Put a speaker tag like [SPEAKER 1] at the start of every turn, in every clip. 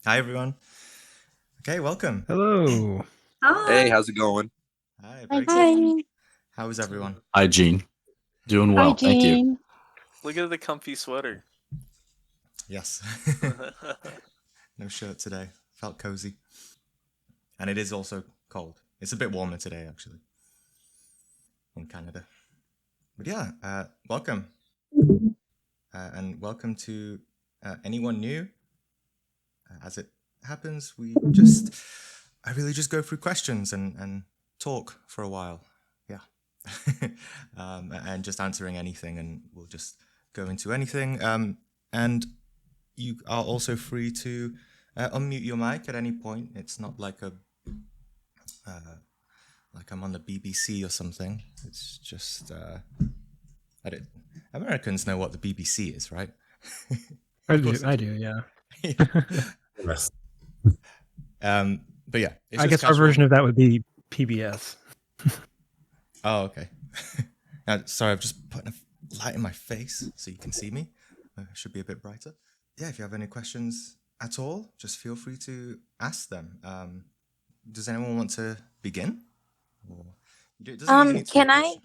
[SPEAKER 1] Hi, everyone. Okay, welcome.
[SPEAKER 2] Hello.
[SPEAKER 3] Hey,
[SPEAKER 4] Hi.
[SPEAKER 3] how's it going?
[SPEAKER 1] Hi,
[SPEAKER 4] Hi,
[SPEAKER 1] very good.
[SPEAKER 4] Gene.
[SPEAKER 1] How is everyone?
[SPEAKER 5] Hi, Gene. Doing
[SPEAKER 4] Hi,
[SPEAKER 5] well, thank you.
[SPEAKER 4] Gene.
[SPEAKER 6] Look at the comfy sweater.
[SPEAKER 1] Yes. No shirt today. Felt cozy. And it is also cold. It's a bit warmer today, actually, in Canada. But yeah, welcome. And welcome to anyone new. As it happens, I really just go through questions and talk for a while. Yeah. And just answering anything, and we'll just go into anything. And you are also free to unmute your mic at any point. It's not like like I'm on the BBC or something. It's just Americans know what the BBC is, right?
[SPEAKER 2] I
[SPEAKER 1] Of
[SPEAKER 2] do.
[SPEAKER 1] course they
[SPEAKER 2] I
[SPEAKER 1] do.
[SPEAKER 2] do. Yeah.
[SPEAKER 5] Yes.
[SPEAKER 1] But yeah, it's
[SPEAKER 2] I
[SPEAKER 1] just
[SPEAKER 2] guess our
[SPEAKER 1] casual.
[SPEAKER 2] version of that would be PBS.
[SPEAKER 1] Oh, okay. Sorry, I've just put a light in my face so you can see me. It should be a bit brighter. Yeah, if you have any questions at all, just feel free to ask them. Does anyone want to begin? Or it doesn't even need to be a
[SPEAKER 4] Can I?
[SPEAKER 1] question.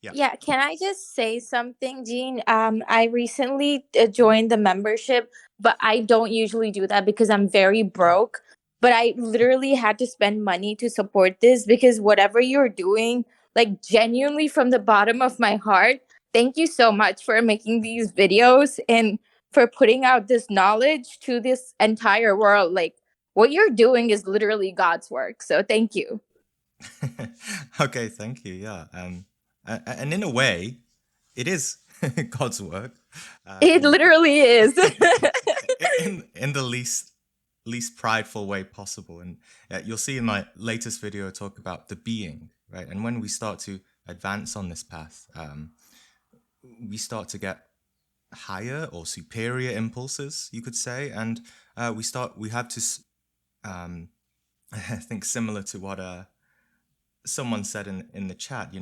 [SPEAKER 1] Yeah.
[SPEAKER 4] Yeah, can I just say something, Gene? I recently joined the membership, but I don't usually do that because I'm very broke. But I literally had to spend money to support this because whatever you're doing, like genuinely from the bottom of my heart, thank you so much for making these videos and for putting out this knowledge to this entire world. Like what you're doing is literally God's work. So thank you.
[SPEAKER 1] Okay, thank you. Yeah. And in a way, it is God's work.
[SPEAKER 4] It
[SPEAKER 1] In
[SPEAKER 4] literally is.
[SPEAKER 1] in the least prideful way possible. And you'll see in my latest video I talk about the being, right? And when we start to advance on this path, we start to get higher or superior impulses, you could say, and we have to I think similar to what someone said in the chat,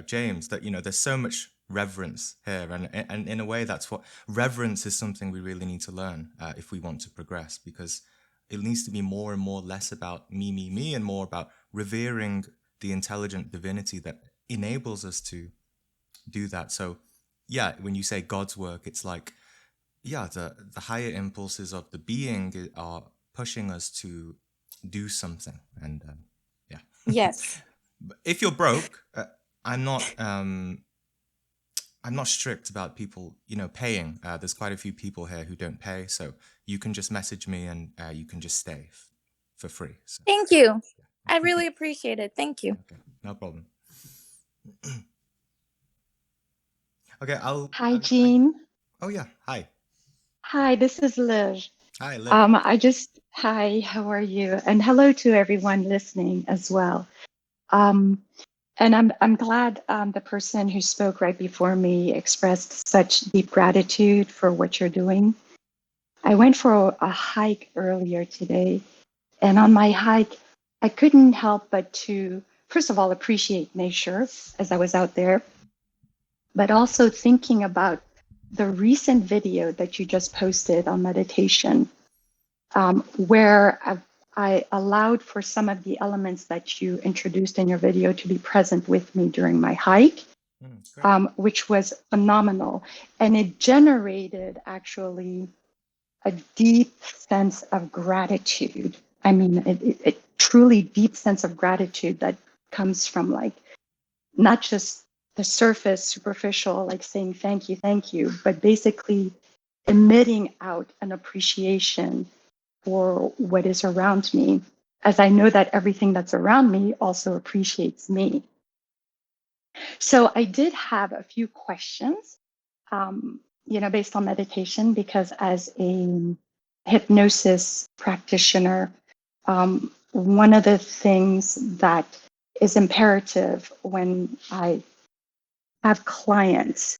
[SPEAKER 1] James, that there's so much reverence here, and in a way, that's what reverence is, something we really need to learn if we want to progress, because it needs to be more and more less about me, and more about revering the intelligent divinity that enables us to do that. So, yeah, when you say God's work, it's like, yeah, the higher impulses of the being are pushing us to do something, and yeah.
[SPEAKER 4] Yes.
[SPEAKER 1] If you're broke, I'm not strict about people, paying. There's quite a few people here who don't pay, so you can just message me and you can just stay for free. So,
[SPEAKER 4] Thank you. I really appreciate it. Thank you.
[SPEAKER 1] okay, no problem. Okay, I'll.
[SPEAKER 7] Hi, Jean.
[SPEAKER 1] Oh yeah, hi,
[SPEAKER 7] Hi, this is Liv.
[SPEAKER 1] hi, Liv.
[SPEAKER 7] Hi, how are you? And hello to everyone listening as well. Um, and I'm glad the person who spoke right before me expressed such deep gratitude for what you're doing. I went for a hike earlier today, and on my hike, I couldn't help but to, first of all, appreciate nature as I was out there, but also thinking about the recent video that you just posted on meditation, where I allowed for some of the elements that you introduced in your video to be present with me during my hike,
[SPEAKER 1] Great.
[SPEAKER 7] which was phenomenal. And it generated actually a deep sense of gratitude. I mean, it truly deep sense of gratitude that comes from like not just the surface, superficial, like saying thank you, but basically emitting out an appreciation for what is around me, as I know that everything that's around me also appreciates me. So I did have a few questions, based on meditation, because as a hypnosis practitioner, one of the things that is imperative when I have clients,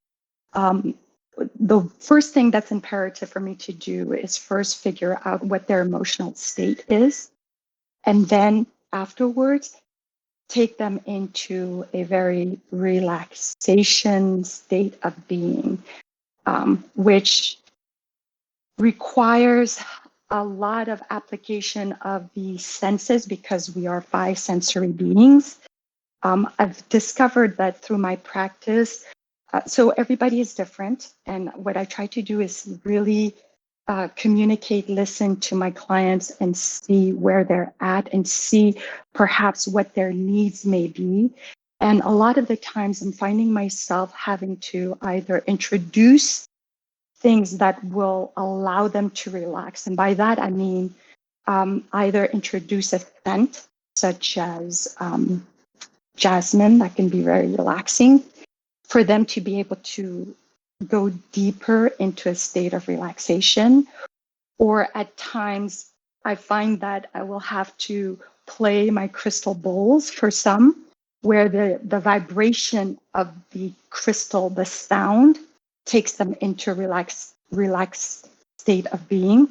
[SPEAKER 7] the first thing that's imperative for me to do is first figure out what their emotional state is. And then afterwards, take them into a very relaxation state of being, which requires a lot of application of the senses because we are five sensory beings. I've discovered that through my practice, so everybody is different. And what I try to do is really communicate, listen to my clients and see where they're at and see perhaps what their needs may be. And a lot of the times I'm finding myself having to either introduce things that will allow them to relax. And by that, I mean either introduce a scent such as jasmine that can be very relaxing for them to be able to go deeper into a state of relaxation. Or at times, I find that I will have to play my crystal bowls for some, where the vibration of the crystal, the sound, takes them into relaxed state of being.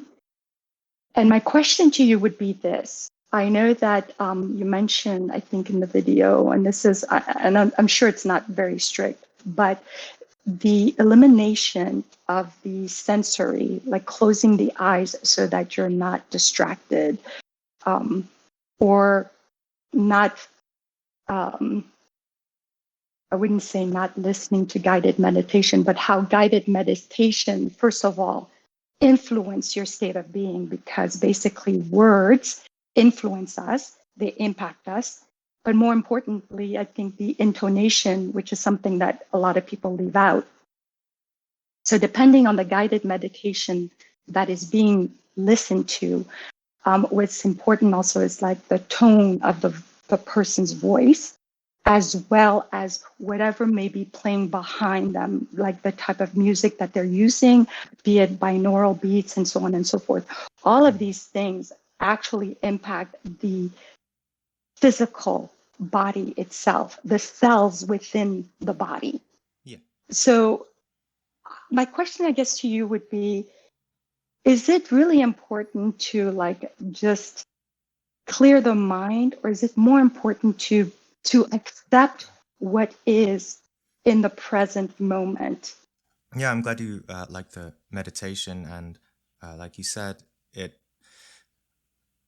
[SPEAKER 7] And my question to you would be this. I know that you mentioned, I think in the video, and this is, and I'm sure it's not very strict, but the elimination of the sensory, like closing the eyes so that you're not distracted, or not, I wouldn't say not listening to guided meditation, but how guided meditation, first of all, influence your state of being, because basically words influence us, they impact us. But more importantly, I think the intonation, which is something that a lot of people leave out. So depending on the guided meditation that is being listened to, what's important also is like the tone of the person's voice, as well as whatever may be playing behind them, like the type of music that they're using, be it binaural beats and so on and so forth. All of these things actually impact the physical body itself, the cells within the body.
[SPEAKER 1] Yeah.
[SPEAKER 7] So my question, I guess, to you would be, is it really important to like just clear the mind, or is it more important to accept what is in the present moment?
[SPEAKER 1] Yeah, I'm glad you like the meditation, and like you said, it,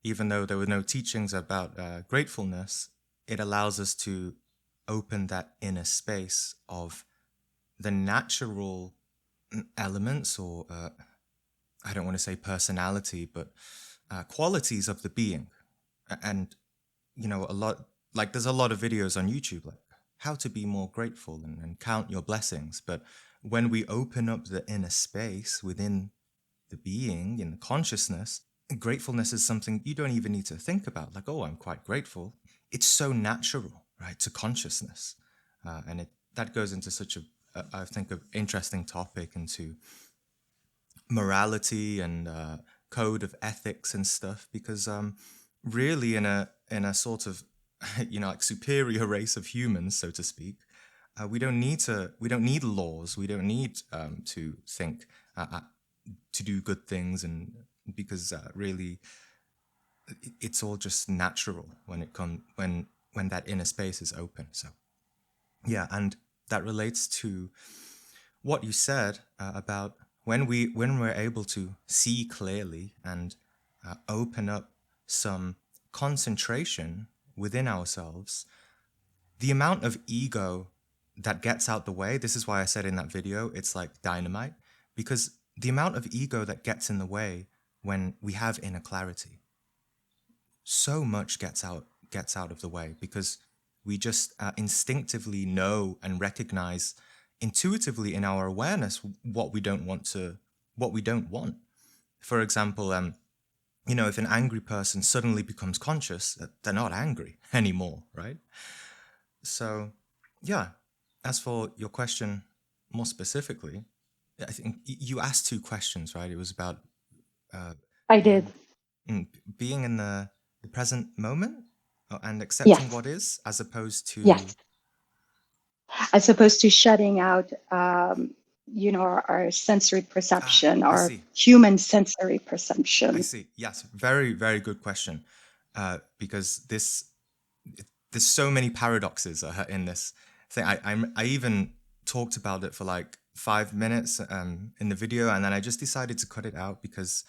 [SPEAKER 1] even though there were no teachings about gratefulness, it allows us to open that inner space of the natural elements, or I don't want to say personality, but qualities of the being. And you know, a lot, like there's a lot of videos on YouTube like how to be more grateful and count your blessings. But when we open up the inner space within the being, in the consciousness, gratefulness is something you don't even need to think about. Like, oh, I'm quite grateful. It's so natural, right, to consciousness. And that goes into such I think, an interesting topic, into morality and code of ethics and stuff, because really in a sort of you know, like superior race of humans, so to speak, we don't need laws, we don't need to think to do good things, and because really it's all just natural when when that inner space is open. So yeah, and that relates to what you said about when we're able to see clearly and open up some concentration within ourselves, the amount of ego that gets out the way. This is why I said in that video, it's like dynamite, because the amount of ego that gets in the way when we have inner clarity, so much gets out of the way, because we just instinctively know and recognize intuitively in our awareness what we don't want. For example, you know, if an angry person suddenly becomes conscious that they're not angry anymore, right? So yeah, as for your question more specifically, I think you asked two questions, right? It was about
[SPEAKER 7] I did.
[SPEAKER 1] being in the present moment and accepting
[SPEAKER 7] Yes.
[SPEAKER 1] what is, as opposed to
[SPEAKER 7] Yes. As opposed to shutting out, our sensory perception,
[SPEAKER 1] I
[SPEAKER 7] our
[SPEAKER 1] see.
[SPEAKER 7] human sensory
[SPEAKER 1] I
[SPEAKER 7] perception.
[SPEAKER 1] see. Yes, very, very good question. Because there's so many paradoxes in this thing. I even talked about it for like 5 minutes in the video, and then I just decided to cut it out because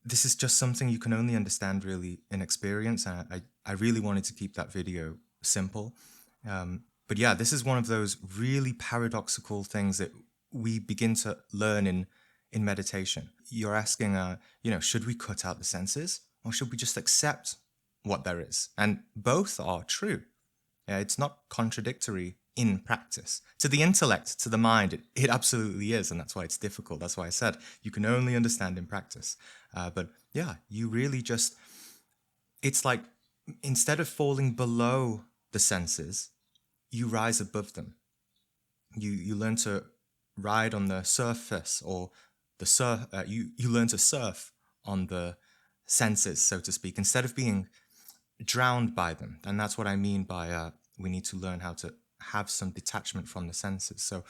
[SPEAKER 1] this is just something you can only understand really in experience. And I really wanted to keep that video simple. But yeah, this is one of those really paradoxical things that we begin to learn in meditation. You're asking, should we cut out the senses, or should we just accept what there is? And both are true. It's not contradictory in practice. To the intellect, to the mind, it absolutely is. And that's why it's difficult. That's why I said you can only understand in practice. But yeah, you really just, it's like instead of falling below the senses, you rise above them. You learn to ride on the surface, or the you learn to surf on the senses, so to speak, instead of being drowned by them. And that's what I mean by we need to learn how to have some detachment from the senses. So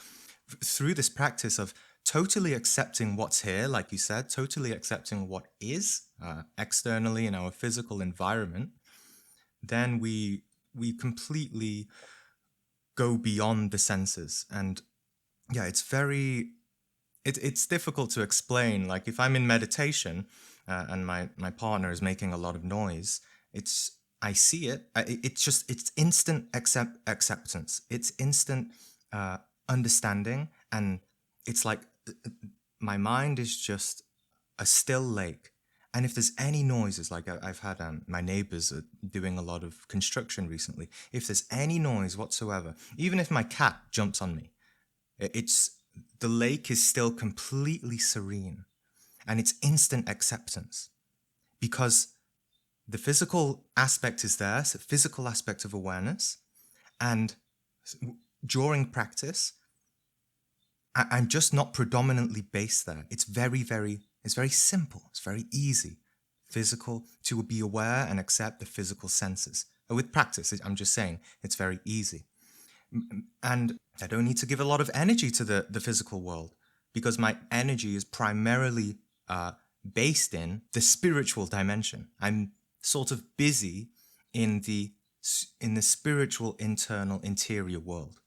[SPEAKER 1] through this practice of totally accepting what's here, like you said, totally accepting what is externally in our physical environment, then we completely go beyond the senses. And yeah, it's difficult to explain. Like if I'm in meditation and my partner is making a lot of noise, I see it. It's instant acceptance. It's instant understanding, and it's like my mind is just a still lake. And if there's any noises, like I've had my neighbors are doing a lot of construction recently. If there's any noise whatsoever, even if my cat jumps on me, the lake is still completely serene, and it's instant acceptance, because the physical aspect is there, it's a physical aspect of awareness. And during practice, I'm just not predominantly based there. It's very simple. It's very easy. Physical, to be aware and accept the physical senses. With practice, I'm just saying, it's very easy. And I don't need to give a lot of energy to the physical world, because my energy is primarily based in the spiritual dimension. I'm sort of busy in the spiritual internal interior world.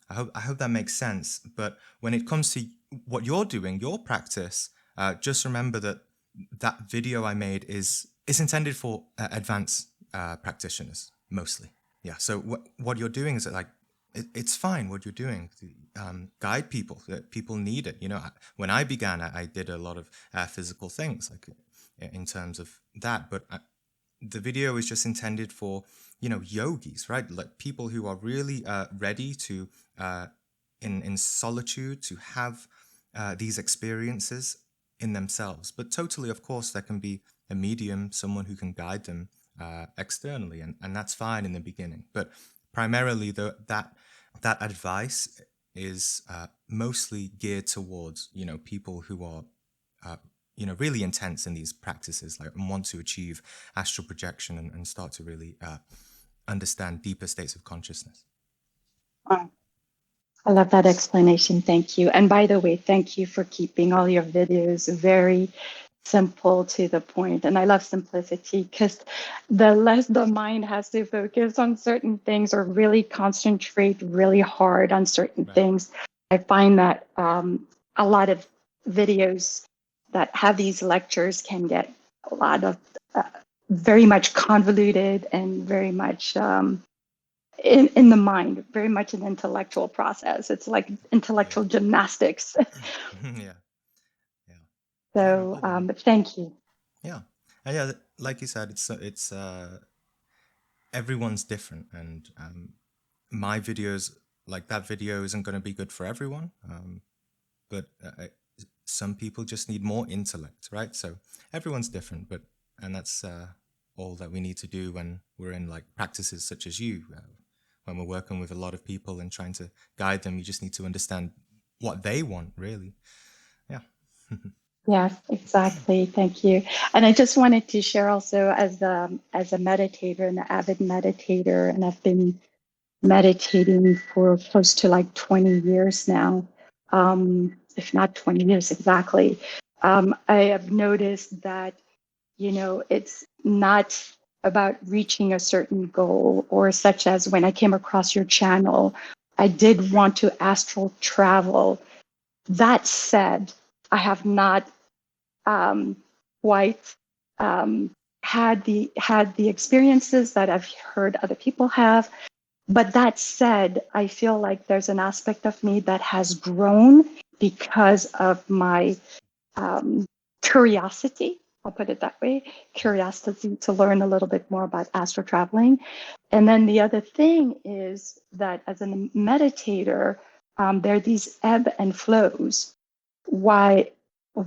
[SPEAKER 1] I hope that makes sense. But when it comes to what you're doing, your practice, just remember that video I made is intended for advanced practitioners mostly. Yeah. So what you're doing is like, it's fine what you're doing. Guide people. People need it. When I began, I did a lot of physical things, like in terms of that. But the video is just intended for yogis, right? Like people who are really ready to in solitude to have these experiences in themselves. But totally, of course, there can be a medium, someone who can guide them externally, and that's fine in the beginning. But primarily, that advice is mostly geared towards people who are really intense in these practices, like, and want to achieve astral projection and start to really understand deeper states of consciousness.
[SPEAKER 7] I love that explanation. Thank you. And by the way, thank you for keeping all your videos very simple, to the point. And I love simplicity, because the less the mind has to focus on certain things or really concentrate really hard on certain things, I find that a lot of videos that have these lectures can get a lot of very much convoluted and very much in the mind, very much an intellectual process. It's like intellectual gymnastics.
[SPEAKER 1] Yeah.
[SPEAKER 7] So thank you.
[SPEAKER 1] Yeah. And yeah, like you said, it's everyone's different, and my videos, like that video, isn't going to be good for everyone. But some people just need more intellect, right? So everyone's different, and that's all that we need to do when we're in like practices such as you. When we're working with a lot of people and trying to guide them, you just need to understand what they want, really. Yeah.
[SPEAKER 7] Yes, exactly. Thank you. And I just wanted to share also, as a meditator and an avid meditator, and I've been meditating for close to like 20 years now, if not 20 years exactly. I have noticed that, it's not about reaching a certain goal, or such as when I came across your channel, I did want to astral travel. That said, I have not quite had the experiences that I've heard other people have. But that said, I feel like there's an aspect of me that has grown because of my curiosity. I'll put it that way, curiosity to learn a little bit more about astral traveling. And then the other thing is that as a meditator, there are these ebb and flows.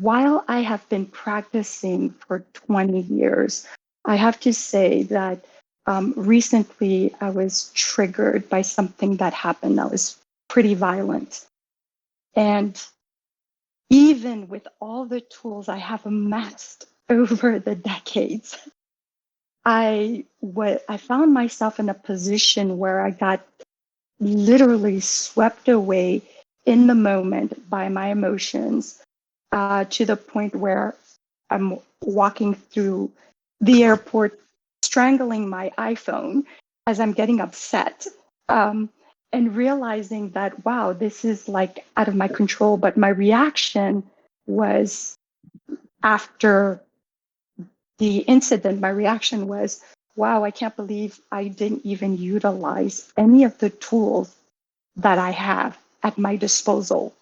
[SPEAKER 7] While I have been practicing for 20 years, I have to say that recently I was triggered by something that happened that was pretty violent. And even with all the tools I have amassed over the decades, I found myself in a position where I got literally swept away in the moment by my emotions, to the point where I'm walking through the airport, strangling my iPhone as I'm getting upset, and realizing that, wow, this is like out of my control. But my reaction was, after the incident, my reaction was, wow, I can't believe I didn't even utilize any of the tools that I have at my disposal.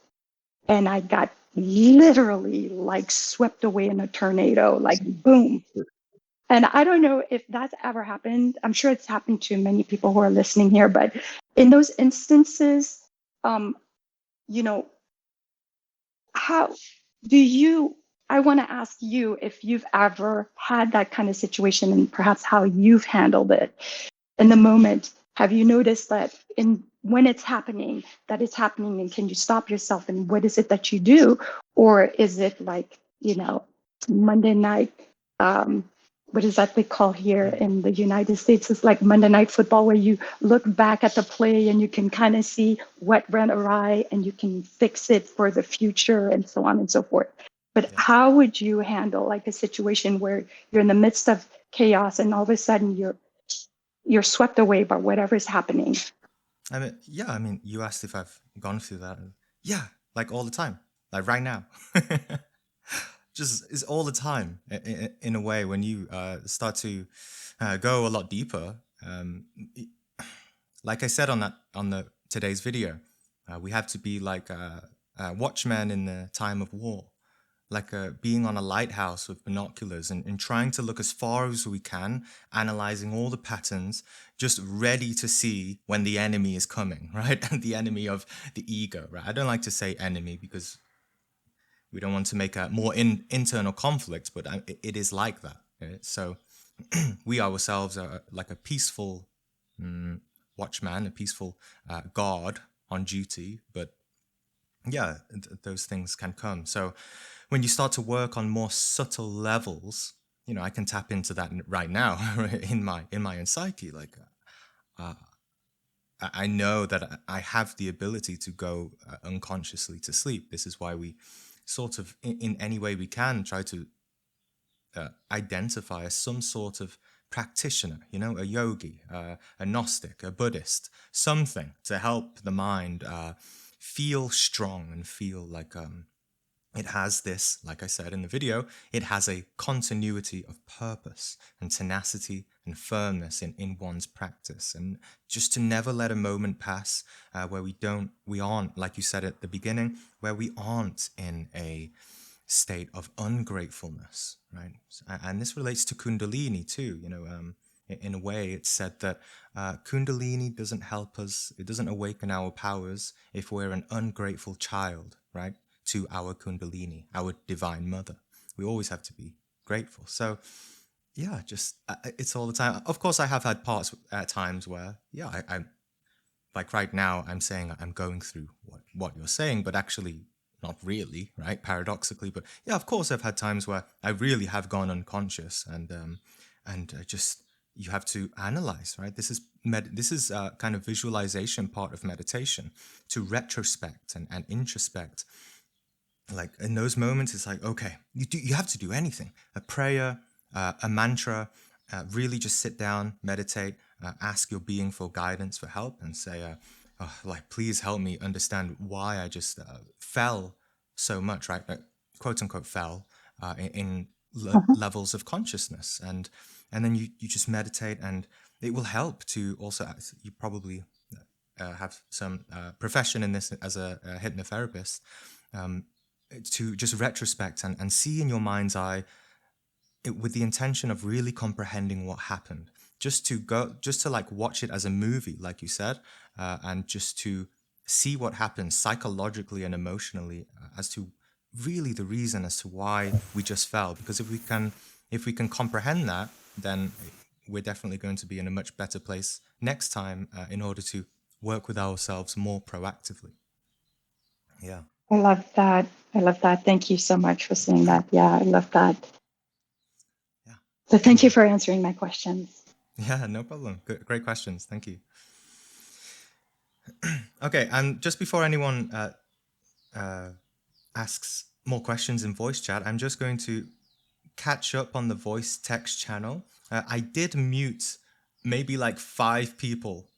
[SPEAKER 7] And I got literally like swept away in a tornado, like boom. And I don't know if that's ever happened. I'm sure it's happened to many people who are listening here, but in those instances, you know, how do you, I want to ask you if you've ever had that kind of situation and perhaps how you've handled it in the moment. Have you noticed that when it's happening, that it's happening, and can you stop yourself, and what is it that you do? Or is it like, Monday night, what is that they call here in the United States? It's like Monday Night Football, where you look back at the play and you can kind of see what went awry and you can fix it for the future and so on and so forth. But how would you handle like a situation where you're in the midst of chaos and all of a sudden you're swept away by whatever is happening?
[SPEAKER 1] I mean, you asked if I've gone through that. Yeah, like all the time, like right now. Just it's all the time in a way when you start to go a lot deeper. Like I said on the today's video, we have to be like watchmen in the time of war, like being on a lighthouse with binoculars and trying to look as far as we can, analyzing all the patterns, just ready to see when the enemy is coming, right? The enemy of the ego, right? I don't like to say enemy because we don't want to make a more internal conflict, but it is like that. Right? So we ourselves are like a peaceful watchman, a peaceful guard on duty, but yeah, those things can come. So when you start to work on more subtle levels, I can tap into that right now in my own psyche. Like I know that I have the ability to go unconsciously to sleep. This is why we sort of, in any way we can, try to identify as some sort of practitioner, a yogi, a Gnostic, a Buddhist, something to help the mind feel strong and feel like it has this, like I said in the video, it has a continuity of purpose and tenacity and firmness in one's practice. And just to never let a moment pass where we aren't, like you said at the beginning, where we aren't in a state of ungratefulness, right? And this relates to Kundalini too, in a way it's said that Kundalini doesn't help us, it doesn't awaken our powers if we're an ungrateful child, right? To our Kundalini, our divine mother. We always have to be grateful. So yeah, just it's all the time. Of course, I have had parts at times where, yeah, I'm like right now, I'm saying I'm going through what you're saying, but actually not really, right? Paradoxically, but yeah, of course, I've had times where I really have gone unconscious, and just you have to analyze, right? This is kind of visualization part of meditation, to retrospect and introspect. Like in those moments, it's like, okay, you have to do anything, a prayer, a mantra, really just sit down, meditate, ask your being for guidance, for help, and say, like, please help me understand why I just fell so much, right? Like, quote unquote fell in levels of consciousness, and then you just meditate, and it will help to also, you probably have some profession in this as a hypnotherapist, to just retrospect and see in your mind's eye, with the intention of really comprehending what happened, just to like watch it as a movie, like you said, and just to see what happens psychologically and emotionally, as to really the reason as to why we just fell. Because if we can comprehend that, then we're definitely going to be in a much better place next time, in order to work with ourselves more proactively. Yeah.
[SPEAKER 7] I love that. I love that. Thank you so much for saying that. Yeah, I love that.
[SPEAKER 1] Yeah.
[SPEAKER 7] So thank you for answering my questions.
[SPEAKER 1] Yeah, no problem. Great questions. Thank you. Okay, and just before anyone asks more questions in voice chat, I'm just going to catch up on the voice text channel. I did mute maybe like 5 people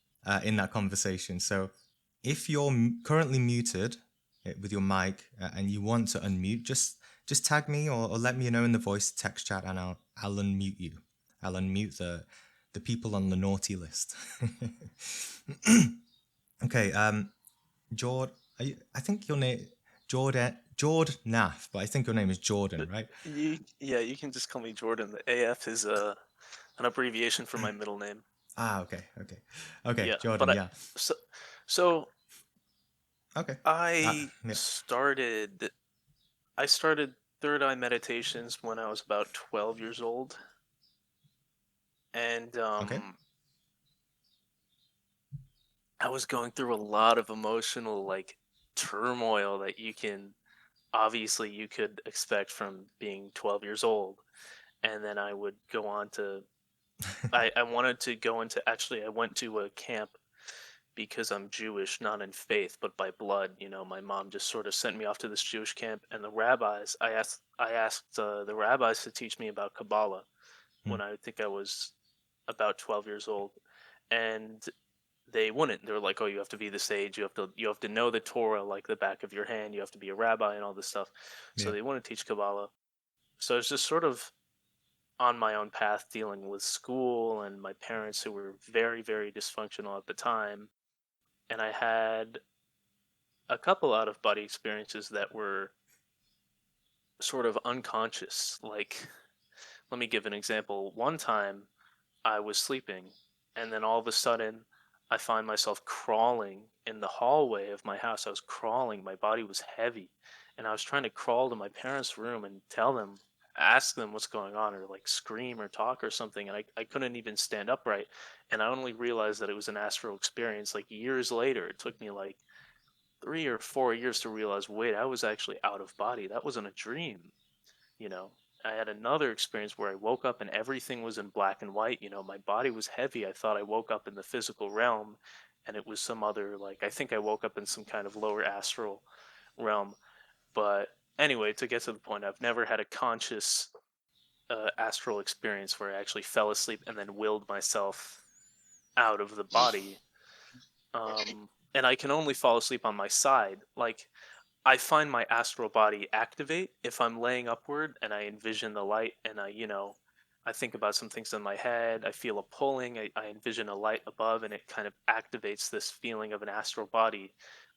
[SPEAKER 1] in that conversation. So if you're currently muted with your mic, and you want to unmute, just tag me, or let me know in the voice text chat, and I'll unmute you. I'll unmute the people on the naughty list. Okay, Jord, I think your name Jordan Nath, but I think your name is Jordan, right?
[SPEAKER 6] You can just call me Jordan. The AF is an abbreviation for my middle name.
[SPEAKER 1] Okay,
[SPEAKER 6] Yeah,
[SPEAKER 1] Jordan.
[SPEAKER 6] but
[SPEAKER 1] Yeah.
[SPEAKER 6] So
[SPEAKER 1] Okay.
[SPEAKER 6] I
[SPEAKER 1] Yeah.
[SPEAKER 6] started third eye meditations when I was about 12 years old, and
[SPEAKER 1] Okay.
[SPEAKER 6] I was going through a lot of emotional like turmoil that you could expect from being 12 years old. And then I would go on to I wanted to go into, actually I went to a camp because I'm Jewish, not in faith, but by blood. My mom just sort of sent me off to this Jewish camp, and I asked the rabbis to teach me about Kabbalah when I think I was about 12 years old, and they wouldn't. They were like, "Oh, you have to be this age. You have to know the Torah like the back of your hand. You have to be a rabbi and all this stuff." So
[SPEAKER 1] Yeah.
[SPEAKER 6] they wouldn't teach Kabbalah. So it's just sort of on my own path dealing with school and my parents who were very, very dysfunctional at the time. And I had a couple out of body experiences that were sort of unconscious. Like, let me give an example. One time I was sleeping, and then all of a sudden I find myself crawling in the hallway of my house. I was crawling, my body was heavy, and I was trying to crawl to my parents' room and ask them what's going on, or like scream or talk or something, and I couldn't even stand upright. And I only realized that it was an astral experience like years later. It took me like 3 or 4 years to realize, wait, I was actually out of body. That wasn't a dream. you know I had another experience where I woke up and everything was in black and white. My body was heavy. I thought I woke up in the physical realm, and it was some other, like, I think I woke up in some kind of lower astral realm. But anyway, to get to the point, I've never had a conscious astral experience where I actually fell asleep and then willed myself out of the body. And I can only fall asleep on my side. Like, I find my astral body activate if I'm laying upward and I envision the light, and I think about some things in my head. I feel a pulling. I envision a light above, and it kind of activates this feeling of an astral body,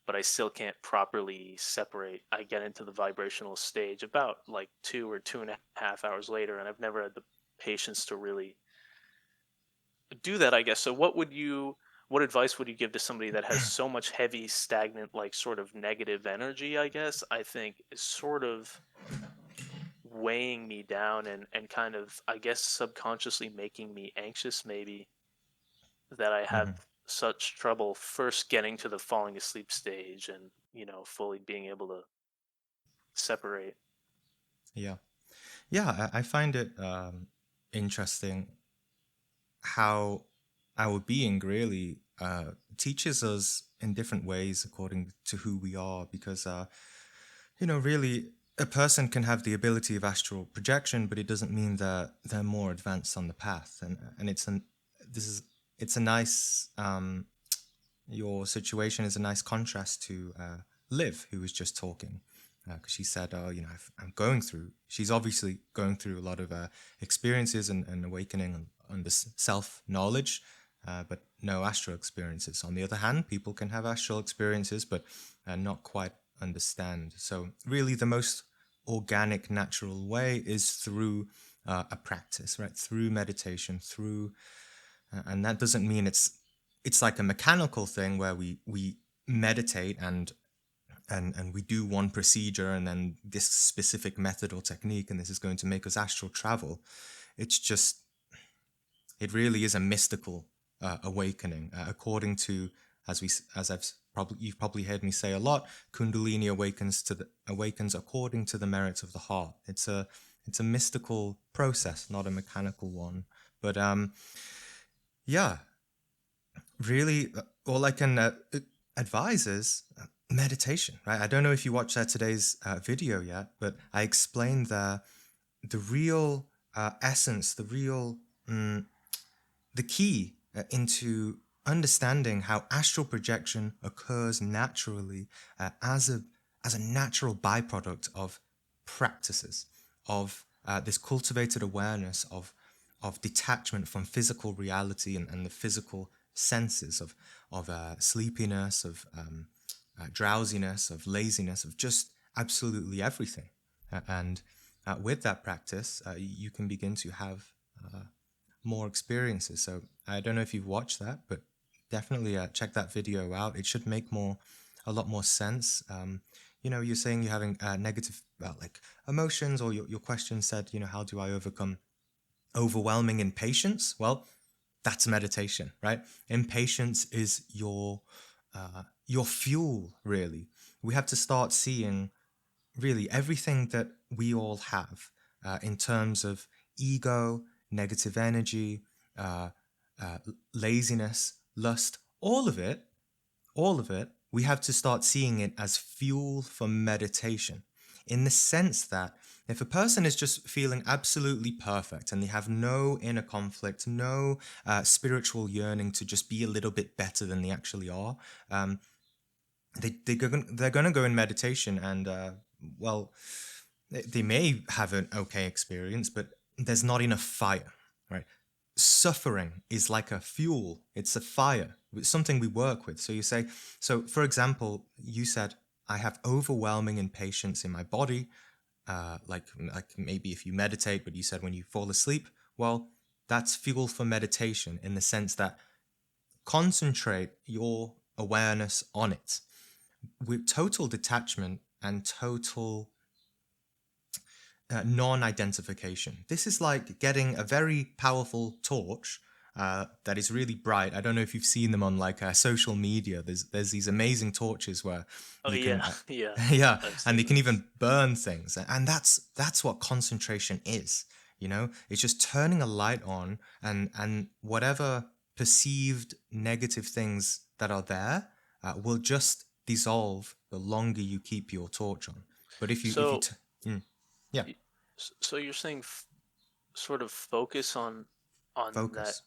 [SPEAKER 6] but I still can't properly separate. I get into the vibrational stage about like 2 or 2.5 hours later, and I've never had the patience to really do that, I guess. So what advice would you give to somebody that has so much heavy, stagnant, like sort of negative energy, I guess, I think is sort of weighing me down, and kind of, I guess, subconsciously making me anxious, maybe, that I have
[SPEAKER 1] Mhm.
[SPEAKER 6] such trouble first getting to the falling asleep stage and, fully being able to separate.
[SPEAKER 1] Yeah. Yeah, I find it interesting how our being really teaches us in different ways according to who we are, because really, a person can have the ability of astral projection, but it doesn't mean that they're more advanced on the path. And it's a nice your situation is a nice contrast to Liv, who was just talking. because she said, "Oh, you know, I'm going through." She's obviously going through a lot of experiences and awakening and under self knowledge, but no astral experiences. On the other hand, people can have astral experiences, but not quite understand. So, really, the most organic, natural way is through a practice, right? Through meditation, through, and that doesn't mean it's like a mechanical thing where we meditate and we do one procedure and then this specific method or technique and this is going to make us astral travel. It's just, it really is a mystical awakening, according to, you've probably heard me say a lot, Kundalini awakens according to the merits of the heart. It's a mystical process, not a mechanical one. But yeah, really, all I can advise is meditation, right? I don't know if you watched today's video yet, but I explained the real essence, the key into understanding how astral projection occurs naturally as a natural byproduct of practices, of this cultivated awareness of detachment from physical reality and the physical senses of sleepiness, of drowsiness, of laziness, of just absolutely everything. And with that practice, you can begin to have more experiences. So I don't know if you've watched that, but definitely check that video out. It should make a lot more sense. You know, you're saying you're having negative like emotions, or your question said, you know, how do I overcome overwhelming impatience? Well, that's meditation, right? Impatience is your fuel, really. We have to start seeing really everything that we all have in terms of ego, negative energy, uh, laziness, lust, all of it, we have to start seeing it as fuel for meditation, in the sense that if a person is just feeling absolutely perfect and they have no inner conflict, no spiritual yearning to just be a little bit better than they actually are, they're going to go in meditation and, well, they may have an okay experience, but there's not enough fire, right? Suffering is like a fuel. It's a fire. It's something we work with. So you say, so for example, you said, I have overwhelming impatience in my body. Like maybe if you meditate, but you said when you fall asleep, well, that's fuel for meditation, in the sense that concentrate your awareness on it with total detachment and total non-identification. This is like getting a very powerful torch that is really bright. I don't know if you've seen them on like social media. There's these amazing torches where
[SPEAKER 6] Oh
[SPEAKER 1] you
[SPEAKER 6] yeah,
[SPEAKER 1] can
[SPEAKER 6] yeah.
[SPEAKER 1] yeah,
[SPEAKER 6] I've
[SPEAKER 1] and
[SPEAKER 6] seen
[SPEAKER 1] they can
[SPEAKER 6] those.
[SPEAKER 1] even burn things, and that's what concentration is. You know, it's just turning a light on, and whatever perceived negative things that are there will just dissolve the longer you keep your torch on. But
[SPEAKER 6] So,
[SPEAKER 1] yeah,
[SPEAKER 6] so you're saying sort of focus on that
[SPEAKER 1] focus.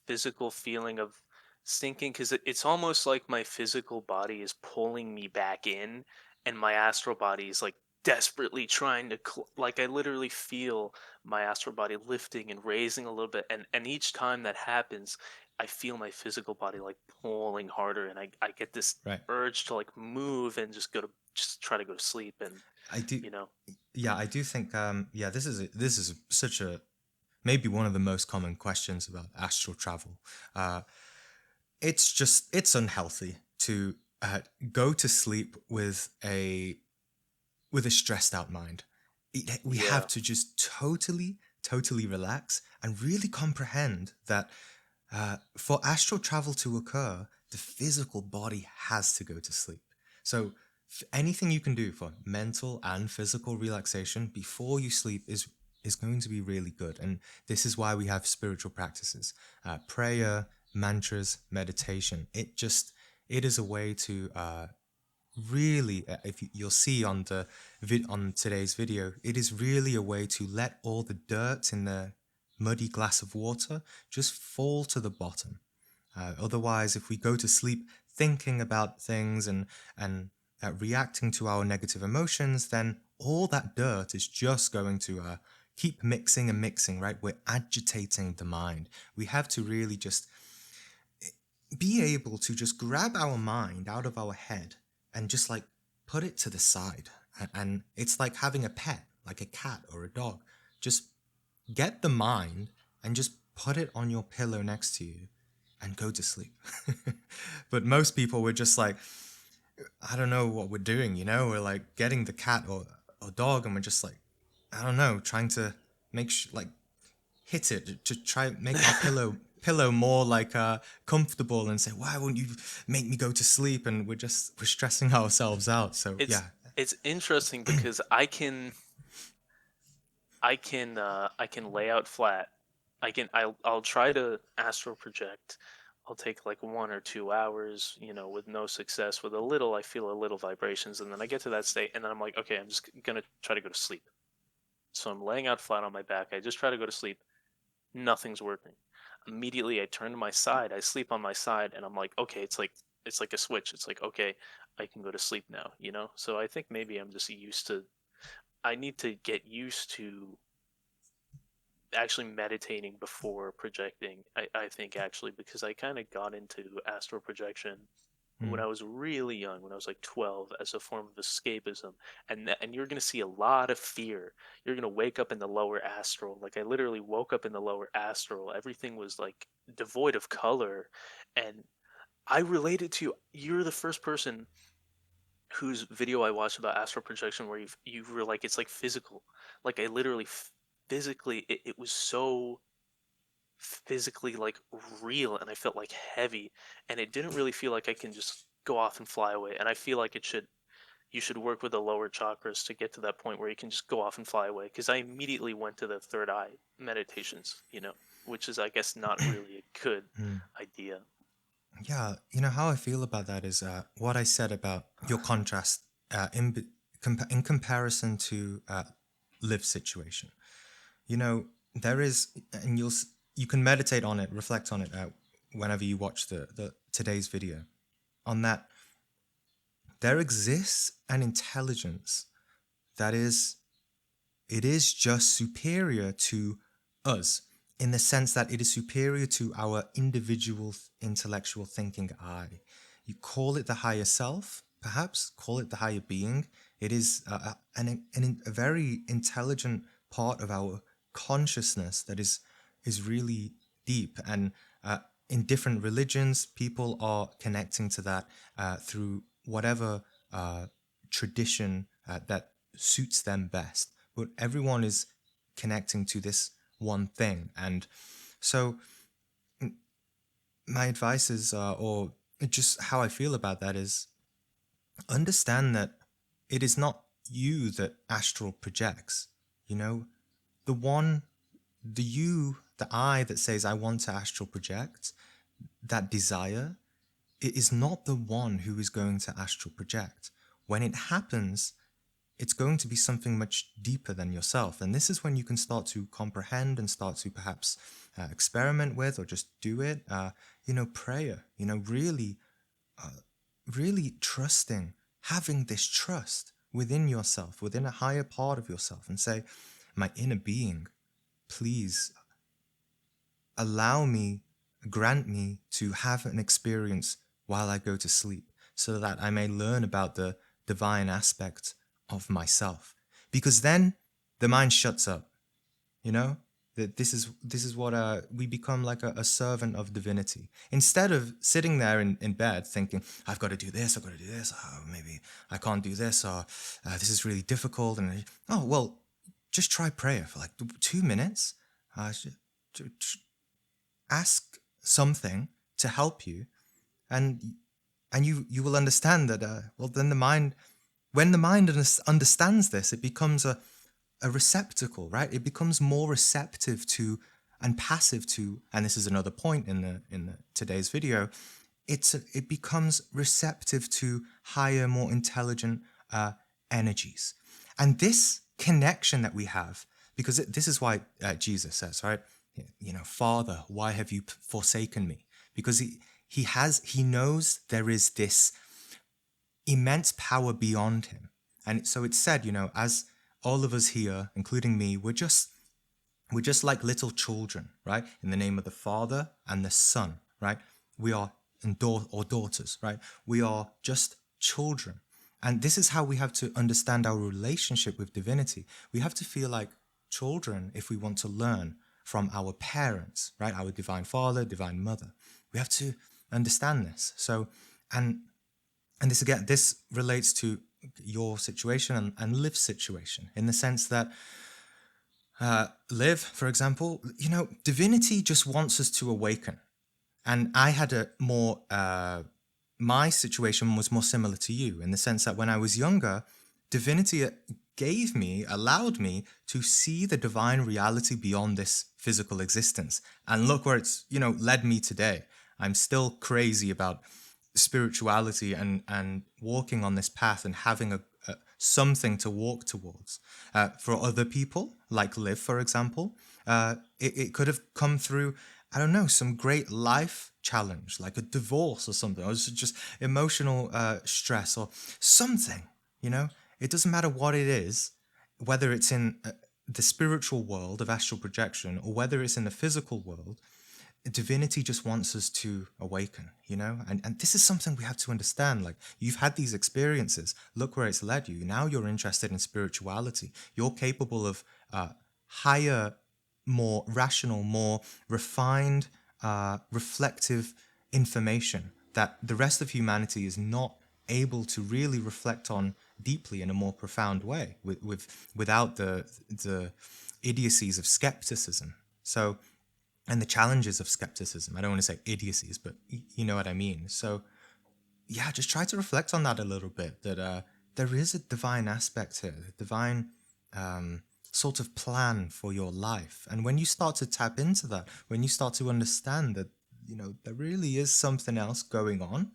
[SPEAKER 6] physical feeling of sinking, because it's almost like my physical body is pulling me back in, and my astral body is like desperately trying to like I literally feel my astral body lifting and raising a little bit, and each time that happens, I feel my physical body like pulling harder, and I get this
[SPEAKER 1] Right.
[SPEAKER 6] urge to like move and just try to go to sleep, and
[SPEAKER 1] I do.
[SPEAKER 6] you know.
[SPEAKER 1] Yeah, I do think. Yeah, this is such a, maybe one of the most common questions about astral travel. It's unhealthy to go to sleep with a stressed out mind. We have
[SPEAKER 6] Yeah.
[SPEAKER 1] to just totally relax and really comprehend that for astral travel to occur, the physical body has to go to sleep. So anything you can do for mental and physical relaxation before you sleep is going to be really good. And this is why we have spiritual practices, prayer, mantras, meditation. It is a way to really, if you'll see on on today's video, it is really a way to let all the dirt in the muddy glass of water just fall to the bottom. Otherwise, if we go to sleep thinking about things and reacting to our negative emotions, then all that dirt is just going to keep mixing and mixing, right? We're agitating the mind. We have to really just be able to just grab our mind out of our head and just like put it to the side. And it's like having a pet, like a cat or a dog. Just get the mind and just put it on your pillow next to you and go to sleep. But most people, we're just like, I don't know what we're doing, you know? We're like getting the cat or dog and we're just like, I don't know, trying to make like hit it to try make our pillow more like comfortable and say, why won't you make me go to sleep? And we're stressing ourselves out. So
[SPEAKER 6] It's
[SPEAKER 1] yeah.
[SPEAKER 6] it's interesting because I can lay out flat. I'll try to astral project. I'll take like 1 or 2 hours, with no success. With I feel a little vibrations, and then I get to that state, and then I'm like, okay, I'm just gonna try to go to sleep. So I'm laying out flat on my back. I just try to go to sleep. Nothing's working. Immediately, I turn to my side. I sleep on my side, and I'm like, okay, it's like a switch. It's like, okay, I can go to sleep now. So I think maybe I'm just used to. I need to get used to actually meditating before projecting. I think actually because I kind of got into astral projection when I was really young, when I was like 12, as a form of escapism. And you're going to see a lot of fear. You're going to wake up in the lower astral. Like I literally woke up in the lower astral. Everything was like devoid of color. And I related to you're the first person whose video I watched about astral projection where you were like it's like physical. Like I literally physically it was so physically like real, and I felt like heavy, and it didn't really feel like I can just go off and fly away. And I feel like you should work with the lower chakras to get to that point where you can just go off and fly away, because I immediately went to the third eye meditations, which is I guess not really a good idea.
[SPEAKER 1] Yeah, how I feel about that is what I said about your contrast in comparison to live situation. There is, and you can meditate on it, reflect on it whenever you watch the today's video. On that, there exists an intelligence that is just superior to us, in the sense that it is superior to our individual intellectual thinking I. You call it the higher self, perhaps, call it the higher being. It is a very intelligent part of our consciousness that is really deep. And in different religions, people are connecting to that through whatever tradition that suits them best. But everyone is connecting to this one thing. And so my advice is, or just how I feel about that is, understand that it is not you that astral projects. The you, the I that says I want to astral project, that desire, it is not the one who is going to astral project. When it happens, it's going to be something much deeper than yourself. And this is when you can start to comprehend and start to perhaps experiment with, or just do it. Prayer, really trusting, having this trust within yourself, within a higher part of yourself, and say, my inner being, please grant me to have an experience while I go to sleep, so that I may learn about the divine aspect of myself. Because then the mind shuts up, that this is what we become, like a servant of divinity, instead of sitting there in bed thinking, I've got to do this, maybe I can't do this, or this is really difficult. And just try prayer for like 2 minutes. Ask something to help you, and you will understand that then the mind, when the mind understands this, it becomes a receptacle, right? It becomes more receptive to and passive to, and this is another point in the today's video, it becomes receptive to higher, more intelligent energies. And this connection that we have, because this is why Jesus says, right, Father, why have you forsaken me? Because he knows there is this immense power beyond him. And so it's said, as all of us here, including me, we're just like little children, right? In the name of the Father and the Son, right? We are, or daughters, right? We are just children. And this is how we have to understand our relationship with divinity. We have to feel like children if we want to learn from our parents, right? Our divine father, divine mother. We have to understand this. So, and this again, this relates to your situation and Liv's situation in the sense that Liv, for example, divinity just wants us to awaken. And I had a more, my situation was more similar to you in the sense that when I was younger, divinity allowed me to see the divine reality beyond this physical existence. And look where it's, led me today. I'm still crazy about spirituality and walking on this path and having a something to walk towards. For other people, like Liv, for example, it could have come through, I don't know, some great life challenge, like a divorce or something, or just emotional stress or something, It doesn't matter what it is, whether it's in the spiritual world of astral projection or whether it's in the physical world. Divinity just wants us to awaken, and this is something we have to understand. Like, you've had these experiences, look where it's led you. Now you're interested in spirituality. You're capable of higher, more rational, more refined, reflective information that the rest of humanity is not able to really reflect on deeply in a more profound way without the idiocies of skepticism. So, and the challenges of skepticism. I don't want to say idiocies, but you know what I mean. So, yeah, just try to reflect on that a little bit, that there is a divine aspect here, a divine sort of plan for your life. And when you start to tap into that, when you start to understand that, there really is something else going on,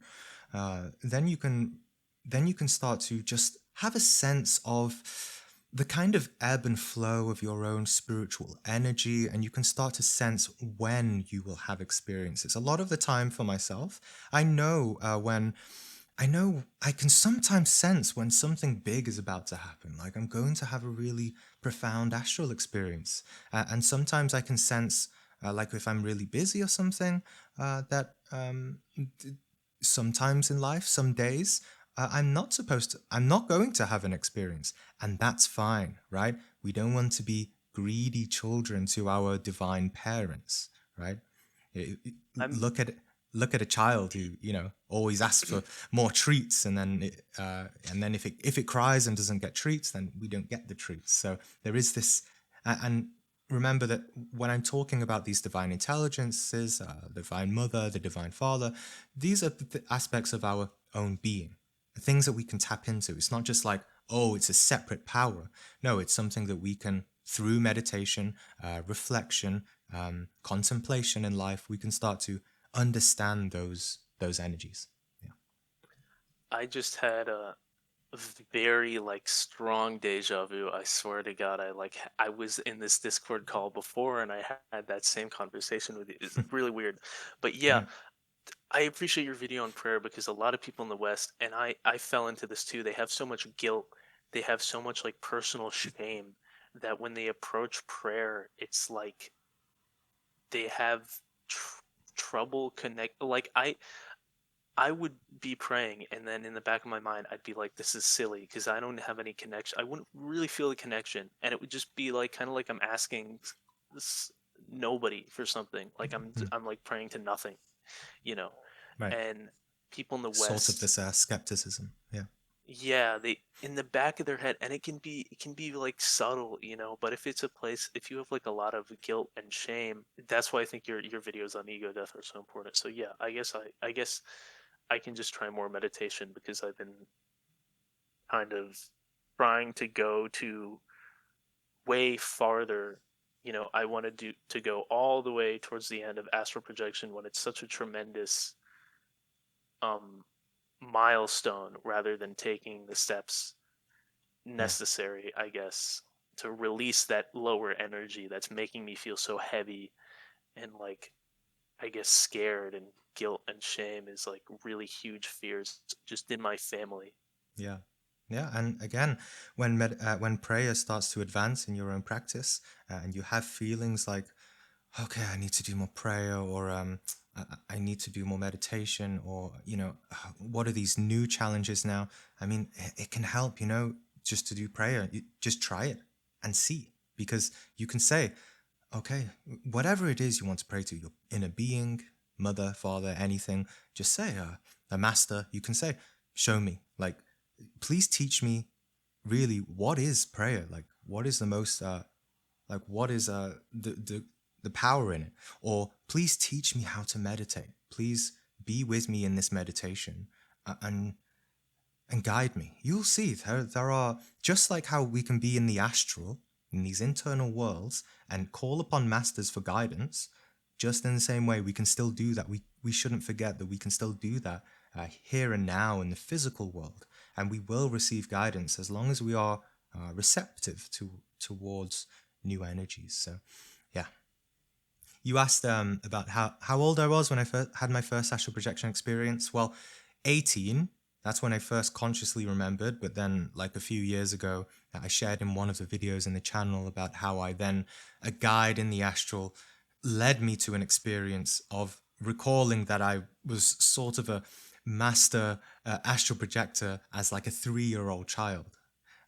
[SPEAKER 1] then you can start to just have a sense of the kind of ebb and flow of your own spiritual energy, and you can start to sense when you will have experiences. A lot of the time for myself, I know I can sometimes sense when something big is about to happen, like I'm going to have a really profound astral experience. And sometimes I can sense, like if I'm really busy or something, that sometimes in life, some days, I'm not going to have an experience. And that's fine, right? We don't want to be greedy children to our divine parents, right? I- I-
[SPEAKER 6] I'm
[SPEAKER 1] look at a child who always asks for more treats, and then if it cries and doesn't get treats, then we don't get the treats. So there is this, and remember that when I'm talking about these divine intelligences, the divine mother, the divine father, these are the aspects of our own being, things that we can tap into. It's not just like, oh, it's a separate power. No, it's something that we can, through meditation, reflection, contemplation in life, we can start to understand those energies. Yeah.
[SPEAKER 6] I just had a very strong deja vu. I swear to God, I was in this Discord call before and I had that same conversation with you. It's really weird. But yeah,
[SPEAKER 1] Yeah.
[SPEAKER 6] I appreciate your video on prayer because a lot of people in the West, and I fell into this too, they have so much guilt, they have so much personal shame that when they approach prayer, it's like they have trouble connect. I would be praying, and then in the back of my mind, I'd be like, "This is silly," because I don't have any connection. I wouldn't really feel the connection, and it would just be kind of like I'm asking nobody for something. Like
[SPEAKER 1] Mm.
[SPEAKER 6] I'm praying to nothing, you know.
[SPEAKER 1] Right.
[SPEAKER 6] And people in the
[SPEAKER 1] Sort of
[SPEAKER 6] West,
[SPEAKER 1] this skepticism. Yeah.
[SPEAKER 6] yeah, they in the back of their head, and it can be subtle, but if you have a lot of guilt and shame, that's why I think your videos on ego death are so important. So yeah, I guess I can just try more meditation because I've been kind of trying to go to way farther. I wanted to go all the way towards the end of astral projection when it's such a tremendous um milestone rather than taking the steps
[SPEAKER 1] Yeah.
[SPEAKER 6] necessary, I guess, to release that lower energy that's making me feel so heavy and I guess scared, and guilt and shame is really huge fears just in my family.
[SPEAKER 1] Yeah. Yeah. And again, when prayer starts to advance in your own practice, and you have feelings like, okay, I need to do more prayer, or I need to do more meditation, or, what are these new challenges now? I mean, it can help, just to do prayer. Just try it and see, because you can say, okay, whatever it is you want to pray to, your inner being, mother, father, anything, just say, a master, you can say, show me, like, please teach me really what is prayer, like, what is the most, like, what is the power in it, or please teach me how to meditate, please be with me in this meditation, and guide me. You'll see there are, just like how we can be in the astral, in these internal worlds, and call upon masters for guidance, just in the same way we can still do that. We shouldn't forget that we can still do that here and now in the physical world, and we will receive guidance as long as we are receptive towards new energies. So, yeah. You asked about how old I was when I first had my first astral projection experience. Well, 18. That's when I first consciously remembered. But then, like a few years ago, I shared in one of the videos in the channel about how a guide in the astral led me to an experience of recalling that I was sort of a master astral projector as like a 3-year-old child.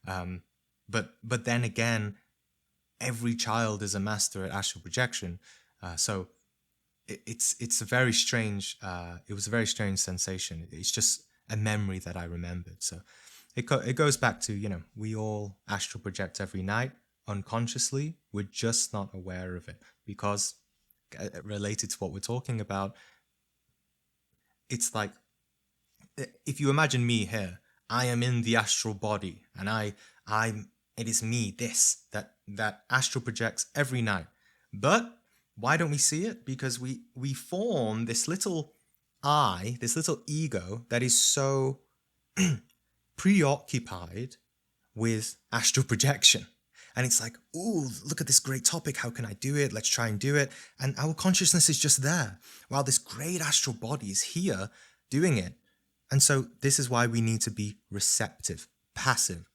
[SPEAKER 1] But then again, every child is a master at astral projection. So it's a very strange. It was a very strange sensation. It's just a memory that I remembered. So it goes back to, we all astral project every night unconsciously. We're just not aware of it, because related to what we're talking about, it's like, if you imagine me here, I am in the astral body, and it is me, that astral projects every night. But why don't we see it? Because we form this little I, this little ego that is so preoccupied with astral projection. And it's like, ooh, look at this great topic. How can I do it? Let's try and do it. And our consciousness is just there, while this great astral body is here doing it. And so this is why we need to be receptive, passive,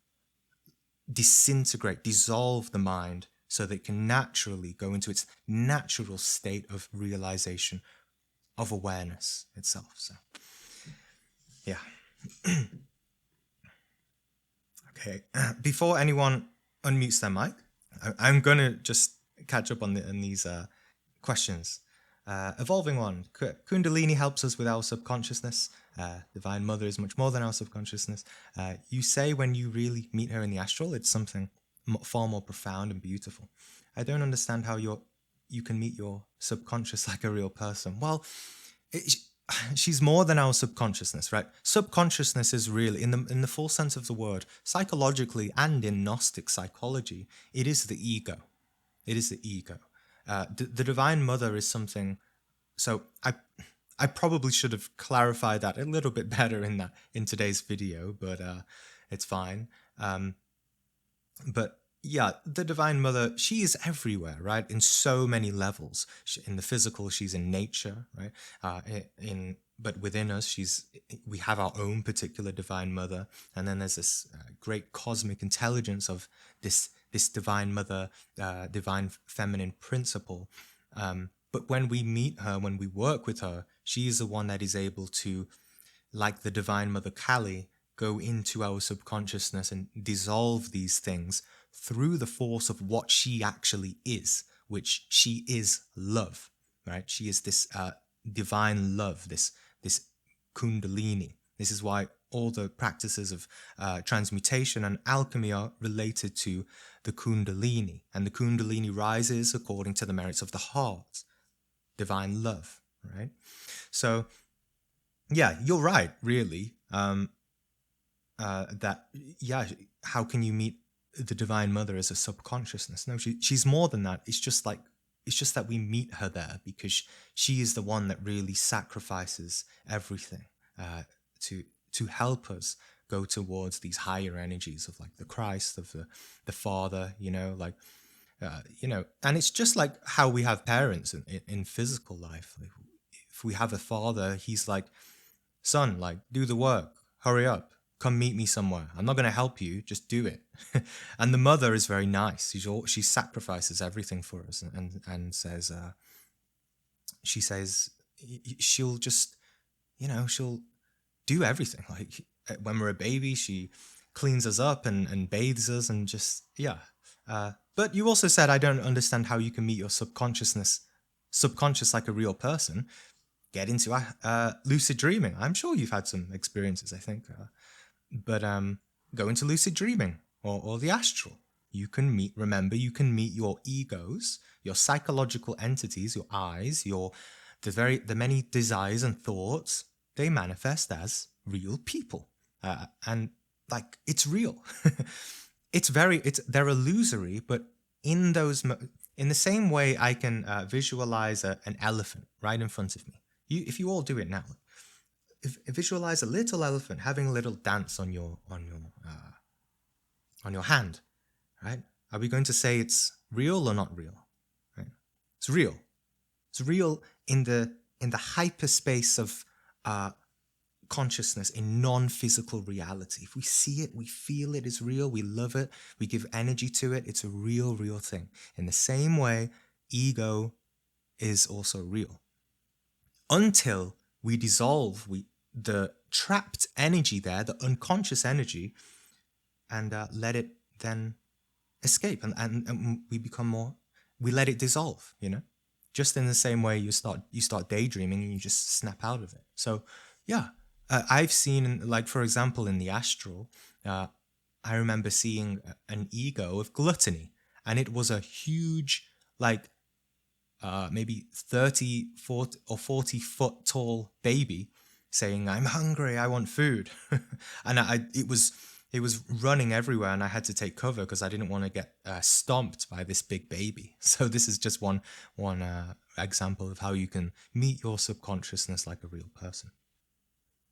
[SPEAKER 1] disintegrate, dissolve the mind, so that it can naturally go into its natural state of realization, of awareness itself. So, yeah. Okay. Before anyone unmutes their mic, I'm going to just catch up on these questions. Evolving one. Kundalini helps us with our subconsciousness. Divine Mother is much more than our subconsciousness. You say when you really meet her in the astral, it's something far more profound and beautiful. I don't understand how you can meet your subconscious like a real person. Well, she's more than our subconsciousness, right? Subconsciousness is really, in the full sense of the word, psychologically and in Gnostic psychology, it is the ego. It is the ego. The Divine Mother is something. So I probably should have clarified that a little bit better in today's video, but it's fine. But yeah, the Divine Mother, she is everywhere, right? In so many levels. In the physical, she's in nature, right? But within us, we have our own particular Divine Mother, and then there's this great cosmic intelligence of this Divine Mother, divine feminine principle. But when we meet her, when we work with her, she is the one that is able to, like the Divine Mother Kali, go into our subconsciousness and dissolve these things through the force of what she actually is, which she is love, right? She is this divine love, this kundalini. This is why all the practices of transmutation and alchemy are related to the kundalini, and the kundalini rises according to the merits of the heart, divine love, right? So yeah, you're right, really. How can you meet the Divine Mother as a subconsciousness? No, she's more than that. It's just that we meet her there because she is the one that really sacrifices everything to help us go towards these higher energies of like the Christ, of the Father, and it's just like how we have parents in physical life. Like, if we have a father, he's like, son, like, do the work, hurry up, come meet me somewhere. I'm not going to help you. Just do it. And the mother is very nice. She sacrifices everything for us and says, she says she'll just, she'll do everything. Like when we're a baby, she cleans us up and bathes us and just, yeah. But you also said, I don't understand how you can meet your subconscious like a real person. Get into lucid dreaming. I'm sure you've had some experiences, I think. But go into lucid dreaming or the astral. You can meet your egos, your psychological entities, your eyes, the many desires and thoughts. They manifest as real people, and like it's real. They're illusory, but in the same way, I can visualize an elephant right in front of me. If you all do it now, visualize a little elephant having a little dance on your hand, right? Are we going to say it's real or not real? Right? It's real. It's real in the hyperspace of consciousness, in non-physical reality. If we see it, we feel it is real, we love it, we give energy to it, it's a real thing. In the same way, ego is also real. Until we dissolve the trapped energy there, the unconscious energy, and let it then escape, and we let it dissolve, just in the same way you start daydreaming and you just snap out of it. So yeah, I've seen, like, for example, in the astral, I remember seeing an ego of gluttony, and it was a huge, like, maybe 30, 40 or 40 foot tall baby saying, I'm hungry, I want food. And it was running everywhere, and I had to take cover because I didn't want to get stomped by this big baby. So this is just one example of how you can meet your subconsciousness like a real person.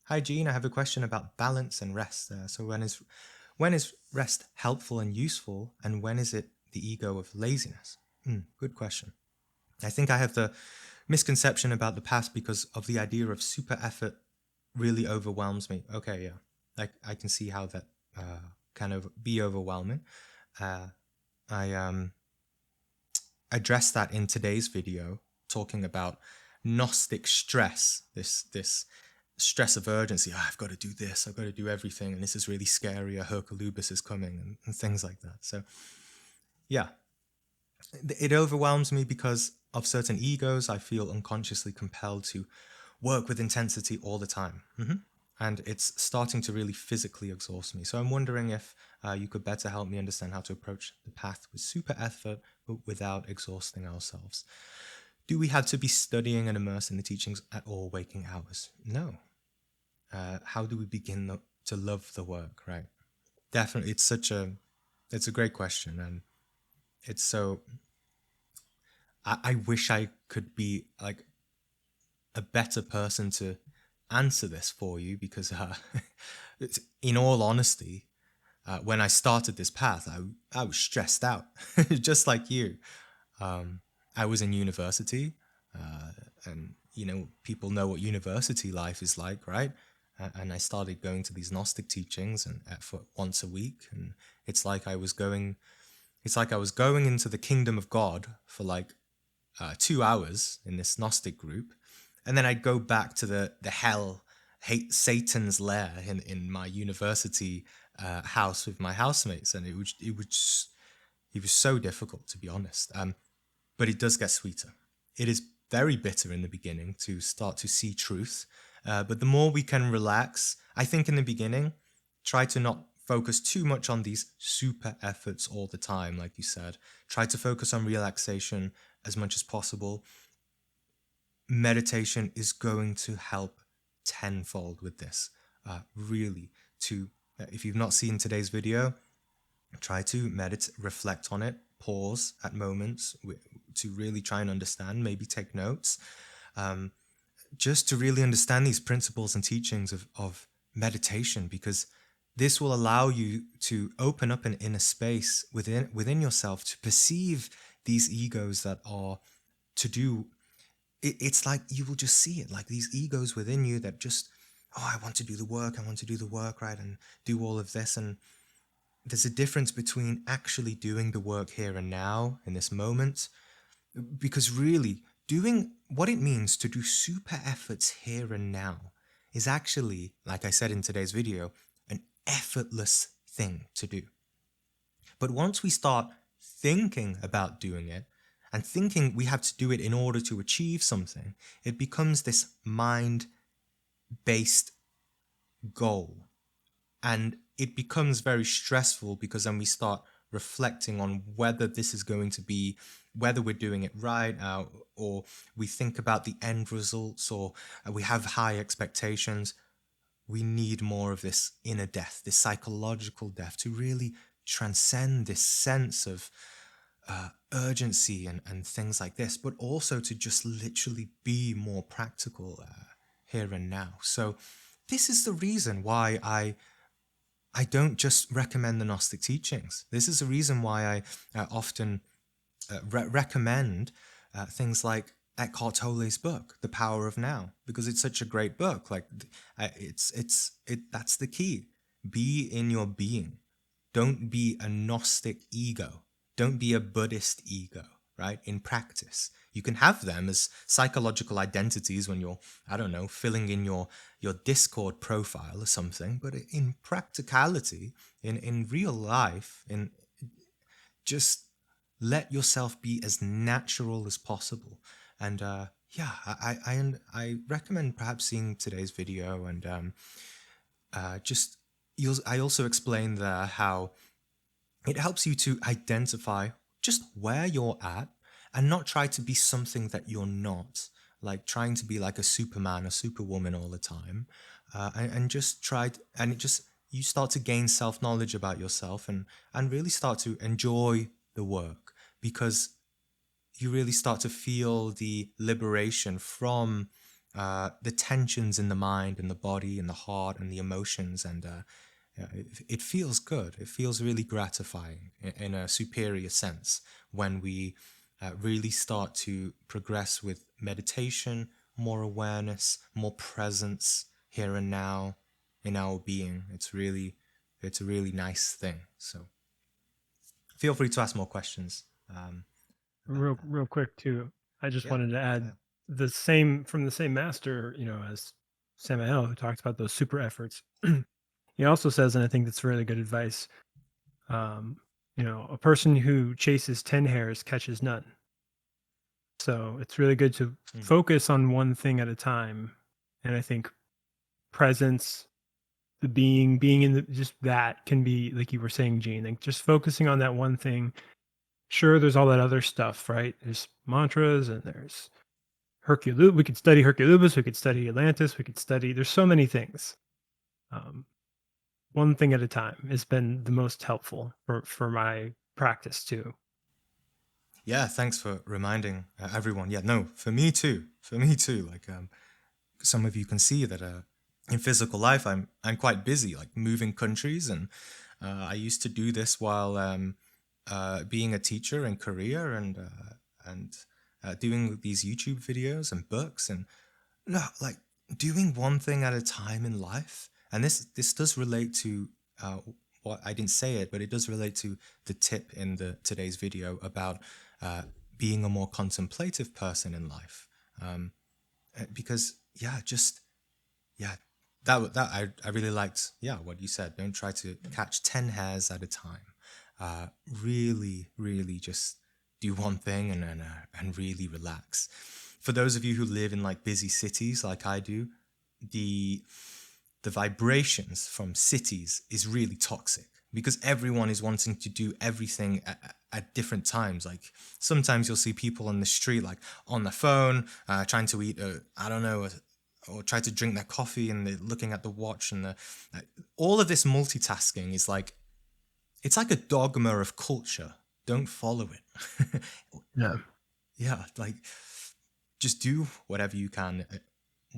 [SPEAKER 1] Hi, Jean. I have a question about balance and rest. So when is rest helpful and useful, and when is it the ego of laziness? Good question. I think I have the misconception about the past because of the idea of super effort really overwhelms me. Okay, yeah. Like, I can see how that can be overwhelming. I addressed that in today's video, talking about Gnostic stress, this stress of urgency. I've got to do this, I've got to do everything, and this is really scary, a Herculubus is coming, and things like that. So, yeah. It overwhelms me because of certain egos. I feel unconsciously compelled to work with intensity all the time. And it's starting to really physically exhaust me. So I'm wondering if you could better help me understand how to approach the path with super effort, but without exhausting ourselves. Do we have to be studying and immersed in the teachings at all waking hours? No. How do we begin to love the work, right? Definitely, it's a great question, and it's so, I wish I could be like a better person to answer this for you, because in all honesty, when I started this path, I was stressed out, just like you. I was in university, and people know what university life is like, right? And I started going to these Gnostic teachings and for once a week, and it's like I was going into the kingdom of God for like 2 hours in this Gnostic group, and then I'd go back to the hell, Satan's lair in my university house with my housemates, and it was so difficult, to be honest. But it does get sweeter. It is very bitter in the beginning to start to see truth, but the more we can relax, I think in the beginning, try to not focus too much on these super efforts all the time, like you said. Try to focus on relaxation as much as possible. Meditation is going to help tenfold with this. Really, if you've not seen today's video, try to meditate, reflect on it, pause at moments to really try and understand, maybe take notes, just to really understand these principles and teachings of meditation, because this will allow you to open up an inner space within yourself to perceive these egos that are to do. It's like you will just see it, like these egos within you that just oh, I want to do the work, right, and do all of this. And there's a difference between actually doing the work here and now in this moment, because really doing what it means to do super efforts here and now is actually, like I said in today's video, an effortless thing to do. But once we start thinking about doing it and thinking we have to do it in order to achieve something, it becomes this mind-based goal. And it becomes very stressful because then we start reflecting on whether this is going to be, whether we're doing it right, or we think about the end results, or we have high expectations. We need more of this inner death, this psychological death, to really transcend this sense of urgency and things like this, but also to just literally be more practical here and now. So this is the reason why I don't just recommend the Gnostic teachings. This is the reason why I often recommend things like Eckhart Tolle's book, The Power of Now, because it's such a great book. Like that's the key. Be in your being. Don't be a Gnostic ego. Don't be a Buddhist ego, right? In practice. You can have them as psychological identities when you're, I don't know, filling in your Discord profile or something, but in practicality, in real life, in just let yourself be as natural as possible. And yeah, I recommend perhaps seeing today's video, and I also explained there how it helps you to identify just where you're at and not try to be something that you're not, like trying to be like a Superman or Superwoman all the time, and just you start to gain self-knowledge about yourself, and really start to enjoy the work, because you really start to feel the liberation from the tensions in the mind and the body and the heart and the emotions, and it feels good. It feels really gratifying in a superior sense when we really start to progress with meditation, more awareness, more presence here and now in our being. It's a really nice thing. So feel free to ask more questions.
[SPEAKER 2] Real quick too. I just
[SPEAKER 1] Yeah,
[SPEAKER 2] wanted to add from the same master, as Samael, who talks about those super efforts. He also says, and I think that's really good advice, a person who chases 10 hares catches none. So it's really good to focus on one thing at a time. And I think presence, the being in just that can be, like you were saying, Gene, like just focusing on that one thing. Sure, there's all that other stuff, right? There's mantras and there's Herculubus. We could study Herculubus. We could study Atlantis. There's so many things. One thing at a time has been the most helpful for my practice too.
[SPEAKER 1] Yeah, thanks for reminding everyone. Yeah, no, for me too. Like some of you can see that in physical life, I'm quite busy, like moving countries, and I used to do this while being a teacher in Korea, and doing these YouTube videos and books, and no, like doing one thing at a time in life. And this does relate to what I didn't say it, but it does relate to the tip in today's video about being a more contemplative person in life. Because I really liked what you said. Don't try to catch 10 hares at a time. Really just do one thing and really relax. For those of you who live in like busy cities like I do, the vibrations from cities is really toxic, because everyone is wanting to do everything at different times. Like sometimes you'll see people on the street, like on their phone, trying to eat or try to drink their coffee, and they're looking at the watch, and all of this multitasking is like, it's like a dogma of culture. Don't follow it. Yeah, like just do whatever you can,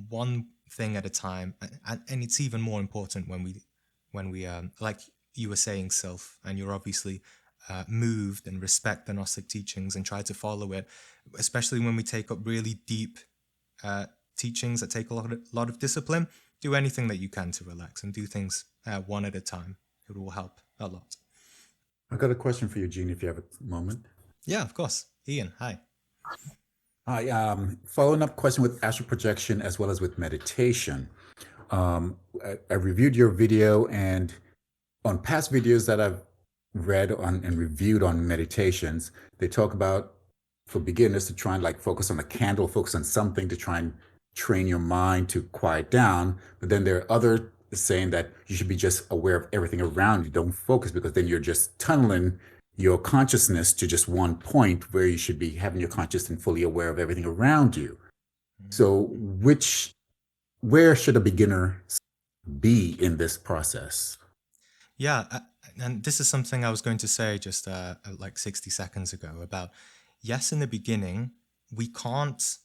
[SPEAKER 1] one thing at a time, and it's even more important when we like you were saying, Sylph, and you're obviously moved and respect the Gnostic teachings and try to follow it, especially when we take up really deep teachings that take a lot of discipline. do anything that you can to relax and do things one at a time. It will help a lot.
[SPEAKER 3] I've got a question for you, Gene, if you have a moment.
[SPEAKER 1] Yeah, of course. Ian, hi.
[SPEAKER 3] Hi. Following up question with astral projection as well as with meditation. I reviewed your video, and on past videos that I've read on and reviewed on meditations, they talk about for beginners to try and like focus on a candle, focus on something to try and train your mind to quiet down. But then there are other saying that you should be just aware of everything around you. Don't focus, because then you're just tunneling your consciousness to just one point where you should be having your consciousness fully aware of everything around you. So where should a beginner be in this process?
[SPEAKER 1] Yeah, and this is something I was going to say just like 60 seconds ago about, yes, in the beginning, we cannot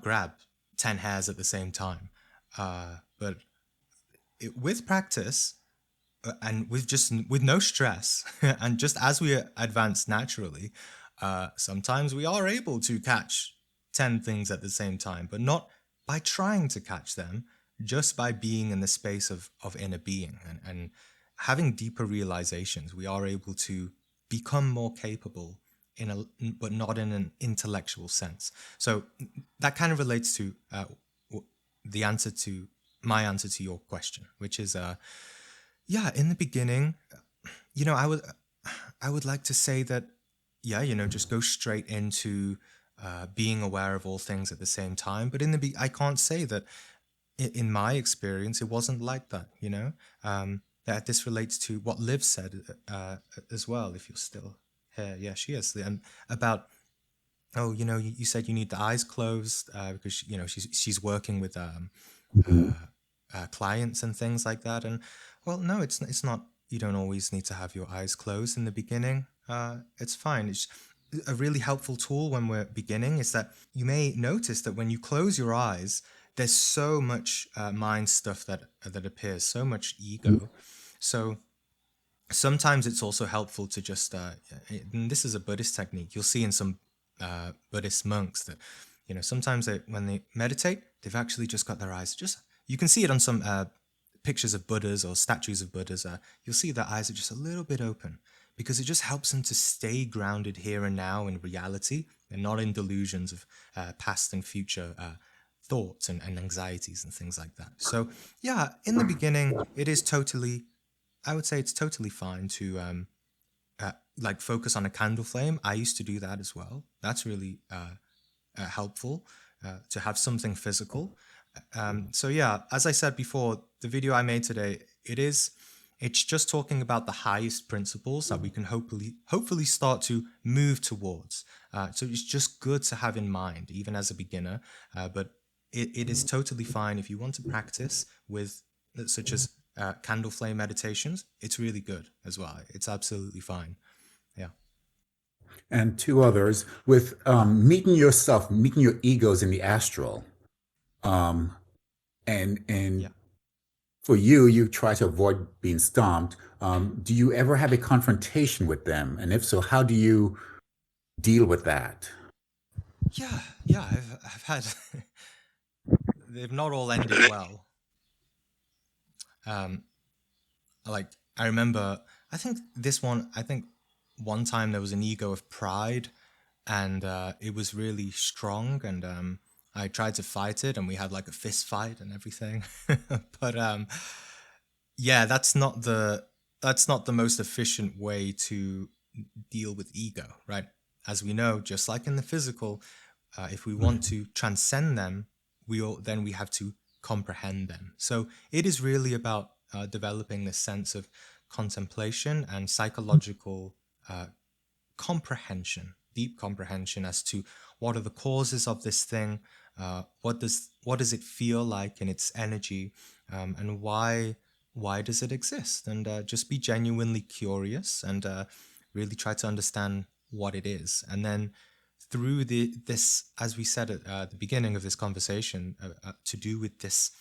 [SPEAKER 1] grab 10 hairs at the same time. But with practice and with no stress, and just as we advance naturally, sometimes we are able to catch 10 things at the same time, but not by trying to catch them, just by being in the space of inner being and having deeper realizations. We are able to become more capable but not in an intellectual sense. So that kind of relates to my answer to your question, which is in the beginning, I would like to say that just go straight into being aware of all things at the same time. But I can't say that in my experience it wasn't like that. That this relates to what Liv said as well. If you're still here, yeah, she is. About you said you need the eyes closed because she's working with clients and things like that. And well, no, it's not. You don't always need to have your eyes closed in the beginning. It's fine. It's a really helpful tool when we're beginning is that you may notice that when you close your eyes, there's so much mind stuff that appears, so much ego. So sometimes it's also helpful to just, and this is a Buddhist technique. You'll see in some Buddhist monks that, sometimes when they meditate, they've actually just got their eyes you can see it on some pictures of Buddhas or statues of Buddhas. You'll see their eyes are just a little bit open because it just helps them to stay grounded here and now in reality and not in delusions of past and future thoughts and anxieties and things like that. So yeah, in the beginning, I would say it's totally fine to like focus on a candle flame. I used to do that as well. That's really helpful to have something physical. So yeah, as I said before, the video I made today, it's just talking about the highest principles that we can hopefully start to move towards. So it's just good to have in mind, even as a beginner. But it is totally fine if you want to practice with such as candle flame meditations. It's really good as well. It's absolutely fine. Yeah.
[SPEAKER 3] And two others with meeting yourself, meeting your egos in the astral. And
[SPEAKER 1] Yeah.
[SPEAKER 3] for you try to avoid being stomped. Do you ever have a confrontation with them? And if so, how do you deal with that?
[SPEAKER 1] Yeah, I've had. They've not all ended well. Like I remember, I think one time there was an ego of pride, and it was really strong, and I tried to fight it, and we had like a fist fight and everything. But yeah, that's not the most efficient way to deal with ego, right? As we know, just like in the physical, if we want to transcend them, we have to comprehend them. So it is really about developing this sense of contemplation and psychological comprehension, deep comprehension as to what are the causes of this thing, what does it feel like in its energy, and why does it exist, and just be genuinely curious and really try to understand what it is. And then through this, as we said at the beginning of this conversation, to do with this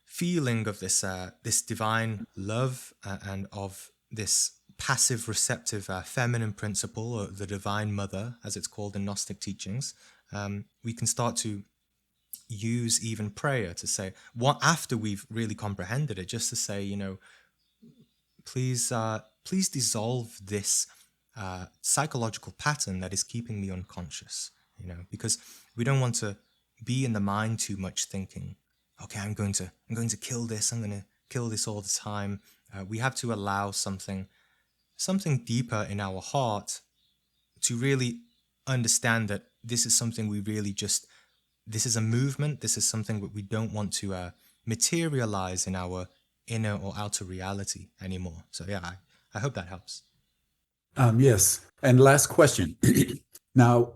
[SPEAKER 1] feeling of this divine love and of this passive receptive feminine principle, or the divine mother, as it's called in Gnostic teachings, we can start to use even prayer to say, what after we've really comprehended it, just to say, please dissolve this psychological pattern that is keeping me unconscious, because we don't want to be in the mind too much, thinking, okay, I'm going to kill this, I'm going to kill this all the time. We have to allow something deeper in our heart to really understand that this is something we really just, this is a movement, this is something that we don't want to materialize in our inner or outer reality anymore. So yeah, I hope that helps.
[SPEAKER 3] Yes. And last question. Now,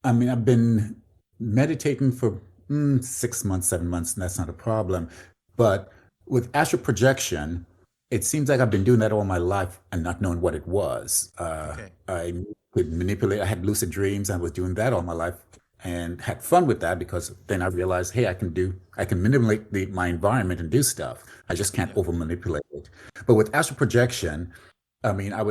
[SPEAKER 3] I mean, I've been meditating for 6 months, 7 months, and that's not a problem. But with astral projection, it seems like I've been doing that all my life and not knowing what it was.
[SPEAKER 1] Okay.
[SPEAKER 3] I could manipulate, I had lucid dreams, and I was doing that all my life and had fun with that, because then I realized, hey, I can manipulate my environment and do stuff. I just can't over manipulate it. But with astral projection, I mean, I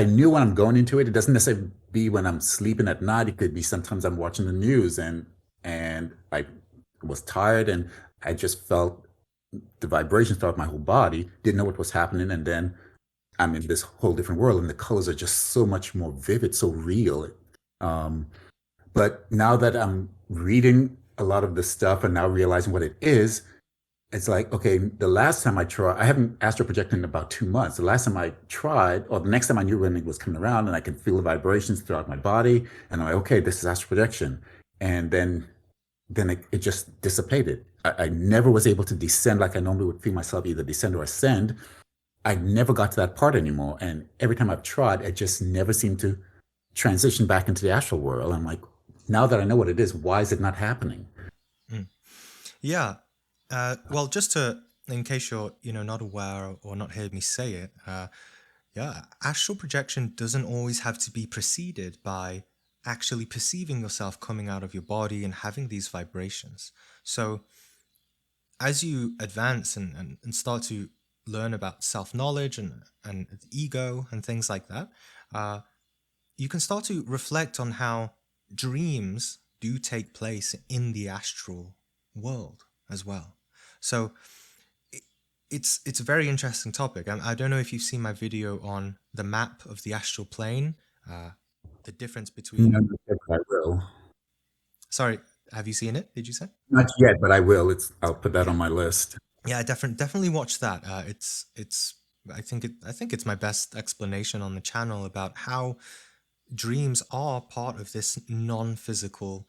[SPEAKER 3] knew when I'm going into it. It doesn't necessarily be when I'm sleeping at night. It could be sometimes I'm watching the news and I was tired and I just felt the vibrations throughout my whole body, didn't know what was happening. And then I'm in this whole different world and the colors are just so much more vivid, so real. But now that I'm reading a lot of the stuff and now realizing what it is, it's like, okay, the last time I tried, I haven't astral projected in about 2 months. The last time I tried, or the next time I knew when it was coming around and I could feel the vibrations throughout my body, and I'm like, okay, this is astral projection. And then it just dissipated. I never was able to descend like I normally would feel myself either descend or ascend. I never got to that part anymore. And every time I've tried, I just never seem to transition back into the astral world. I'm like, now that I know what it is, why is it not happening?
[SPEAKER 1] Yeah. Well, just to, in case you're, not aware or not heard me say it, astral projection doesn't always have to be preceded by actually perceiving yourself coming out of your body and having these vibrations. So as you advance and start to learn about self-knowledge and ego and things like that, you can start to reflect on how dreams do take place in the astral world as well. So it's a very interesting topic. I don't know if you've seen my video on the map of the astral plane, the difference between...
[SPEAKER 3] No, not yet, but I will.
[SPEAKER 1] Sorry, have you seen it? Did you say?
[SPEAKER 3] Not yet, but I will. I'll put that
[SPEAKER 1] Yeah.
[SPEAKER 3] on my list.
[SPEAKER 1] Yeah, definitely watch that. It's I think it's my best explanation on the channel about how dreams are part of this non-physical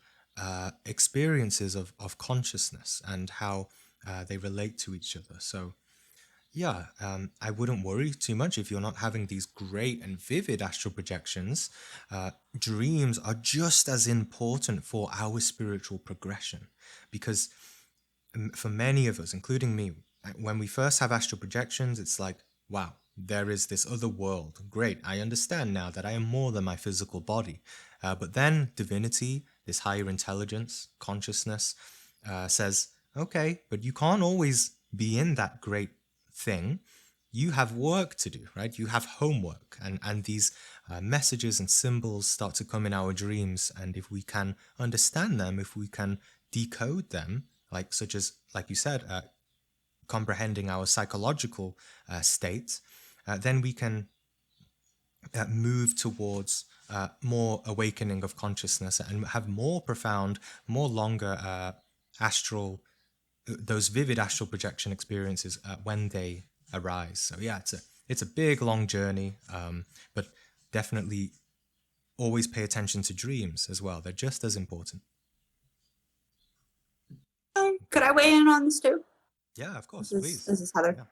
[SPEAKER 1] experiences of consciousness and how they relate to each other. So yeah, I wouldn't worry too much if you're not having these great and vivid astral projections. Dreams are just as important for our spiritual progression, because for many of us, including me, when we first have astral projections, it's like, wow, there is this other world. Great, I understand now that I am more than my physical body. But then divinity, this higher intelligence, consciousness, says, okay, but you can't always be in that great thing. You have work to do, right? You have homework, and these messages and symbols start to come in our dreams. And if we can understand them, if we can decode them, such as you said, comprehending our psychological state, then we can move towards more awakening of consciousness and have more profound, more longer astral, those vivid astral projection experiences when they arise. So yeah, it's a big, long journey, but definitely always pay attention to dreams as well. They're just as important.
[SPEAKER 8] Could I weigh in on this too?
[SPEAKER 1] Yeah, of course,
[SPEAKER 8] This
[SPEAKER 1] please.
[SPEAKER 8] is Heather.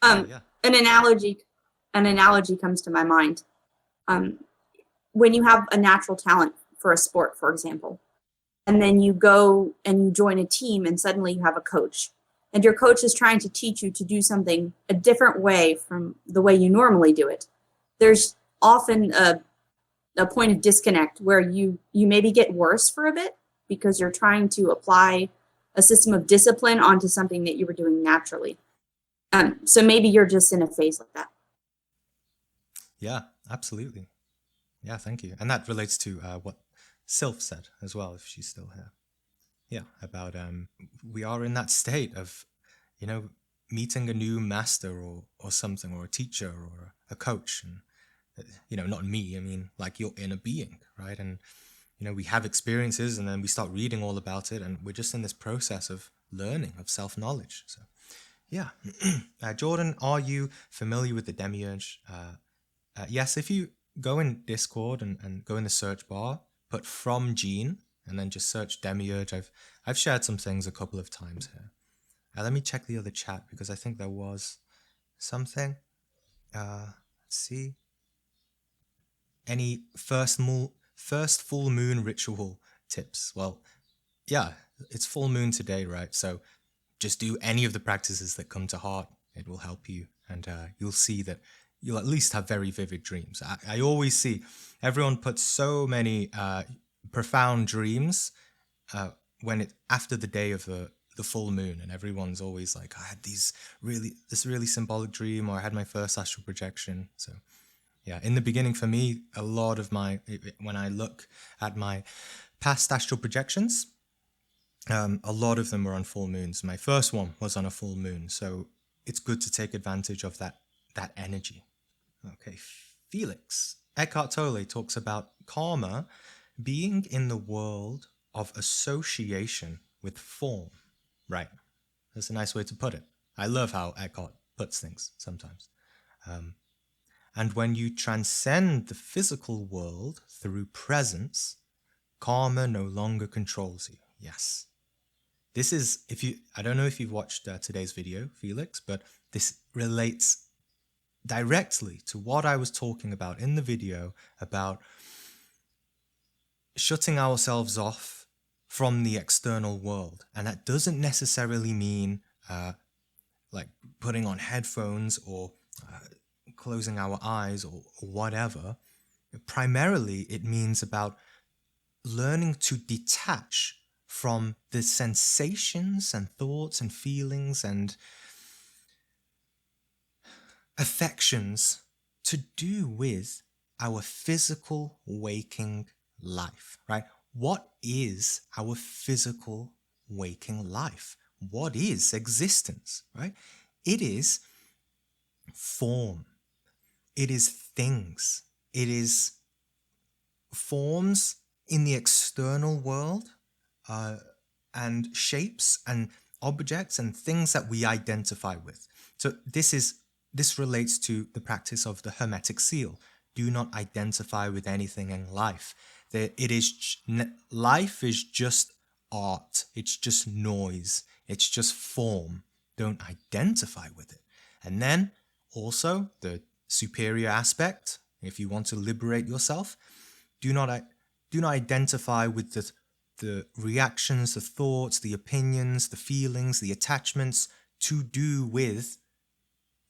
[SPEAKER 1] Yeah.
[SPEAKER 8] An analogy comes to my mind. When you have a natural talent for a sport, for example, and then you go and you join a team and suddenly you have a coach, and your coach is trying to teach you to do something a different way from the way you normally do it. There's often a point of disconnect where you maybe get worse for a bit because you're trying to apply a system of discipline onto something that you were doing naturally. So maybe you're just in a phase like that.
[SPEAKER 1] Yeah, absolutely. Yeah, thank you. And that relates to what Sylph said as well, if she's still here. about we are in that state of, you know, meeting a new master or something, or a teacher or a coach, and you know, not me, I mean like your inner being, right? And you know, we have experiences and then we start reading all about it, and we're just in this process of learning, of self-knowledge. So yeah. Jordan, are you familiar with the demiurge? Yes, if you go in Discord and go in the search bar, put from Gene, and then just search demiurge. I've shared some things a couple of times here. Let me check the other chat because I think there was something. Let's see. Any first full moon ritual tips? Well, yeah, it's full moon today, right? So just do any of the practices that come to heart. It will help you, and you'll see that you'll at least have very vivid dreams. I always see everyone puts so many profound dreams when it after the day of the full moon, and everyone's always like, I had this really symbolic dream, or I had my first astral projection. So yeah, in the beginning for me, a lot of when I look at my past astral projections, a lot of them were on full moons. My first one was on a full moon, so it's good to take advantage of that energy. Okay, Felix. Eckhart Tolle talks about karma being in the world of association with form. Right, that's a nice way to put it. I love how Eckhart puts things sometimes. And when you transcend the physical world through presence, karma no longer controls you. Yes. This is, I don't know if you've watched today's video, Felix, but this relates directly to what I was talking about in the video about shutting ourselves off from the external world. And that doesn't necessarily mean like putting on headphones or closing our eyes or whatever. Primarily, it means about learning to detach from the sensations and thoughts and feelings and affections to do with our physical waking life, right? What is our physical waking life? What is existence, right? It is form. It is things. It is forms in the external world, and shapes and objects and things that we identify with. So this relates to the practice of the Hermetic seal. Do not identify with anything in life. Life is just art. It's just noise. It's just form. Don't identify with it. And then also the superior aspect, if you want to liberate yourself, do not identify with the reactions, the thoughts, the opinions, the feelings, the attachments to do with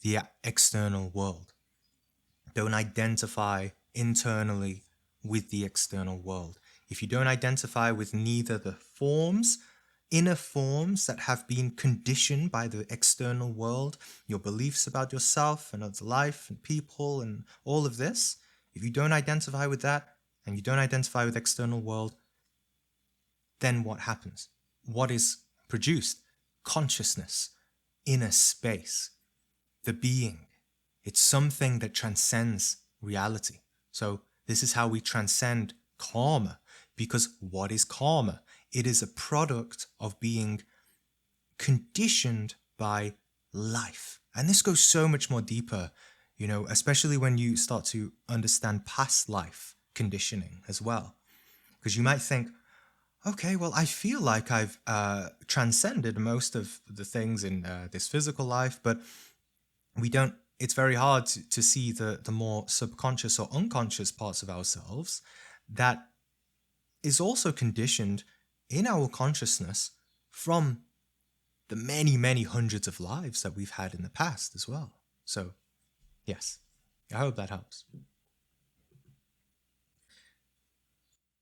[SPEAKER 1] the external world. Don't identify internally with the external world. If you don't identify with neither the forms, inner forms that have been conditioned by the external world, your beliefs about yourself and other life and people and all of this, if you don't identify with that and you don't identify with the external world, then what happens? What is produced? Consciousness, inner space, the being. It's something that transcends reality. So this is how we transcend karma, because what is karma? It is a product of being conditioned by life. And this goes so much more deeper, you know, especially when you start to understand past life conditioning as well. Because you might think, okay, well, I feel like I've transcended most of the things in this physical life, but it's very hard to see the more subconscious or unconscious parts of ourselves that is also conditioned in our consciousness from the many, many hundreds of lives that we've had in the past as well. So, yes, I hope that helps.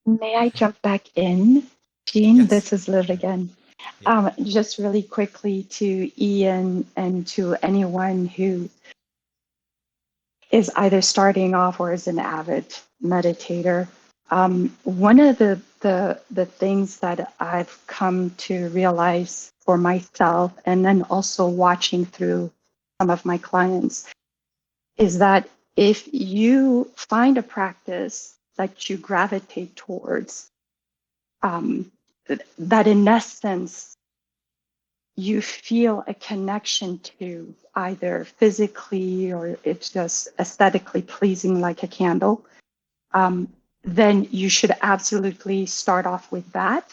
[SPEAKER 7] May I jump back in, Jean?
[SPEAKER 1] Yes.
[SPEAKER 7] This is Liv again.
[SPEAKER 1] Yeah.
[SPEAKER 7] Just really quickly to Ian and to anyone who is either starting off or is an avid meditator. One of the things that I've come to realize for myself, and then also watching through some of my clients, is that if you find a practice that you gravitate towards, that in essence you feel a connection to, either physically or it's just aesthetically pleasing like a candle, then you should absolutely start off with that,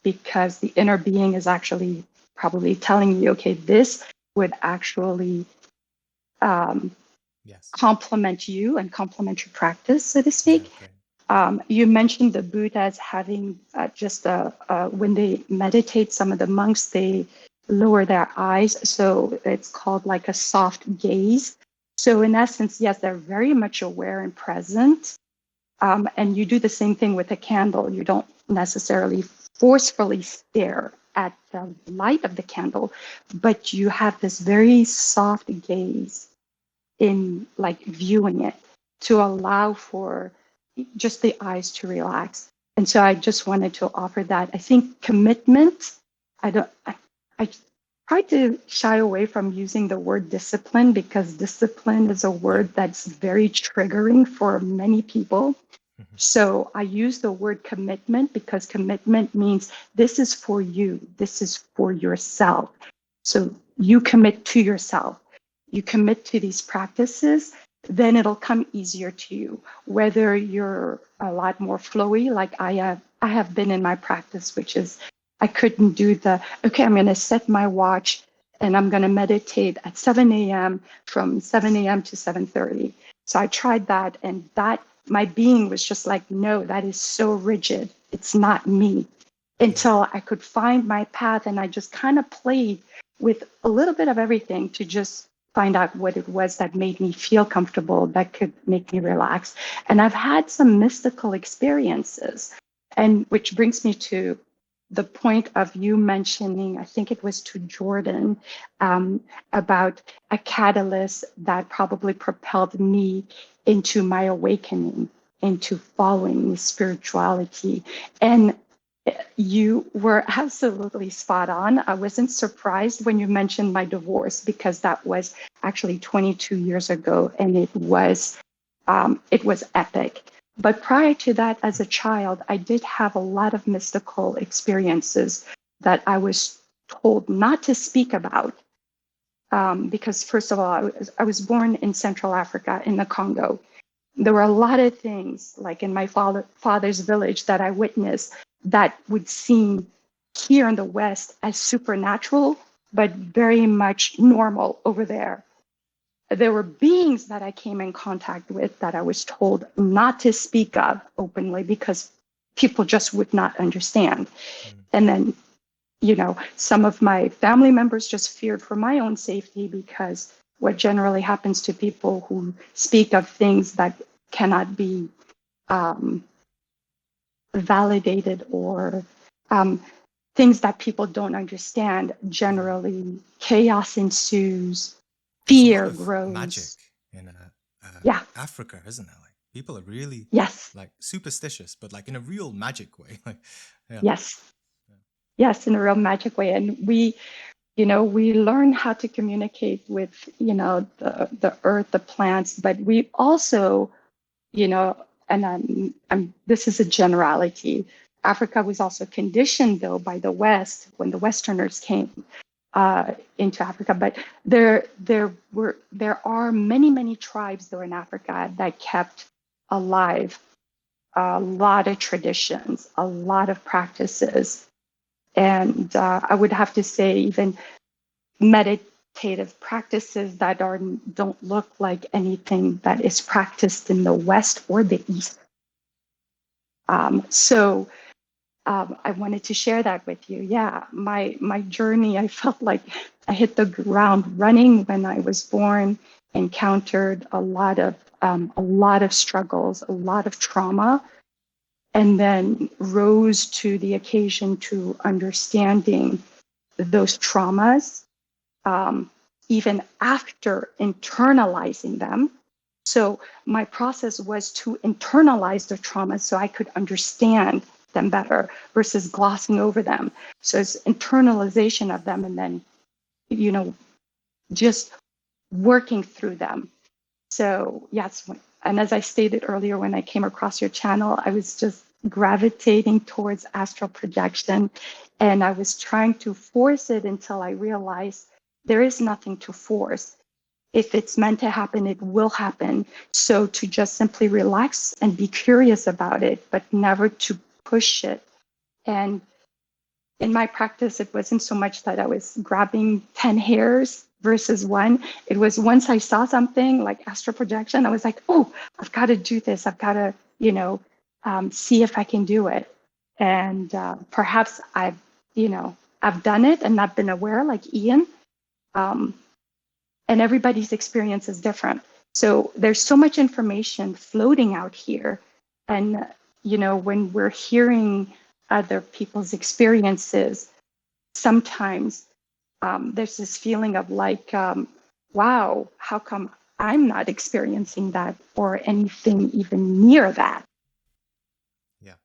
[SPEAKER 7] because the inner being is actually probably telling you, okay, this would actually
[SPEAKER 1] Yes.
[SPEAKER 7] complement you and complement your practice, so to speak.
[SPEAKER 1] Yeah, great.
[SPEAKER 7] You mentioned the Buddha as having when they meditate, some of the monks, they lower their eyes. So it's called like a soft gaze. So in essence, yes, they're very much aware and present. And you do the same thing with a candle. You don't necessarily forcefully stare at the light of the candle, but you have this very soft gaze in like viewing it to allow for just the eyes to relax. And so I just wanted to offer that. I think commitment, I try to shy away from using the word discipline, because discipline is a word that's very triggering for many people. So I use the word commitment because commitment means this is for you, this is for yourself. So you commit to yourself, you commit to these practices, then it'll come easier to you. Whether you're a lot more flowy, like I have been in my practice, which is I couldn't do okay, I'm going to set my watch and I'm going to meditate at 7 a.m. from 7 a.m. to 7:30. So I tried that, and that my being was just like, no, that is so rigid. It's not me. Until I could find my path, and I just kind of played with a little bit of everything to just find out what it was that made me feel comfortable, that could make me relax. And I've had some mystical experiences, and which brings me to the point of you mentioning, I think it was to Jordan, about a catalyst that probably propelled me into my awakening, into following spirituality. And you were absolutely spot on. I wasn't surprised when you mentioned my divorce, because that was actually 22 years ago, and it was epic. But prior to that, as a child, I did have a lot of mystical experiences that I was told not to speak about. Because first of all, I was born in Central Africa, in the Congo. There were a lot of things, like in my father's village, that I witnessed that would seem here in the West as supernatural, but very much normal over there. There were beings that I came in contact with that I was told not to speak of openly, because people just would not understand. And then, some of my family members just feared for my own safety, because what generally happens to people who speak of things that cannot be validated, or things that people don't understand, generally chaos ensues,
[SPEAKER 1] There's a lot
[SPEAKER 7] fear
[SPEAKER 1] of magic
[SPEAKER 7] grows.
[SPEAKER 1] in
[SPEAKER 7] Yeah.
[SPEAKER 1] Africa, isn't there? Like, people are really
[SPEAKER 7] Yes.
[SPEAKER 1] like superstitious, but like in a real magic way. Like, yeah.
[SPEAKER 7] Yes, in a real magic way. And we learn how to communicate with, the earth, the plants, but we also, and this is a generality. Africa was also conditioned, though, by the West when the Westerners came into Africa. But there are many tribes, though, in Africa that kept alive a lot of traditions, a lot of practices. And I would have to say, even meditative practices that don't look like anything that is practiced in the West or the East. So I wanted to share that with you. Yeah, my journey, I felt like I hit the ground running when I was born, encountered a lot of struggles, a lot of trauma, and then rose to the occasion to understanding those traumas, even after internalizing them. So my process was to internalize the trauma so I could understand them better versus glossing over them. So it's internalization of them and then, just working through them. So yes, and as I stated earlier, when I came across your channel, I was just gravitating towards astral projection, and I was trying to force it until I realized there is nothing to force. If it's meant to happen, it will happen. So to just simply relax and be curious about it, but never to push it. And in my practice, it wasn't so much that I was grabbing 10 hairs versus one. It was once I saw something like astral projection, I was like, oh, I've got to do this. I've got to, see if I can do it. And perhaps I've done it and not been aware, like Ian. And everybody's experience is different. So there's so much information floating out here. And, when we're hearing other people's experiences, sometimes there's this feeling of like, wow, how come I'm not experiencing that or anything even near that?
[SPEAKER 1] Yeah.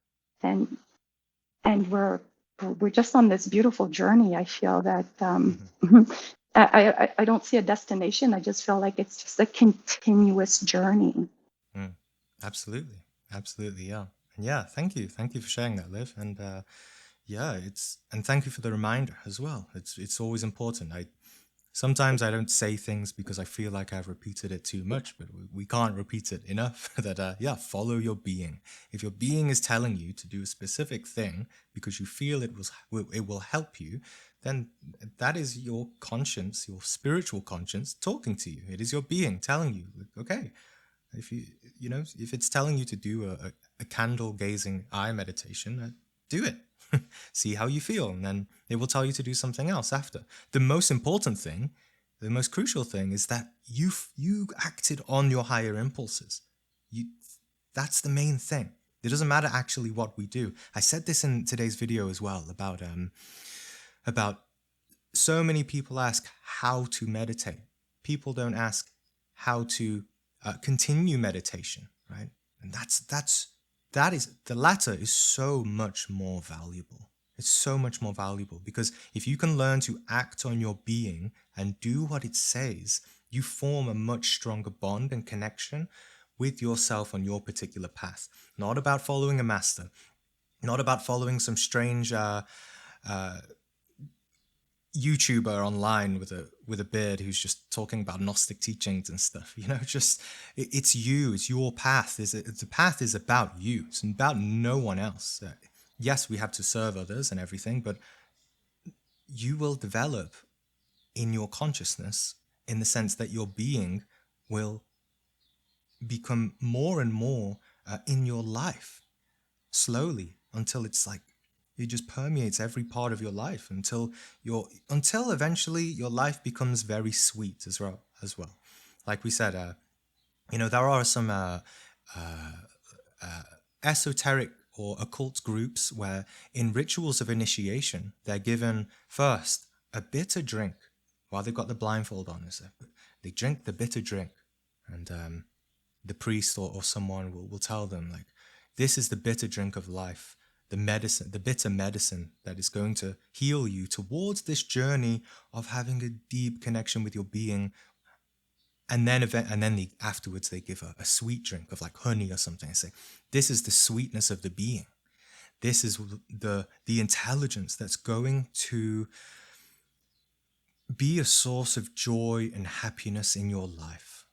[SPEAKER 7] And we're just on this beautiful journey. I feel that I don't see a destination. I just feel like it's just a continuous journey.
[SPEAKER 1] Absolutely. Absolutely. Yeah. And yeah, thank you. Thank you for sharing that, Liv. And and thank you for the reminder as well. It's always important. Sometimes I don't say things because I feel like I've repeated it too much, but we can't repeat it enough. That follow your being. If your being is telling you to do a specific thing because you feel it will help you, then that is your conscience, your spiritual conscience talking to you. It is your being telling you, okay, if it's telling you to do a candle gazing eye meditation, do it. See how you feel, and then it will tell you to do something else after. The most important thing, the most crucial thing, is that you acted on your higher impulses. That's the main thing. It doesn't matter actually what we do. I said this in today's video as well about so many people ask how to meditate. People don't ask how to continue meditation, right? And that is the latter is so much more valuable. It's so much more valuable because if you can learn to act on your being and do what it says, you form a much stronger bond and connection with yourself on your particular path. Not about following a master, not about following some strange YouTuber online with a beard who's just talking about Gnostic teachings and stuff. It's you. It's your path. The path is about you. It's about no one else. Yes, we have to serve others and everything, but you will develop in your consciousness in the sense that your being will become more and more in your life slowly until it's like it just permeates every part of your life until eventually your life becomes very sweet as well. Like we said, there are some esoteric or occult groups where in rituals of initiation they're given first a bitter drink while they've got the blindfold on. They drink the bitter drink, and the priest or someone will tell them, like, this is the bitter drink of life, the bitter medicine that is going to heal you towards this journey of having a deep connection with your being. And then afterwards they give a sweet drink of like honey or something and say, this is the sweetness of the being. This is the intelligence that's going to be a source of joy and happiness in your life,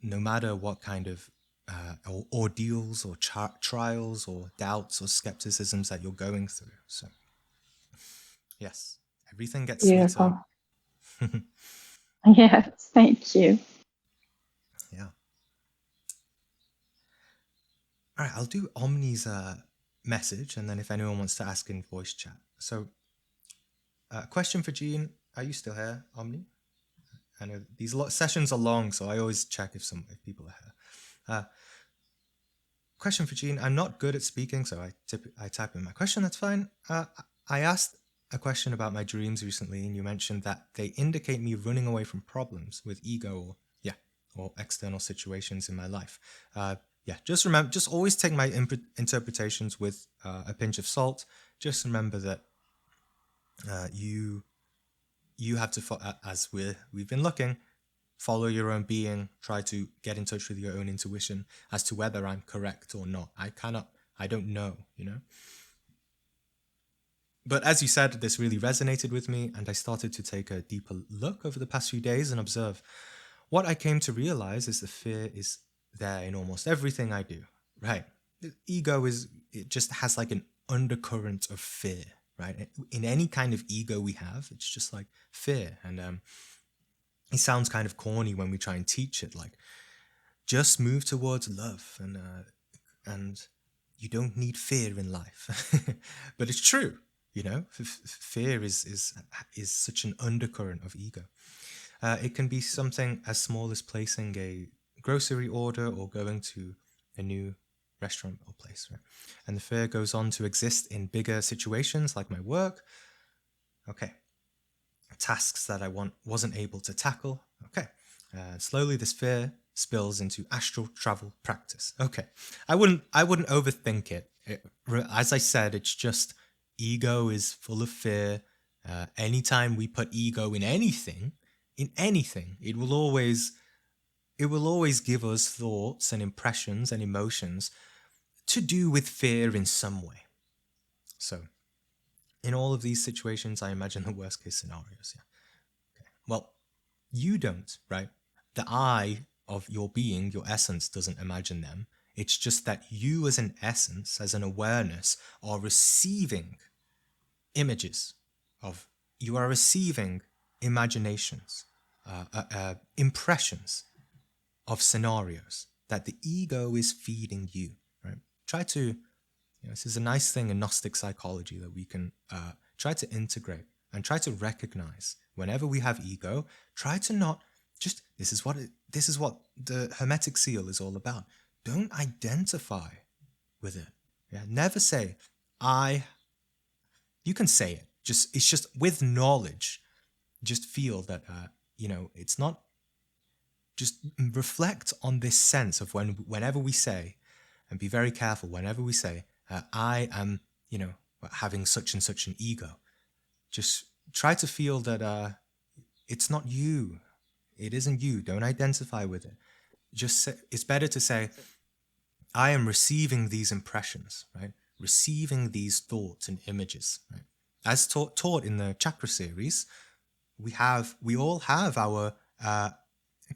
[SPEAKER 1] no matter what kind of ordeals or trials or doubts or skepticisms that you're going through. So, yes, everything gets
[SPEAKER 7] Beautiful.
[SPEAKER 1] sweeter.
[SPEAKER 7] Yes, thank you.
[SPEAKER 1] Yeah. All right, I'll do Omni's message, and then if anyone wants to ask in voice chat. So, question for Jean. Are you still here, Omni? I know these sessions are long, so I always check if people are here. Question for Jean. I'm not good at speaking, so I type in my question. That's fine. I asked a question about my dreams recently, and you mentioned that they indicate me running away from problems with ego or external situations in my life. Yeah, just remember, just always take my interpretations with a pinch of salt. Just remember that you have to, as we've been looking, follow your own being, try to get in touch with your own intuition as to whether I'm correct or not. I don't know, But as you said, this really resonated with me, and I started to take a deeper look over the past few days and observe. What I came to realize is the fear is there in almost everything I do, right? The ego it just has like an undercurrent of fear, right? In any kind of ego we have, it's just like fear. And it sounds kind of corny when we try and teach it, like just move towards love and you don't need fear in life. But it's true, fear is such an undercurrent of ego. It can be something as small as placing a grocery order or going to a new restaurant or place, right? And the fear goes on to exist in bigger situations like my work. Okay. Tasks that I wasn't able to tackle. Okay. Slowly this fear spills into astral travel practice. Okay. I wouldn't overthink it. As I said, it's just ego is full of fear. Anytime we put ego in anything, it will always give us thoughts and impressions and emotions to do with fear in some way. So in all of these situations, I imagine the worst case scenarios. Yeah. Okay. Well, you don't, right? The I of your being, your essence, doesn't imagine them. It's just that you as an essence, as an awareness, are receiving images you are receiving imaginations, impressions of scenarios that the ego is feeding you, right? Try to, this is a nice thing in Gnostic psychology that we can try to integrate and try to recognize whenever we have ego. Try to not just, this is what the Hermetic seal is all about. Don't identify with it. Yeah, never say you can say it. It's just with knowledge. Just feel that it's not. Just reflect on this sense of whenever we say, and be very careful whenever we say, I am, having such and such an ego. Just try to feel that it's not you. It isn't you. Don't identify with it. Just say, it's better to say, I am receiving these impressions, right? Receiving these thoughts and images, right? As taught in the chakra series, we all have our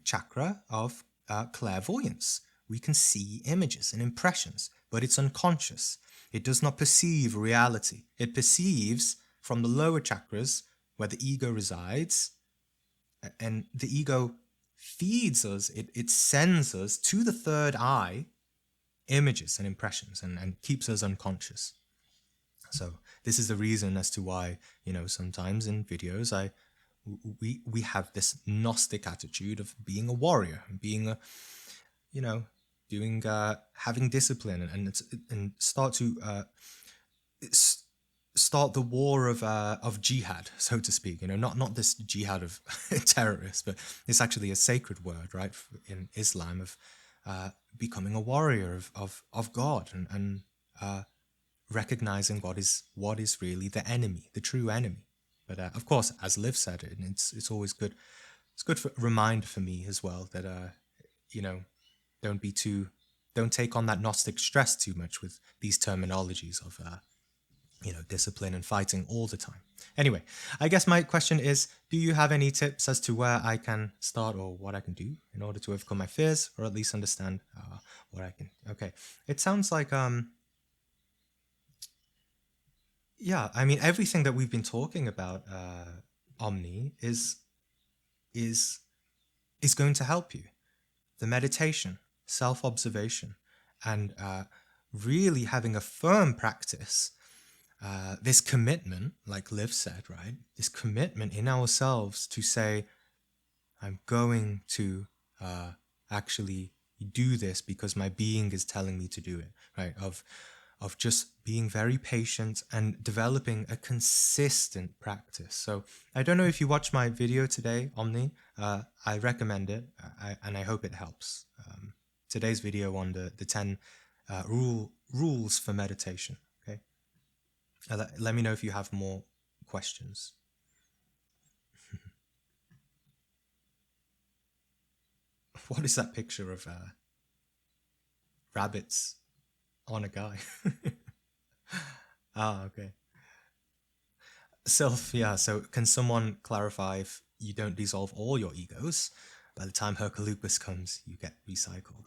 [SPEAKER 1] chakra of clairvoyance. We can see images and impressions, but it's unconscious. It does not perceive reality. It perceives from the lower chakras where the ego resides, and the ego feeds us, it sends us to the third eye images and impressions and keeps us unconscious. So this is the reason as to why, sometimes in videos we have this Gnostic attitude of being a warrior and being a, doing having discipline and start to start the war of jihad, so to speak. Not this jihad of terrorists, but it's actually a sacred word, right, in Islam, of becoming a warrior of God and recognizing what is really the enemy, the true enemy. But of course, as Liv said, it's always good. It's good for reminder for me as well that don't take on that Gnostic stress too much with these terminologies of discipline and fighting all the time. Anyway, I guess my question is, do you have any tips as to where I can start or what I can do in order to overcome my fears, or at least understand what I can? Okay, it sounds like yeah, I mean, everything that we've been talking about, Omni, is going to help you. The meditation, self-observation, and really having a firm practice, this commitment, like Liv said, right? This commitment in ourselves to say, I'm going to actually do this because my being is telling me to do it, right? of just being very patient and developing a consistent practice. So I don't know if you watched my video today, Omni. I recommend it, and I hope it helps. Today's video on the 10 rules for meditation. Okay, let me know if you have more questions. What is that picture of rabbits on a guy? Ah, okay. Self, yeah. So can someone clarify if you don't dissolve all your egos? By the time Herculoopus comes, you get recycled.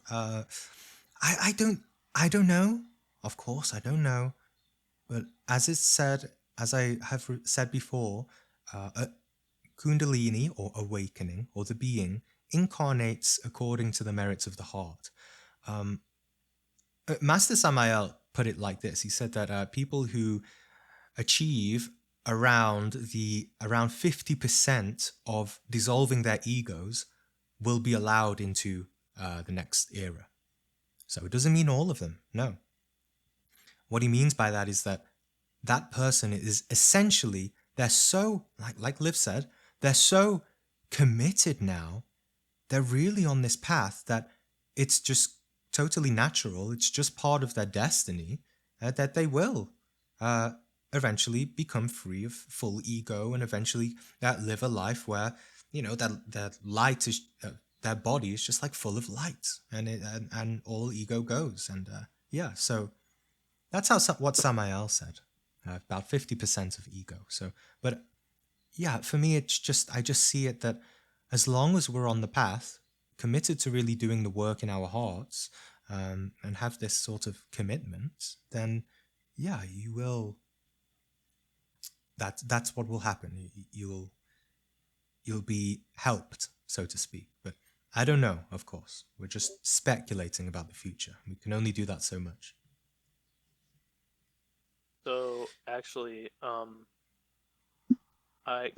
[SPEAKER 1] I don't know. Of course, I don't know. But as it's said, as I have said before, Kundalini, or awakening, or the being, incarnates according to the merits of the heart. Master Samael put it like this. He said that people who achieve around 50% of dissolving their egos will be allowed into the next era. So it doesn't mean all of them, no. What he means by that is that that person is essentially, they're so, like Liv said, they're so committed now, they're really on this path that it's just totally natural, it's just part of their destiny, that they will eventually become free of full ego and eventually live a life where, you know, that light is, their body is just like full of light, and all ego goes. And yeah, so that's what Samael said, about 50% of ego. So, but yeah, for me, it's just, I just see it that as long as we're on the path, committed to really doing the work in our hearts, and have this sort of commitment, then yeah, you will. That's what will happen. You'll be helped, so to speak. But I don't know. Of course, we're just speculating about the future. We can only do that so much.
[SPEAKER 6] So actually, can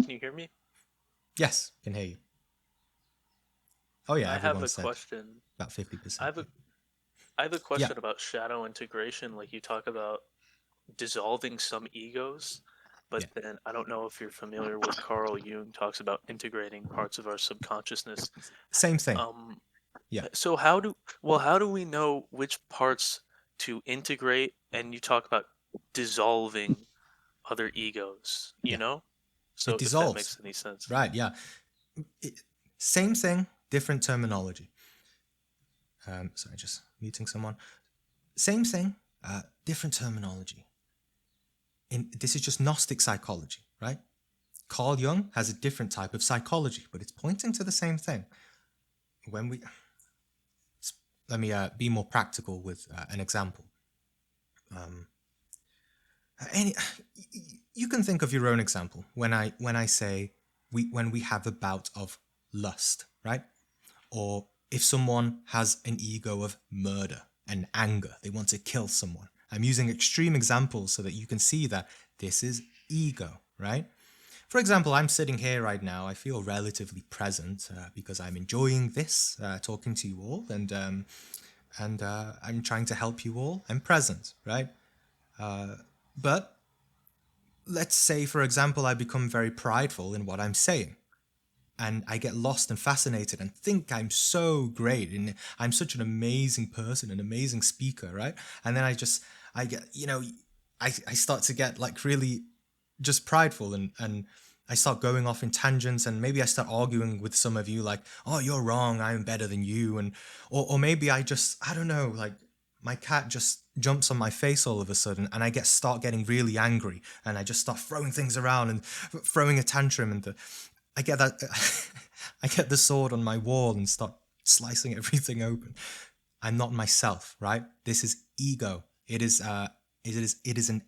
[SPEAKER 6] you hear me?
[SPEAKER 1] Yes, can hear you. Oh yeah,
[SPEAKER 6] I have
[SPEAKER 1] everyone
[SPEAKER 6] a
[SPEAKER 1] said
[SPEAKER 6] question.
[SPEAKER 1] about 50%.
[SPEAKER 6] I have a question
[SPEAKER 1] Yeah.
[SPEAKER 6] about shadow integration. Like you talk about dissolving some egos, but
[SPEAKER 1] Yeah.
[SPEAKER 6] then I don't know if you're familiar with Carl Jung talks about integrating parts of our subconsciousness.
[SPEAKER 1] Same thing. Yeah.
[SPEAKER 6] So how do we know which parts to integrate? And you talk about dissolving other egos, you
[SPEAKER 1] Yeah.
[SPEAKER 6] know? So
[SPEAKER 1] It
[SPEAKER 6] if that
[SPEAKER 1] dissolves.
[SPEAKER 6] makes any sense.
[SPEAKER 1] Right, yeah. Same thing, different terminology. Sorry, just muting someone. Same thing, different terminology. This is just Gnostic psychology, right? Carl Jung has a different type of psychology, but it's pointing to the same thing. Let me be more practical with an example. You can think of your own example when I say when we have a bout of lust, right? Or if someone has an ego of murder and anger, they want to kill someone. I'm using extreme examples so that you can see that this is ego, right? For example, I'm sitting here right now. I feel relatively present because I'm enjoying this, talking to you all, and I'm trying to help you all. I'm present, right? But let's say, for example, I become very prideful in what I'm saying. And I get lost and fascinated and think I'm so great and I'm such an amazing person, an amazing speaker, right? And then I get, I start to get like really just prideful and I start going off in tangents and maybe I start arguing with some of you like, oh, you're wrong, I'm better than you. And or maybe I don't know, like my cat just jumps on my face all of a sudden and I start getting really angry and I just start throwing things around and throwing a tantrum and I get the sword on my wall and start slicing everything open. I'm not myself, right? This is ego. It is a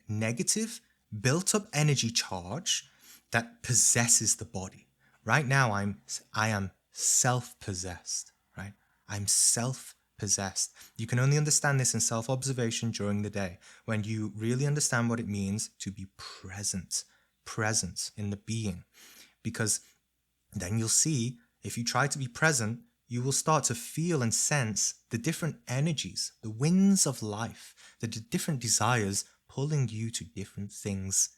[SPEAKER 1] negative, built-up energy charge that possesses the body. Right now, I am self-possessed, right? I'm self-possessed. You can only understand this in self-observation during the day, when you really understand what it means to be present in the being. Because then you'll see, if you try to be present, you will start to feel and sense the different energies, the winds of life, the different desires pulling you to different things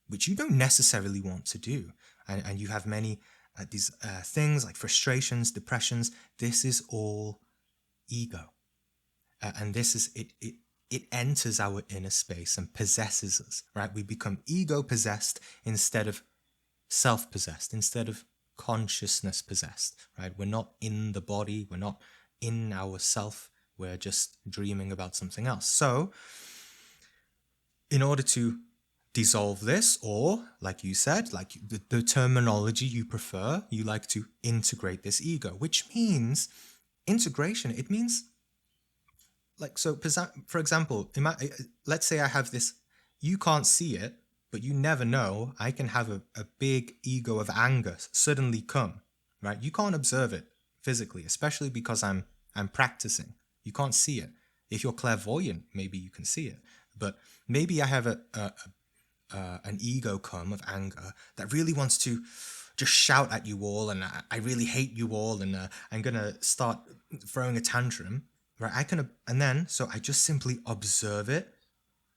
[SPEAKER 1] which you don't necessarily want to do. And you have many these things like frustrations, depressions. This is all ego. And this is it enters our inner space and possesses us, right? We become ego possessed instead of self possessed, instead of consciousness possessed, right? We're not in the body, we're not in our self, we're just dreaming about something else. So in order to dissolve this, or like you said, like the terminology you prefer, you like to integrate this ego, which means integration. It means like, so for example, let's say I have this, you can't see it, but you never know, I can have a big ego of anger suddenly come, right? You can't observe it physically, especially because I'm practicing. You can't see it. If you're clairvoyant, maybe you can see it. But maybe I have an ego come of anger that really wants to just shout at you all, and I really hate you all, and I'm gonna start throwing a tantrum, right? So I just simply observe it,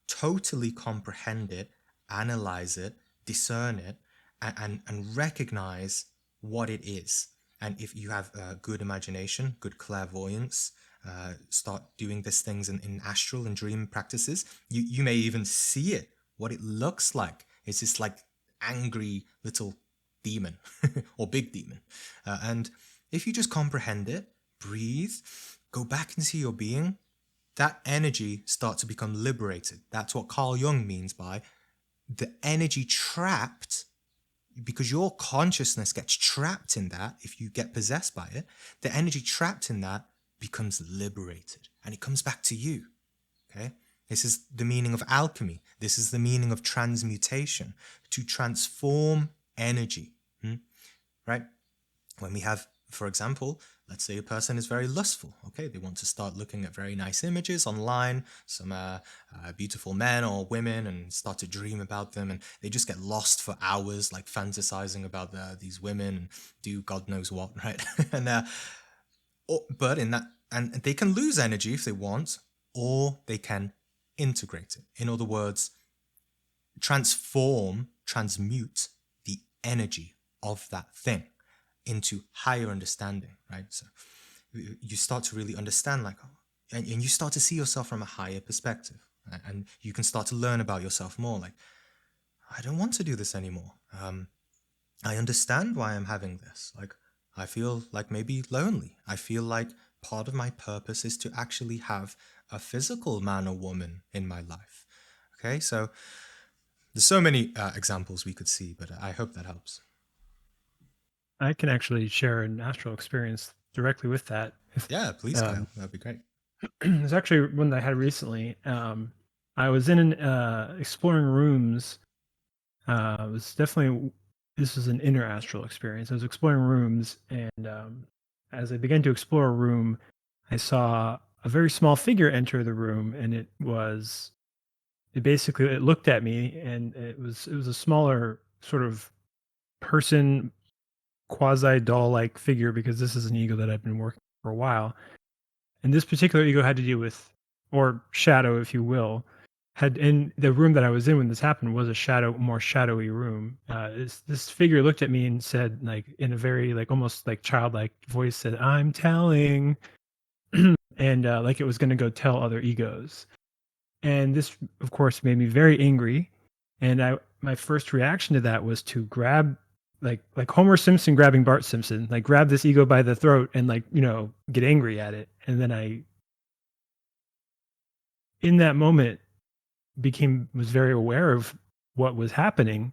[SPEAKER 1] totally comprehend it, analyze it, discern it, and recognize what it is. And if you have good imagination, good clairvoyance, start doing these things in astral and dream practices, you may even see it, what it looks like. It's this like angry little demon or big demon. And if you just comprehend it, breathe, go back into your being, that energy starts to become liberated. That's what Carl Jung means by the energy trapped, because your consciousness gets trapped in that. If you get possessed by it, the energy trapped in that becomes liberated and it comes back to you. Okay? This is the meaning of alchemy. This is the meaning of transmutation, to transform energy. Right? When we have, for example, let's say a person is very lustful. Okay, they want to start looking at very nice images online, some beautiful men or women, and start to dream about them, and they just get lost for hours, like fantasizing about these women and do God knows what, right? But in that, and they can lose energy if they want, or they can integrate it. In other words, transmute the energy of that thing into higher understanding, right? So you start to really understand, like, and you start to see yourself from a higher perspective, and you can start to learn about yourself more. Like, I don't want to do this anymore. I understand why I'm having this. Like, I feel like maybe lonely. I feel like part of my purpose is to actually have a physical man or woman in my life. Okay, so there's so many examples we could see, but I hope that helps.
[SPEAKER 2] I can actually share an astral experience directly with that.
[SPEAKER 1] Yeah, please, Kyle. That'd be great.
[SPEAKER 2] There's actually one that I had recently. I was in exploring rooms. It was definitely, this was an inner astral experience. I was exploring rooms, and as I began to explore a room, I saw a very small figure enter the room, and it looked at me, and it was a smaller sort of person, quasi doll like figure, because this is an ego that I've been working for a while. And this particular ego had to do with, or shadow, if you will, had in the room that I was in when this happened was a more shadowy room. This figure looked at me and said, like, in a very like almost like childlike voice, said, "I'm telling," and like it was going to go tell other egos. And this, of course, made me very angry. And my first reaction to that was to grab, like Homer Simpson grabbing Bart Simpson, like grab this ego by the throat and like, get angry at it. And then in that moment, was very aware of what was happening,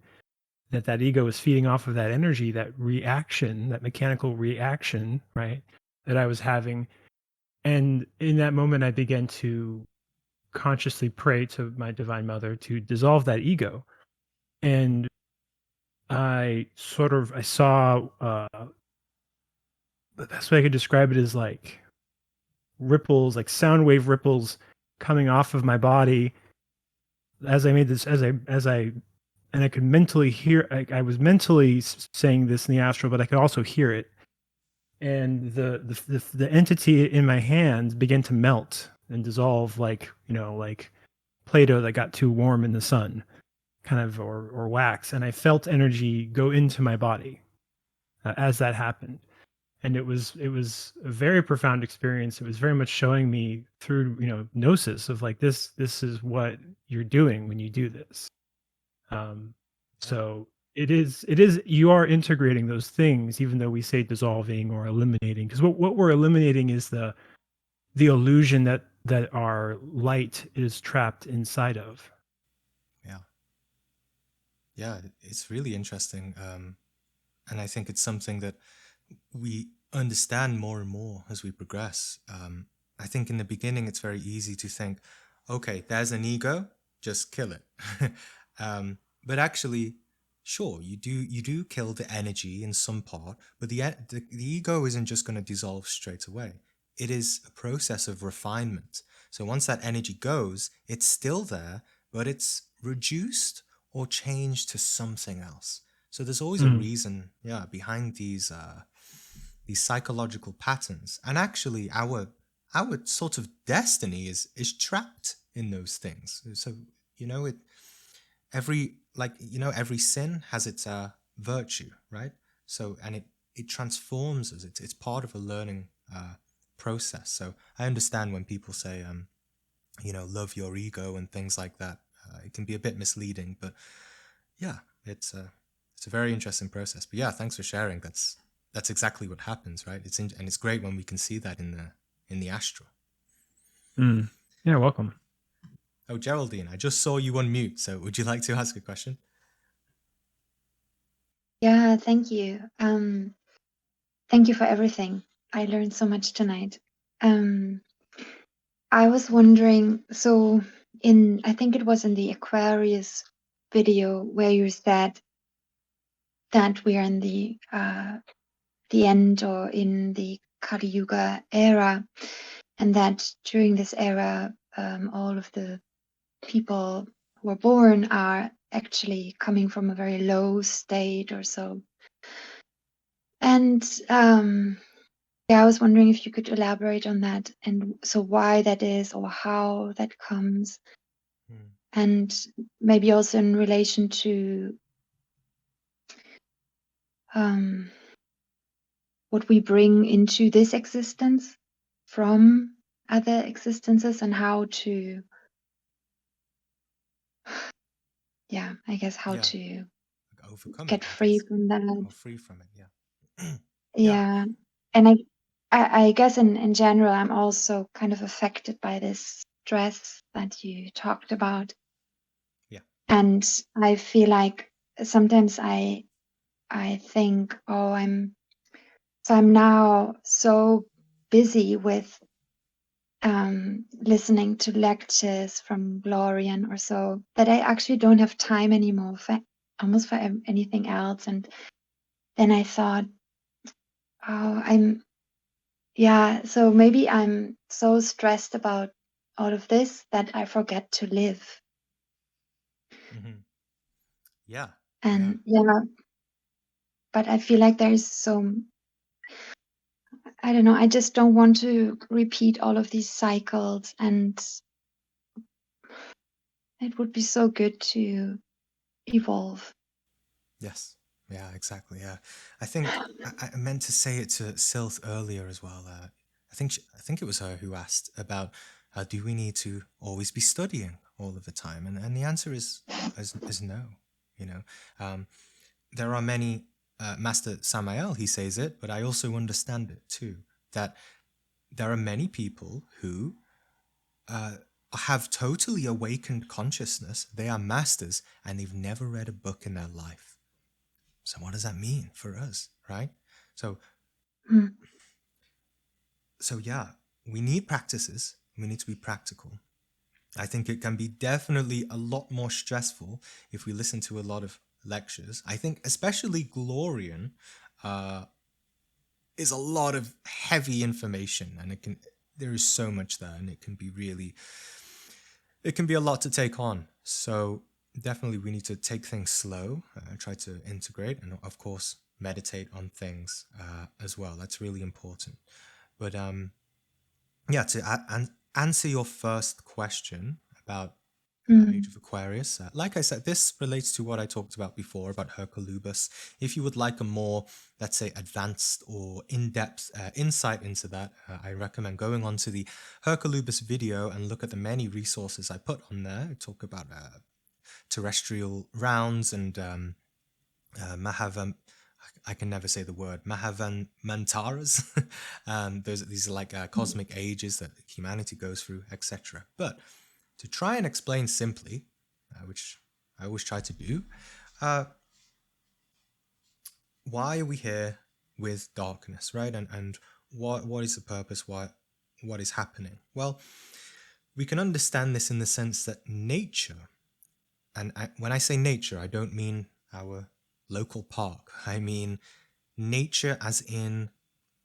[SPEAKER 2] that ego was feeding off of that energy, that reaction, that mechanical reaction, right, that I was having. And in that moment, I began to consciously pray to my divine mother to dissolve that ego. And I saw, the best way I could describe it is like ripples, like sound wave ripples coming off of my body as I made this, and I could mentally hear, I was mentally saying this in the astral, but I could also hear it. and the entity in my hand began to melt and dissolve like, like Play-Doh that got too warm in the sun, kind of, or wax. And I felt energy go into my body as that happened. And it was a very profound experience. It was very much showing me through, gnosis of like, this is what you're doing when you do this. So it is you are integrating those things, even though we say dissolving or eliminating, because what we're eliminating is the illusion that our light is trapped inside of.
[SPEAKER 1] Yeah, it's really interesting, and I think it's something that we understand more and more as we progress. I think in the beginning it's very easy to think, okay, there's an ego, just kill it. But actually, sure, you do kill the energy in some part, but the ego isn't just going to dissolve straight away. It is a process of refinement. So once that energy goes, it's still there, but it's reduced or changed to something else. So there's always a reason, behind these psychological patterns. And actually, our sort of destiny is trapped in those things. So every sin has its virtue, right? So, and it transforms us. It's part of a learning process. So I understand when people say, love your ego and things like that. It can be a bit misleading, but yeah, it's a very interesting process. But yeah, thanks for sharing. That's exactly what happens, right? And it's great when we can see that in the astral.
[SPEAKER 2] Yeah, welcome.
[SPEAKER 1] Oh, Geraldine, I just saw you on mute. So would you like to ask a question?
[SPEAKER 9] Yeah, thank you. Thank you for everything. I learned so much tonight. I was wondering, so I think it was in the Aquarius video where you said that we are in the end or in the Kali Yuga era, and that during this era, all of the people who are born are actually coming from a very low state or so. And I was wondering if you could elaborate on that, and so why that is or how that comes, and maybe also in relation to what we bring into this existence from other existences, and how to, I guess how to
[SPEAKER 1] overcome
[SPEAKER 9] get
[SPEAKER 1] it, I
[SPEAKER 9] free
[SPEAKER 1] guess.
[SPEAKER 9] from that.
[SPEAKER 1] Or free from it, yeah.
[SPEAKER 9] Yeah. And I guess in general, I'm also kind of affected by this stress that you talked about.
[SPEAKER 1] Yeah.
[SPEAKER 9] And I feel like sometimes I think, oh, I'm now so busy with listening to lectures from Glorian or so that I actually don't have time anymore for anything else. And then I thought, oh, so maybe I'm so stressed about all of this that I forget to live.
[SPEAKER 1] Yeah.
[SPEAKER 9] And but I feel like there's I don't know, I just don't want to repeat all of these cycles, and it would be so good to evolve.
[SPEAKER 1] Yes. Yeah, exactly. Yeah. I think I meant to say it to Sylth earlier as well. I think it was her who asked about do we need to always be studying all of the time? And the answer is no. There are many, Master Samael, he says it, but I also understand it too, that there are many people who have totally awakened consciousness. They are masters and they've never read a book in their life. So what does that mean for us, right? So yeah, we need practices. We need to be practical. I think it can be definitely a lot more stressful if we listen to a lot of lectures. I think especially Glorian is a lot of heavy information, and there is so much there, and it can be a lot to take on. So definitely we need to take things slow, try to integrate, and of course meditate on things as well. That's really important. But yeah, to answer your first question about Age of Aquarius, like I said, this relates to what I talked about before about Hercolubus. If you would like a more, let's say, advanced or in-depth insight into that, I recommend going on to the Hercolubus video and look at the many resources I put on there. I talk about terrestrial rounds and Mahavan. I can never say the word Mahavan Mantaras. These are like cosmic ages that humanity goes through, etc. But to try and explain simply, which I always try to do, why are we here with darkness, right? And what is the purpose? What is happening? Well, we can understand this in the sense that nature, and when I say nature, I don't mean our local park. I mean nature as in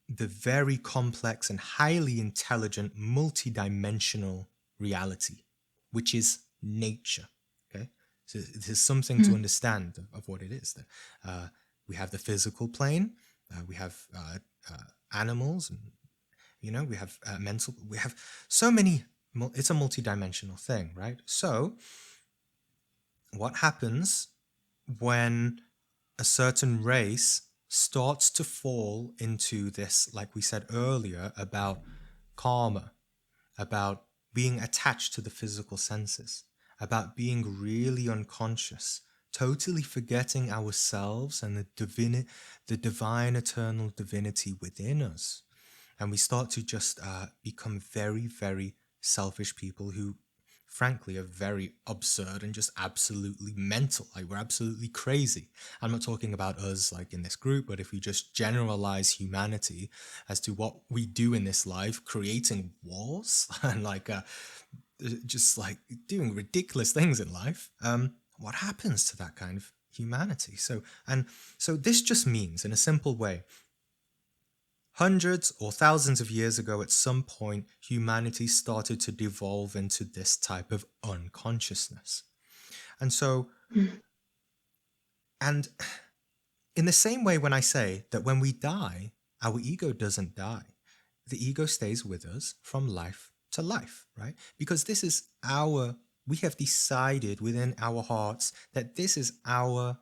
[SPEAKER 1] the very complex and highly intelligent, multidimensional reality, which is nature. Okay, so there's something to understand of what it is. We have the physical plane, we have animals, and we have mental. We have so many. It's a multidimensional thing, right? So, what happens when a certain race starts to fall into this, like we said earlier, about karma, about being attached to the physical senses, about being really unconscious, totally forgetting ourselves and the divine eternal divinity within us. And we start to just become very, very selfish people who, frankly, are very absurd and just absolutely mental. Like, we're absolutely crazy. I'm not talking about us like in this group, but if we just generalize humanity as to what we do in this life, creating wars and like just like doing ridiculous things in life, what happens to that kind of humanity? So this just means, in a simple way, hundreds or thousands of years ago, at some point, humanity started to devolve into this type of unconsciousness. And so, and in the same way, when I say that when we die, our ego doesn't die, the ego stays with us from life to life, right? Because this is we have decided within our hearts that this is our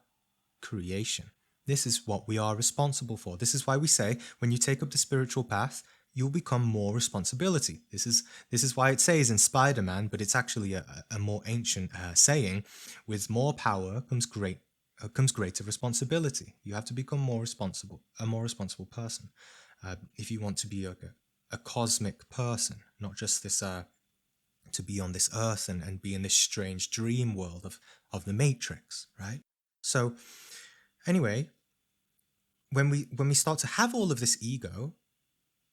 [SPEAKER 1] creation. This is what we are responsible for. This is why we say when you take up the spiritual path, you'll become more responsibility. This is why it says in Spider-Man, but it's actually a more ancient saying: with more power comes greater responsibility. You have to become a more responsible person if you want to be a cosmic person, not just this to be on this earth and be in this strange dream world of the Matrix, right? So anyway, when we start to have all of this ego,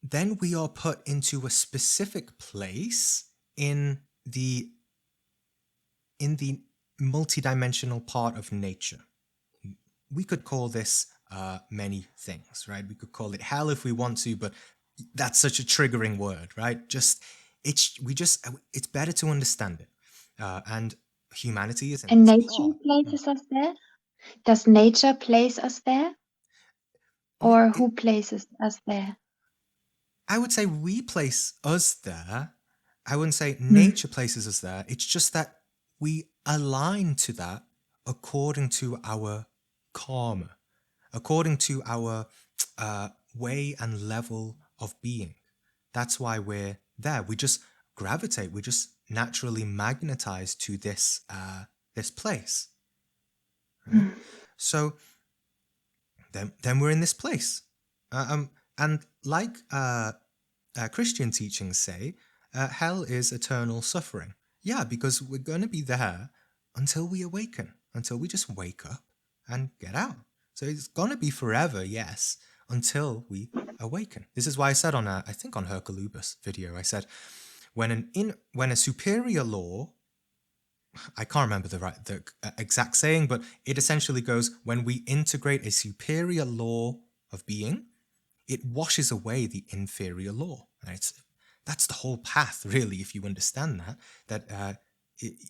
[SPEAKER 1] then we are put into a specific place in the multidimensional part of nature. We could call this many things, right? We could call it hell if we want to, but that's such a triggering word, right? It's better to understand it. And humanity is in
[SPEAKER 9] And
[SPEAKER 1] this
[SPEAKER 9] nature
[SPEAKER 1] part.
[SPEAKER 9] places us there? Does nature place us there? Or who places us there?
[SPEAKER 1] I would say we place us there. I wouldn't say nature places us there. It's just that we align to that according to our karma, according to our way and level of being. That's why we're there. We just gravitate. We just naturally magnetize to this place. Right? So then we're in this place. And like Christian teachings say, hell is eternal suffering. Yeah, because we're going to be there until we awaken, until we just wake up and get out. So it's going to be forever, yes, until we awaken. This is why I said I think on Hercolubus video, I said, when a superior law, I can't remember the exact saying, but it essentially goes, when we integrate a superior law of being, it washes away the inferior law. That's the whole path, really, if you understand that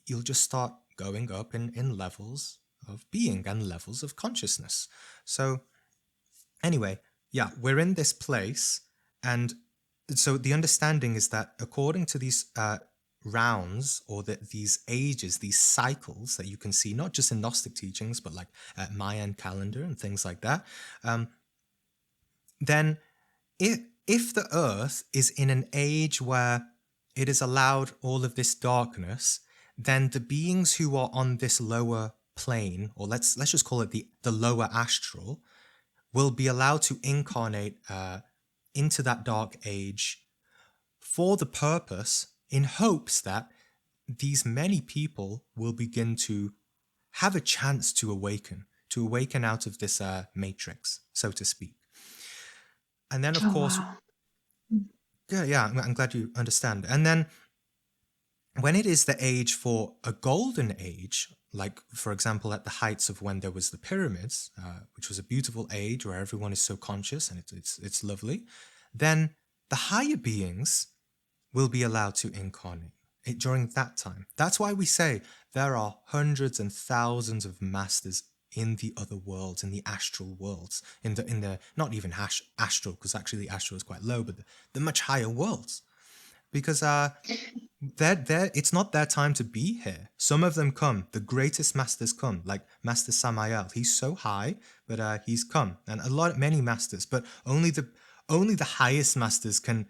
[SPEAKER 1] you'll just start going up in levels of being and levels of consciousness. So Anyway, yeah, we're in this place, and so the understanding is that according to these rounds, or these ages, these cycles that you can see, not just in Gnostic teachings, but like Mayan calendar and things like that, then if the earth is in an age where it is allowed all of this darkness, then the beings who are on this lower plane, or let's just call it the lower astral, will be allowed to incarnate into that dark age for the purpose, in hopes that these many people will begin to have a chance to awaken out of this matrix, so to speak. And then, of
[SPEAKER 9] Oh,
[SPEAKER 1] course,
[SPEAKER 9] wow.
[SPEAKER 1] yeah, I'm glad you understand. And then when it is the age for a golden age, like, for example, at the heights of when there was the pyramids, which was a beautiful age where everyone is so conscious and it's lovely, then the higher beings will be allowed to incarnate during that time. That's why we say there are hundreds and thousands of masters in the other worlds, in the astral worlds, in the not even astral, because actually the astral is quite low, but the much higher worlds, because it's not their time to be here. Some of them come, the greatest masters come, like Master Samael. He's so high, but he's come, and many masters, but only the highest masters can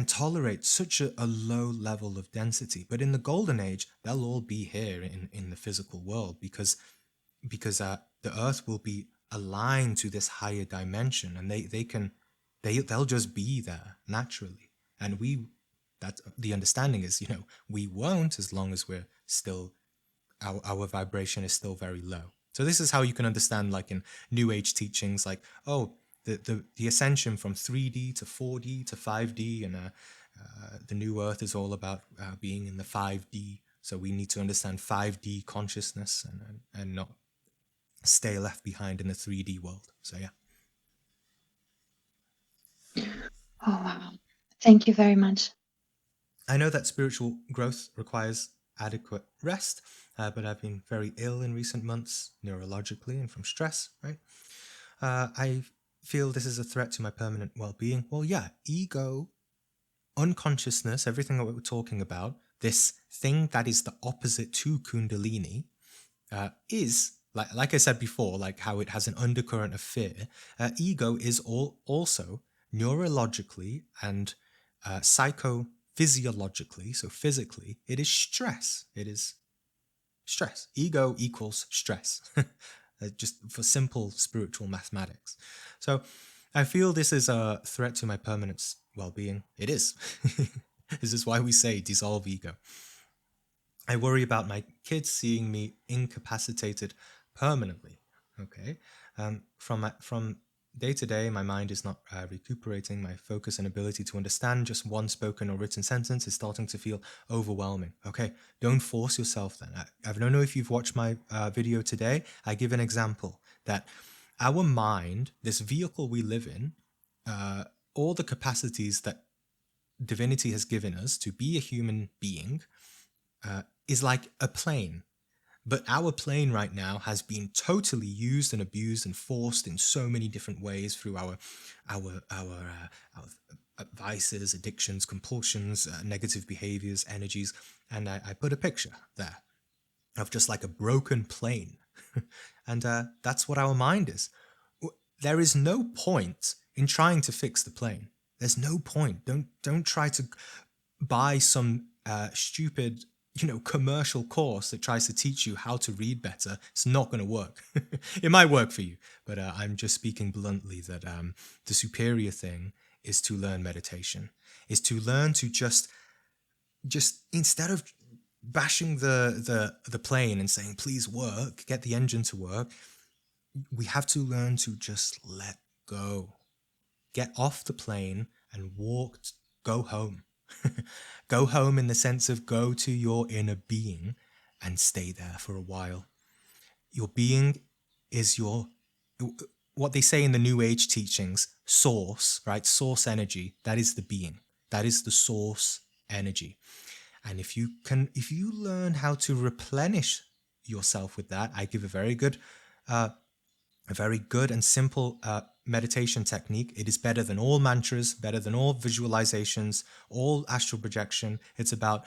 [SPEAKER 1] tolerate such a low level of density. But in the golden age, they'll all be here in the physical world, because the earth will be aligned to this higher dimension, and they'll just be there naturally. And that the understanding is, we won't, as long as we're still, our vibration is still very low. So this is how you can understand, like in New Age teachings, like, oh, the ascension from 3D to 4D to 5D, and the new earth is all about being in the 5D. So we need to understand 5D consciousness and not stay left behind in the 3D world. So yeah.
[SPEAKER 9] Oh, wow. Thank you very much.
[SPEAKER 1] I know that spiritual growth requires adequate rest, but I've been very ill in recent months, neurologically and from stress, right? I feel this is a threat to my permanent well-being. Well, yeah, ego, unconsciousness, everything that we're talking about, this thing that is the opposite to Kundalini, is, like I said before, like how it has an undercurrent of fear. Ego is also neurologically and psychophysiologically, so physically, it is stress. It is stress. Ego equals stress, just for simple spiritual mathematics. So I feel this is a threat to my permanent well-being. It is. This is why we say dissolve ego. I worry about my kids seeing me incapacitated permanently. Okay, from day to day, my mind is not recuperating. My focus and ability to understand just one spoken or written sentence is starting to feel overwhelming. Okay, don't force yourself then. I don't know if you've watched my video today. I give an example that our mind, this vehicle we live in, all the capacities that divinity has given us to be a human being, is like a plane. But our plane right now has been totally used and abused and forced in so many different ways through our vices, addictions, compulsions, negative behaviors, energies. And I put a picture there of just like a broken plane. And that's what our mind is. There is no point in trying to fix the plane. There's no point. Don't try to buy some stupid, commercial course that tries to teach you how to read better. It's not going to work. It might work for you, but I'm just speaking bluntly that the superior thing is to learn meditation, is to learn to just instead of bashing the plane and saying, please work, get the engine to work, we have to learn to just let go. Get off the plane and go home. Go home in the sense of go to your inner being and stay there for a while. Your being is what they say in the New Age teachings, source, right? Source energy. That is the being. That is the source energy. And if you learn how to replenish yourself with that, I give a very good and simple meditation technique. It is better than all mantras, better than all visualizations, all astral projection. It's about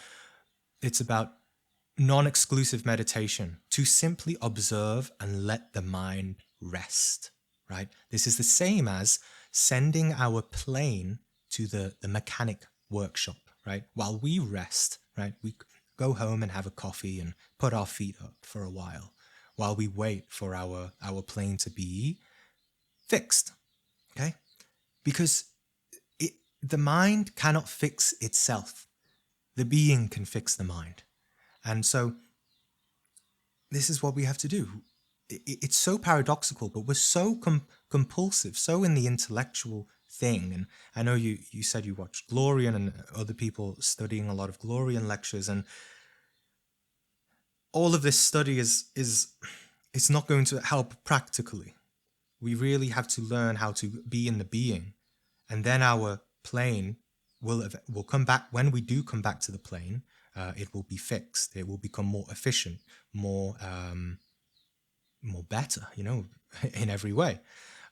[SPEAKER 1] non-exclusive meditation, to simply observe and let the mind rest, right? This is the same as sending our plane to the mechanic workshop, right? While we rest, right? We go home and have a coffee and put our feet up for a while we wait for our plane to be fixed, okay? Because the mind cannot fix itself. The being can fix the mind. And so this is what we have to do. It's so paradoxical, but we're so compulsive, so in the intellectual thing. And I know you said you watched Glorian and other people studying a lot of Glorian lectures, and all of this study is it's not going to help practically. We really have to learn how to be in the being, and then our plane will come back. When we do come back to the plane, it will be fixed. It will become more efficient, more better, in every way.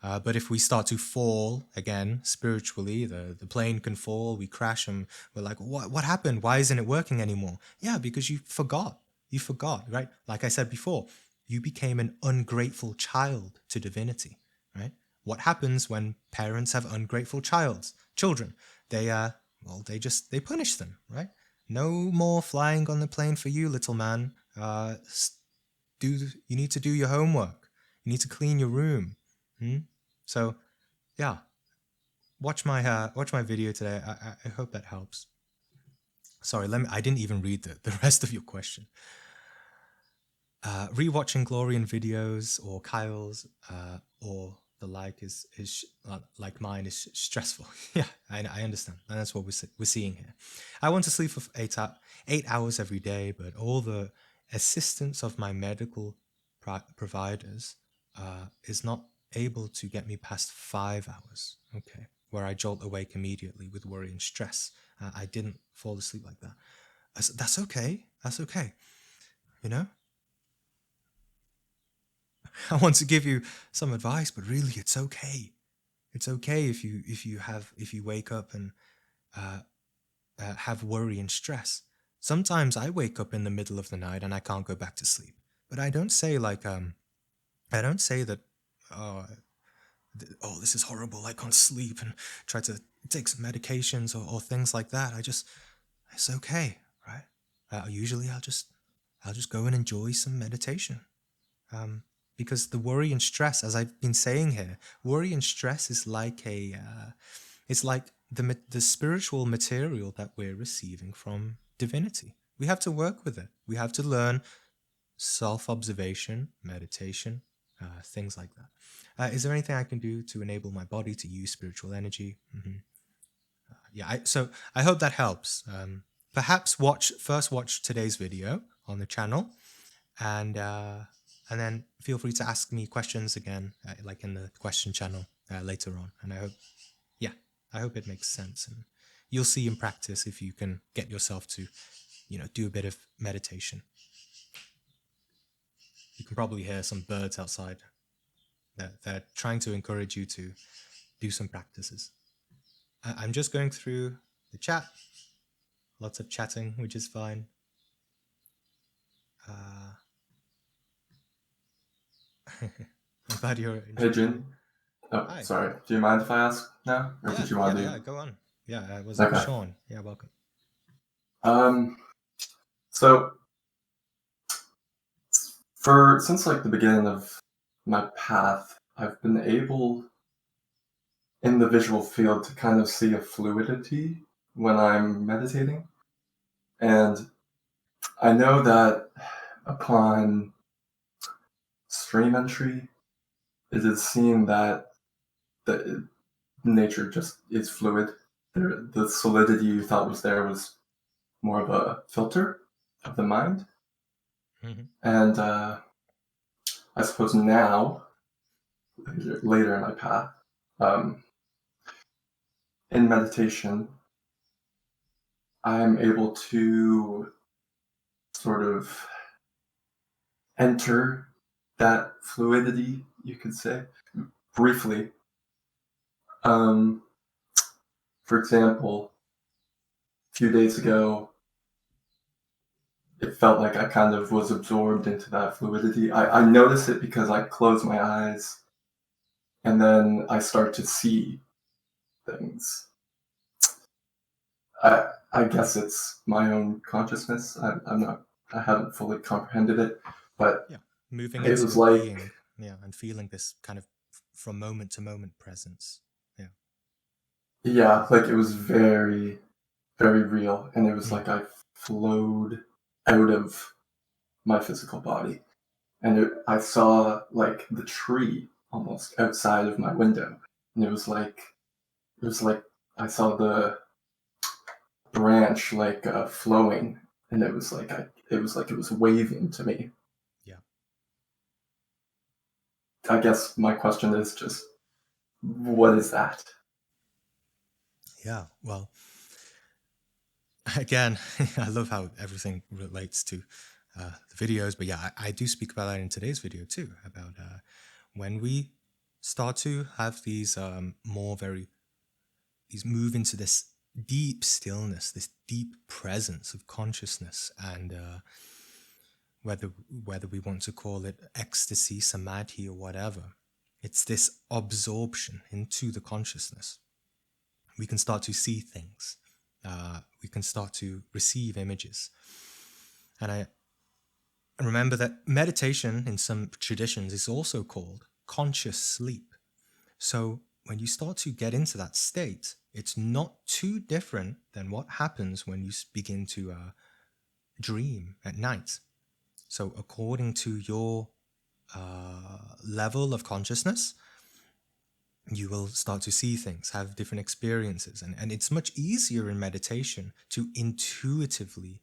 [SPEAKER 1] But if we start to fall again spiritually, the plane can fall, we crash, and we're like, what happened? Why isn't it working anymore? Yeah, because you forgot. You forgot, right? Like I said before, you became an ungrateful child to divinity, right? What happens when parents have ungrateful children? They they punish them, right? No more flying on the plane for you, little man. You need to do your homework. You need to clean your room. So, yeah, watch my video today. I hope that helps. Sorry, I didn't even read the rest of your question. Rewatching Glorian videos or Kyle's or the like is like mine is stressful. Yeah, I understand, and that's what we're seeing here. I want to sleep for 8 hours every day, but all the assistance of my medical providers is not able to get me past 5 hours. Okay, where I jolt awake immediately with worry and stress. I didn't fall asleep like that. That's okay. That's okay. I want to give you some advice, but really, it's okay. It's okay if you wake up and have worry and stress. Sometimes I wake up in the middle of the night and I can't go back to sleep. But I don't say I don't say that. Oh, this is horrible. I can't sleep, and try to take some medications or things like that. It's okay, right? Usually, I'll just go and enjoy some meditation. Because the worry and stress, as I've been saying here, worry and stress is like it's like the spiritual material that we're receiving from divinity. We have to work with it. We have to learn self-observation, meditation, things like that. Is there anything I can do to enable my body to use spiritual energy? So I hope that helps. Perhaps first watch today's video on the channel, and then feel free to ask me questions again, like in the question channel later on. And I hope it makes sense, and you'll see in practice if you can get yourself to, do a bit of meditation. You can probably hear some birds outside. They're trying to encourage you to do some practices. I'm just going through the chat. Lots of chatting, which is fine. I'm glad you're.
[SPEAKER 10] Hey, Jin. Oh,
[SPEAKER 1] Hi.
[SPEAKER 10] sorry. Do you mind if I ask now? Or did you want to?
[SPEAKER 1] Yeah, go on. Yeah, it was
[SPEAKER 10] Okay.
[SPEAKER 1] Sean. Yeah, welcome.
[SPEAKER 10] So since like the beginning of my path, I've been able in the visual field to kind of see a fluidity when I'm meditating. And I know that upon stream entry, it is seen that the nature just is fluid. The solidity you thought was there was more of a filter of the mind.
[SPEAKER 1] Mm-hmm.
[SPEAKER 10] And I suppose now, later in my path, in meditation, I'm able to sort of enter that fluidity, you could say, briefly, For example, a few days ago, it felt like I kind of was absorbed into that fluidity. I notice it because I close my eyes and then I start to see things. I guess it's my own consciousness. I haven't fully comprehended it, but
[SPEAKER 1] Yeah, moving
[SPEAKER 10] it
[SPEAKER 1] into
[SPEAKER 10] was
[SPEAKER 1] your
[SPEAKER 10] like,
[SPEAKER 1] being, yeah, and feeling this kind of from moment to moment presence.
[SPEAKER 10] yeah, like it was very, very real. And it was
[SPEAKER 1] Mm.
[SPEAKER 10] like I flowed out of my physical body. And I saw like the tree almost outside of my window. And it was like I saw the branch like flowing, and it was like it was waving to me.
[SPEAKER 1] Yeah.
[SPEAKER 10] I guess my question is just, what is that?
[SPEAKER 1] Yeah. Well, again, I love how everything relates to the videos, but yeah, I do speak about that in today's video too, about when we start to have these these move into this deep stillness, this deep presence of consciousness, and whether we want to call it ecstasy, samadhi, or whatever, it's this absorption into the consciousness. We can start to see things. We can start to receive images. And I remember that meditation in some traditions is also called conscious sleep. So when you start to get into that state, it's not too different than what happens when you begin to dream at night. So according to your level of consciousness, you will start to see things, have different experiences. And it's much easier in meditation to intuitively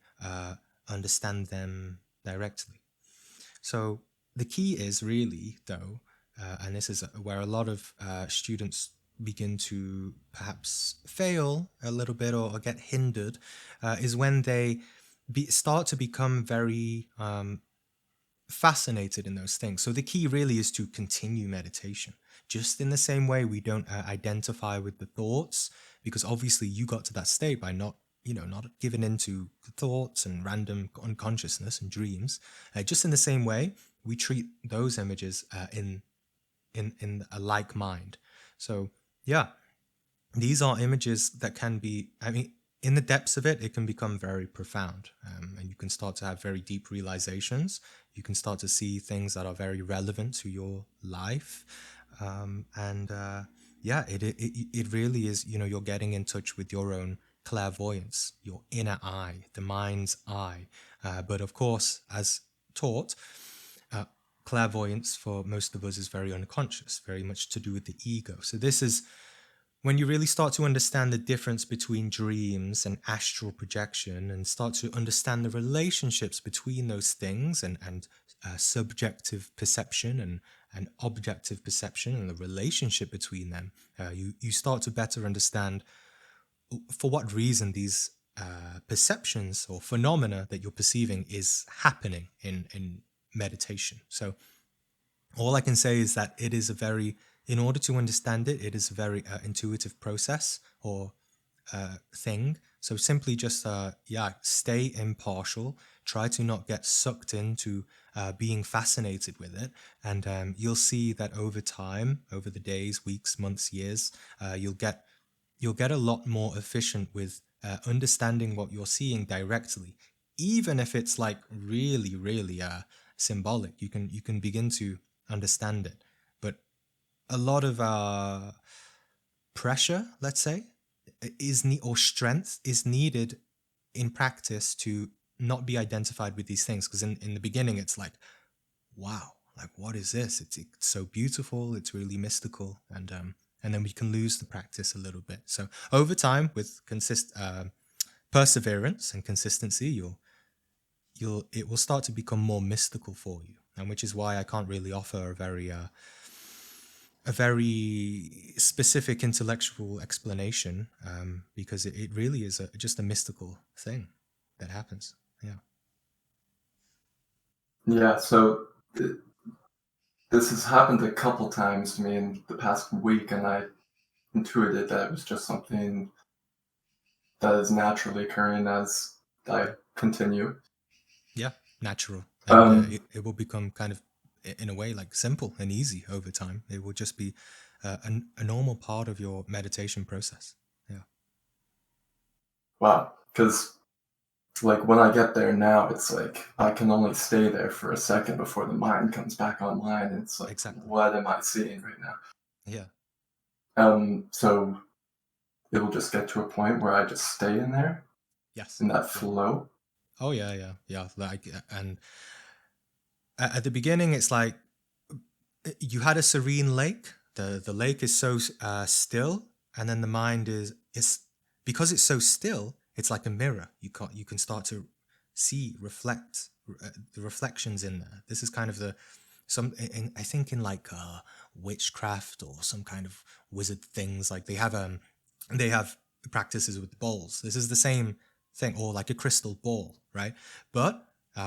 [SPEAKER 1] understand them directly. So the key is really, though, and this is where a lot of students begin to perhaps fail a little bit or get hindered, is when they start to become very fascinated in those things. So the key really is to continue meditation. Just in the same way we don't identify with the thoughts, because obviously you got to that state by not giving into thoughts and random unconsciousness and dreams. Just in the same way, we treat those images in a like mind. So yeah, these are images that can be, I mean, in the depths of it, it can become very profound, and you can start to have very deep realizations. You can start to see things that are very relevant to your life, and yeah, it really is. You're getting in touch with your own clairvoyance, your inner eye, the mind's eye. But of course, as taught, clairvoyance for most of us is very unconscious, very much to do with the ego. So this is when you really start to understand the difference between dreams and astral projection, and start to understand the relationships between those things, and subjective perception and objective perception, and the relationship between them, you start to better understand for what reason these perceptions or phenomena that you're perceiving is happening in meditation. So all I can say is that it is in order to understand it, it is a very intuitive process or thing. So simply just, stay impartial. Try to not get sucked into being fascinated with it. And you'll see that over time, over the days, weeks, months, years, you'll get a lot more efficient with understanding what you're seeing directly. Even if it's like really, really symbolic, you can begin to understand it. But a lot of pressure, let's say, or strength is needed in practice to not be identified with these things. Because in the beginning, it's like, wow, like what is this? It's so beautiful. It's really mystical, and then we can lose the practice a little bit. So over time, with perseverance and consistency, it will start to become more mystical for you, and which is why I can't really offer a very specific intellectual explanation, because it really is just a mystical thing that happens. Yeah.
[SPEAKER 10] Yeah, so this has happened a couple times to me in the past week, and intuited that it was just something that is naturally occurring as I continue.
[SPEAKER 1] Yeah, natural. And
[SPEAKER 10] Um,
[SPEAKER 1] it will become kind of, in a way, like simple and easy over time. It will just be a normal part of your meditation process. Yeah.
[SPEAKER 10] wow, because like when I get there now, it's like I can only stay there for a second before the mind comes back online. And it's like,
[SPEAKER 1] Exactly.
[SPEAKER 10] what am I seeing right now?
[SPEAKER 1] Yeah.
[SPEAKER 10] So it will just get to a point where I just stay in there,
[SPEAKER 1] Yes.
[SPEAKER 10] in that
[SPEAKER 1] Yeah.
[SPEAKER 10] flow.
[SPEAKER 1] Oh yeah. Like, and at the beginning, it's like you had a serene lake. The lake is so still, and then the mind is because it's so still. It's like a mirror. You can start to reflect the reflections in there. This is kind of I think in like witchcraft or some kind of wizard things. Like they have practices with bowls. This is the same thing, or like a crystal ball, right? But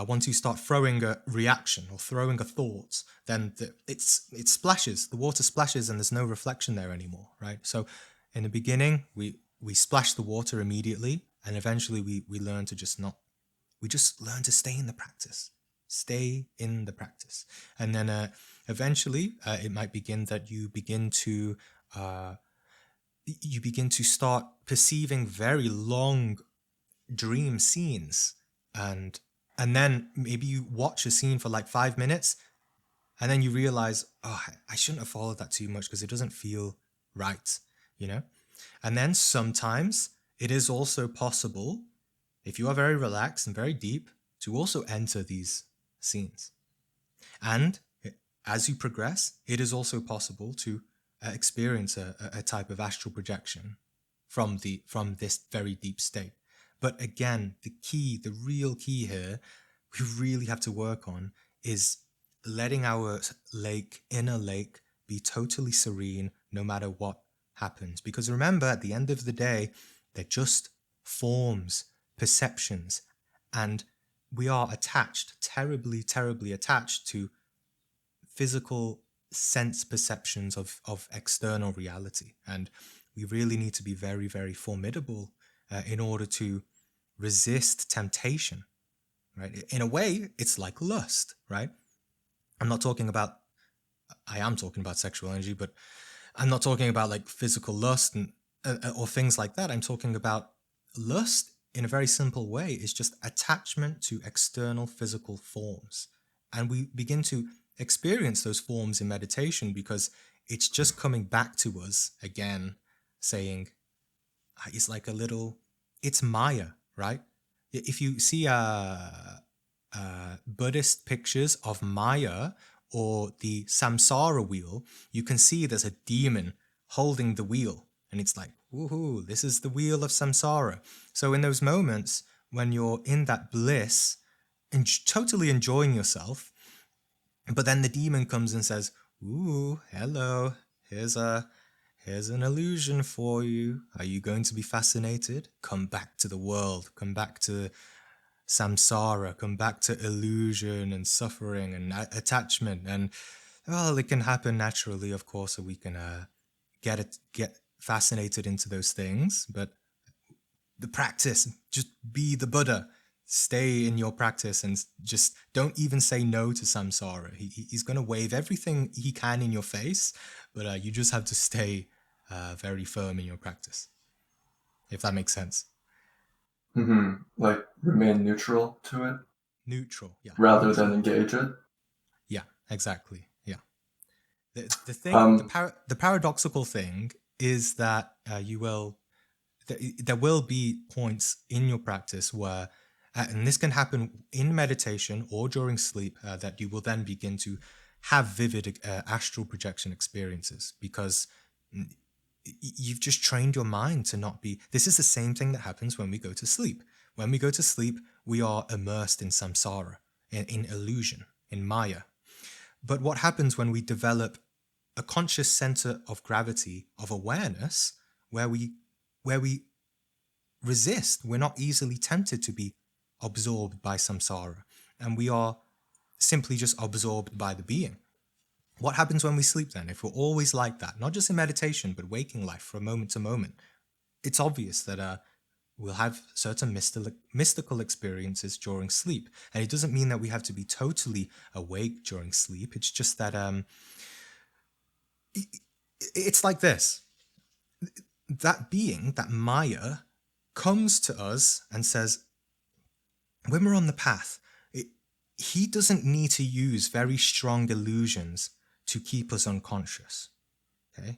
[SPEAKER 1] once you start throwing a reaction or throwing a thought, then it splashes. The water splashes, and there's no reflection there anymore, right? So, in the beginning, we splash the water immediately, and eventually we learn to just not. We just learn to stay in the practice. Stay in the practice, and then eventually it might begin that you begin to start perceiving very long dream scenes, and then maybe you watch a scene for like 5 minutes, and then you realize, oh, I shouldn't have followed that too much because it doesn't feel right, you know. And then sometimes it is also possible, if you are very relaxed and very deep, to also enter these scenes. And as you progress, it is also possible to experience a type of astral projection from this very deep state. But again, the real key here, we really have to work on is letting our inner lake, be totally serene no matter what happens. Because remember, at the end of the day, they're just forms, perceptions, and we are attached, terribly, terribly attached to physical sense perceptions of external reality. And we really need to be very, very formidable in order to resist temptation, right? In a way, it's like lust, right? I am talking about sexual energy, but I'm not talking about like physical lust and or things like that. I'm talking about lust in a very simple way. It's just attachment to external physical forms. And we begin to experience those forms in meditation because it's just coming back to us again, saying, it's like it's Maya, right? If you see Buddhist pictures of Maya or the Samsara wheel, you can see there's a demon holding the wheel. And it's like, woohoo, this is the wheel of Samsara. So in those moments when you're in that bliss and totally enjoying yourself, but then the demon comes and says, ooh, hello, here's an illusion for you. Are you going to be fascinated? Come back to the world. Come back to samsara. Come back to illusion and suffering and attachment. And well, it can happen naturally, of course, so we can get fascinated into those things. But the practice, just be the Buddha. Stay in your practice and just don't even say no to samsara. He's going to wave everything he can in your face, but you just have to stay very firm in your practice, if that makes sense.
[SPEAKER 10] Mm-hmm. Like remain neutral to it?
[SPEAKER 1] Neutral, yeah.
[SPEAKER 10] Rather
[SPEAKER 1] neutral.
[SPEAKER 10] than engage it?
[SPEAKER 1] Yeah, exactly, yeah. The thing, the paradoxical thing is that there will be points in your practice where, and this can happen in meditation or during sleep, that you will then begin to have vivid astral projection experiences because you've just trained your mind to not be. This is the same thing that happens when we go to sleep. When we go to sleep, we are immersed in samsara, in illusion, in Maya. But what happens when we develop a conscious center of gravity, of awareness, where we resist, we're not easily tempted to be absorbed by samsara, and we are simply just absorbed by the being. What happens when we sleep then? If we're always like that, not just in meditation, but waking life from moment to moment, it's obvious that we'll have certain mystical experiences during sleep. And it doesn't mean that we have to be totally awake during sleep. It's just that it's like this. That being, that Maya, comes to us and says, when we're on the path, he doesn't need to use very strong illusions to keep us unconscious. Okay?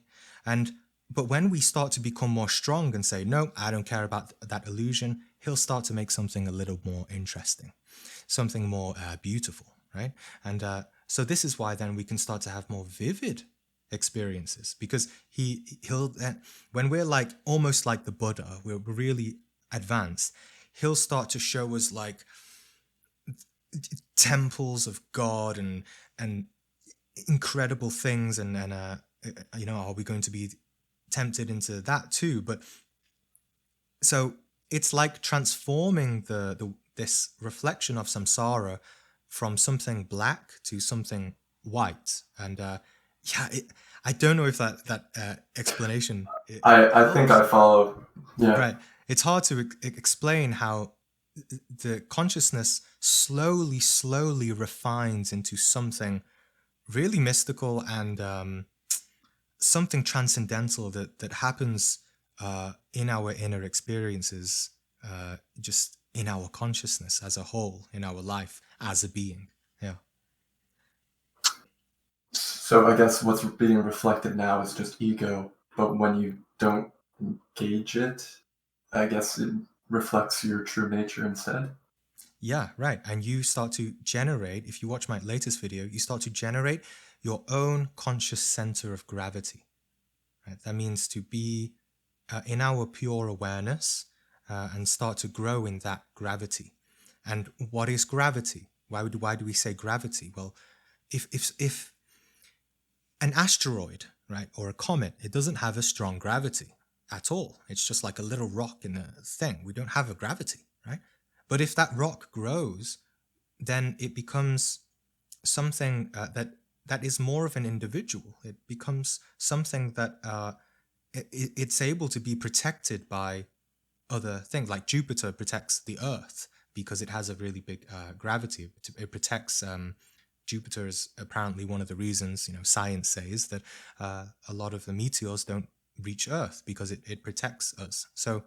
[SPEAKER 1] But when we start to become more strong and say, no, I don't care about that illusion, he'll start to make something a little more interesting, something more beautiful, right? And so this is why then we can start to have more vivid experiences, because he'll when we're like almost like the Buddha, we're really advanced, he'll start to show us like temples of God and incredible things, and are we going to be tempted into that too? But so it's like transforming this reflection of samsara from something black to something white. And I don't know if that explanation
[SPEAKER 10] I think I follow. Yeah.
[SPEAKER 1] Right. It's hard to explain how the consciousness slowly refines into something really mystical and something transcendental that happens in our inner experiences, just in our consciousness as a whole, in our life as a being. Yeah.
[SPEAKER 10] So I guess what's being reflected now is just ego, but when you don't engage it, I guess it reflects your true nature instead.
[SPEAKER 1] Yeah, right. And you start to generate, if you watch my latest video, you start to generate your own conscious center of gravity. Right? That means to be in our pure awareness and start to grow in that gravity. And what is gravity? Why do we say gravity? Well, if an asteroid, right, or a comet, it doesn't have a strong gravity at all. It's just like a little rock in a thing. We don't have a gravity, right? But if that rock grows, then it becomes something that is more of an individual. It becomes something that it's able to be protected by other things. Like Jupiter protects the Earth because it has a really big gravity. It protects. Jupiter is apparently one of the reasons, science says that a lot of the meteors don't reach Earth because it protects us. So,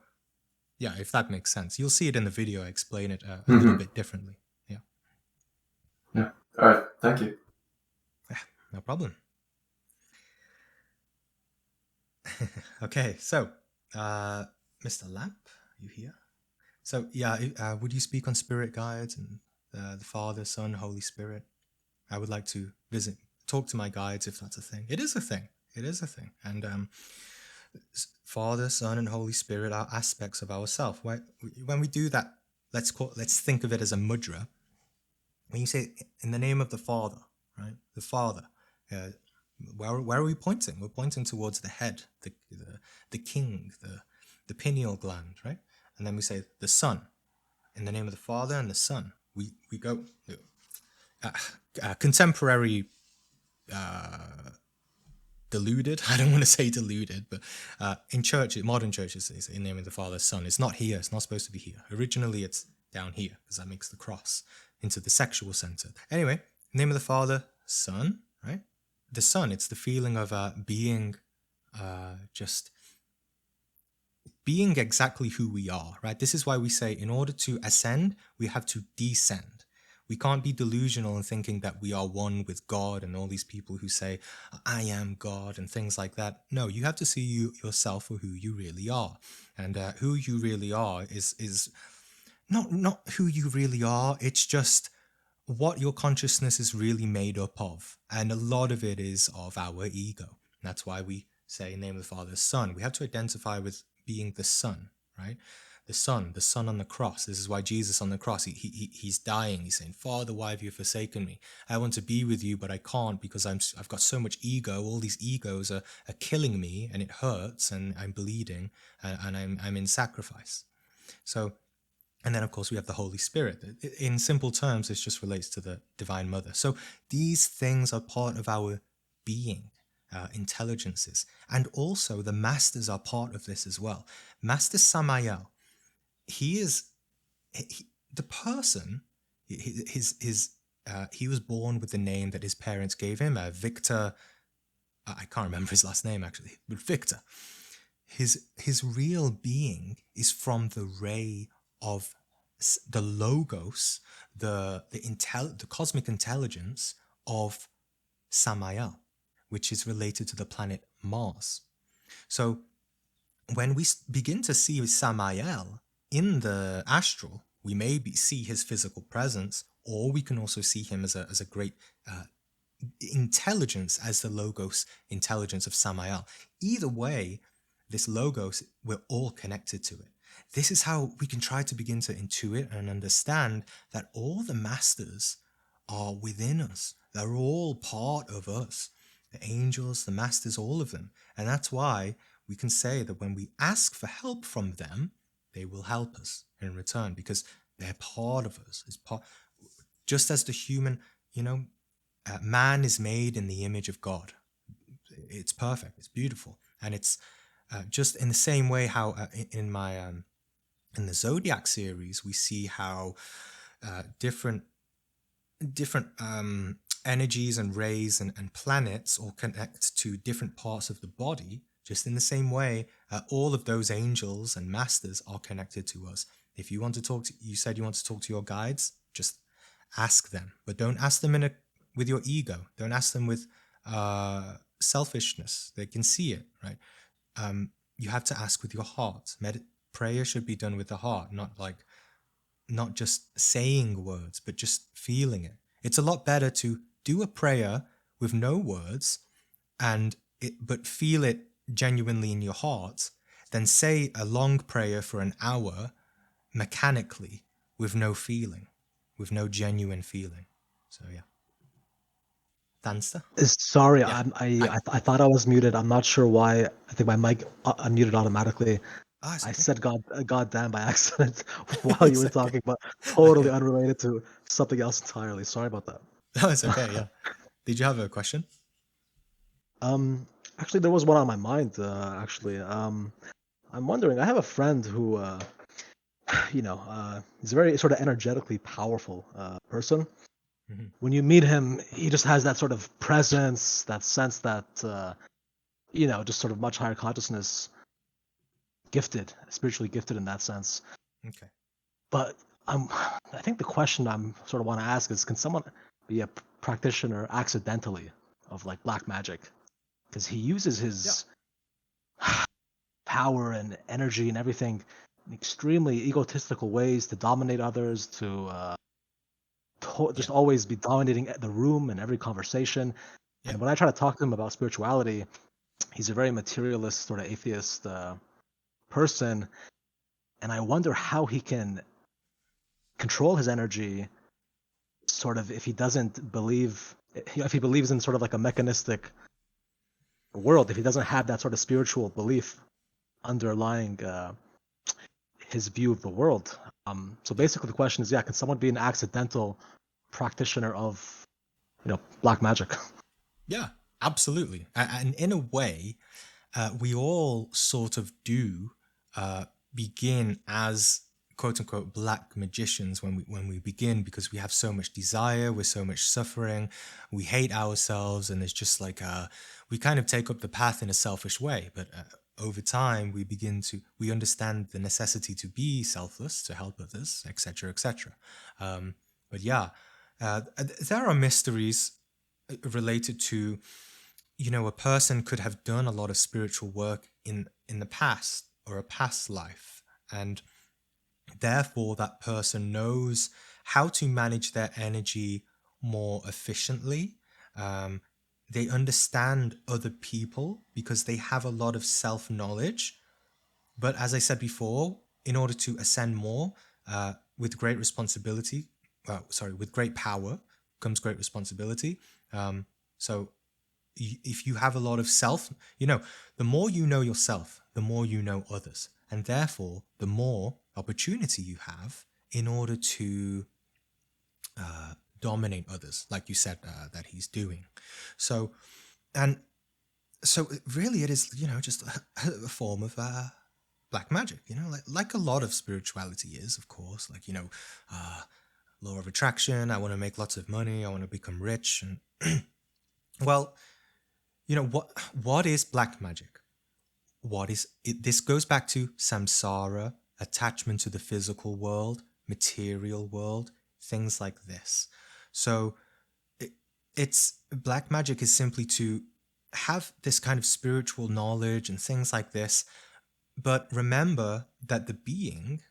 [SPEAKER 1] yeah, if that makes sense. You'll see it in the video. I explain it a little bit differently. Yeah.
[SPEAKER 10] Yeah. All right. Thank you.
[SPEAKER 1] Yeah, no problem. Okay, so Mr. Lamp, are you here? So yeah, would you speak on spirit guides and the Father, Son, Holy Spirit? I would like to talk to my guides if that's a thing. It is a thing. It is a thing. And Father, Son, and Holy Spirit are aspects of ourself. When we do that, let's think of it as a mudra. When you say in the name of the Father, right? The Father. Where are we pointing? We're pointing towards the head, the king, the pineal gland, right? And then we say the Son, in the name of the Father and the Son. We go contemporary deluded. I don't want to say deluded, but in modern churches, they say in the name of the Father, Son. It's not here. It's not supposed to be here. Originally, it's down here because that makes the cross into the sexual center. Anyway, name of the Father, Son, right? The Son, it's the feeling of being just being exactly who we are, right? This is why we say in order to ascend, we have to descend. We can't be delusional in thinking that we are one with God and all these people who say, I am God and things like that. No, you have to see yourself for who you really are. And who you really are is not who you really are. It's just what your consciousness is really made up of. And a lot of it is of our ego. That's why we say in the name of the Father, Son. We have to identify with being the Son, right? The Son on the cross. This is why Jesus on the cross, he's dying. He's saying, Father, why have you forsaken me? I want to be with you, but I can't because I've got so much ego. All these egos are killing me and it hurts and I'm bleeding and I'm in sacrifice. So, and then, of course, we have the Holy Spirit. In simple terms, this just relates to the Divine Mother. So these things are part of our being, intelligences. And also the masters are part of this as well. Master Samael, he is the person, he was born with the name that his parents gave him, Victor. I can't remember his last name actually, but Victor. His real being is from the ray of the logos, the cosmic intelligence of Samael, which is related to the planet Mars. So when we begin to see Samael in the astral, we may see his physical presence, or we can also see him as a great intelligence, as the logos intelligence of Samael. Either way, this logos, we're all connected to it. This is how we can try to begin to intuit and understand that all the masters are within us. They're all part of us. The angels, the masters, all of them. And that's why we can say that when we ask for help from them, they will help us in return, because they're part of us. Just as the human, man is made in the image of God. It's perfect. It's beautiful. And it's just in the same way how in the Zodiac series, we see how different energies and rays and planets all connect to different parts of the body. Just in the same way, all of those angels and masters are connected to us. If you want to talk to, you said you want to talk to your guides, just ask them, but don't ask them with your ego. Don't ask them with selfishness. They can see it, right? You have to ask with your heart. Prayer should be done with the heart, not just saying words, but just feeling it. It's a lot better to do a prayer with no words but feel it genuinely in your heart than say a long prayer for an hour mechanically with no feeling, with no genuine feeling. So yeah. Danster?
[SPEAKER 11] Sorry,
[SPEAKER 1] Yeah.
[SPEAKER 11] I thought I was muted. I'm not sure why. I think my mic unmuted automatically. I said God damn by accident while you were talking, but totally unrelated to something else entirely. Sorry about that.
[SPEAKER 1] No, it's okay. Yeah. Did you have a question?
[SPEAKER 11] Actually, there was one on my mind. I'm wondering. I have a friend who, he's a very sort of energetically powerful person.
[SPEAKER 1] Mm-hmm.
[SPEAKER 11] When you meet him, he just has that sort of presence, that sense that, just sort of much higher consciousness, spiritually gifted in that sense.
[SPEAKER 1] Okay.
[SPEAKER 11] But I think the question I'm sort of want to ask is, can someone be a practitioner accidentally of like black magic? Because he uses his power and energy and everything in extremely egotistical ways to dominate others, to just always be dominating the room and every conversation.
[SPEAKER 1] Yeah.
[SPEAKER 11] And when I try to talk to him about spirituality, he's a very materialist, sort of atheist person. And I wonder how he can control his energy, sort of if he believes in sort of like a mechanistic world, if he doesn't have that sort of spiritual belief underlying his view of the world. So basically the question is, can someone be an accidental practitioner of, black magic?
[SPEAKER 1] Yeah, absolutely. And in a way, we all sort of do begin as quote unquote black magicians when we begin, because we have so much desire, we're so much suffering, we hate ourselves, and it's just like we kind of take up the path in a selfish way. But over time, we understand the necessity to be selfless, to help others, etc., etc. But yeah, there are mysteries related to, a person could have done a lot of spiritual work in the past or a past life, and therefore that person knows how to manage their energy more efficiently. They understand other people because they have a lot of self-knowledge. But as I said before, in order to ascend more, with great power comes great responsibility. So if you have a lot of self, the more you know yourself, the more you know others. And therefore, the more opportunity you have in order to dominate others, like you said that he's doing. So And so really it is, just a form of black magic, like a lot of spirituality is, of course, like, law of attraction. I want to make lots of money. I want to become rich. And well, what is black magic? What is it? This goes back to samsara, attachment to the physical world, material world, things like this. So it's black magic is simply to have this kind of spiritual knowledge and things like this. But remember that the being,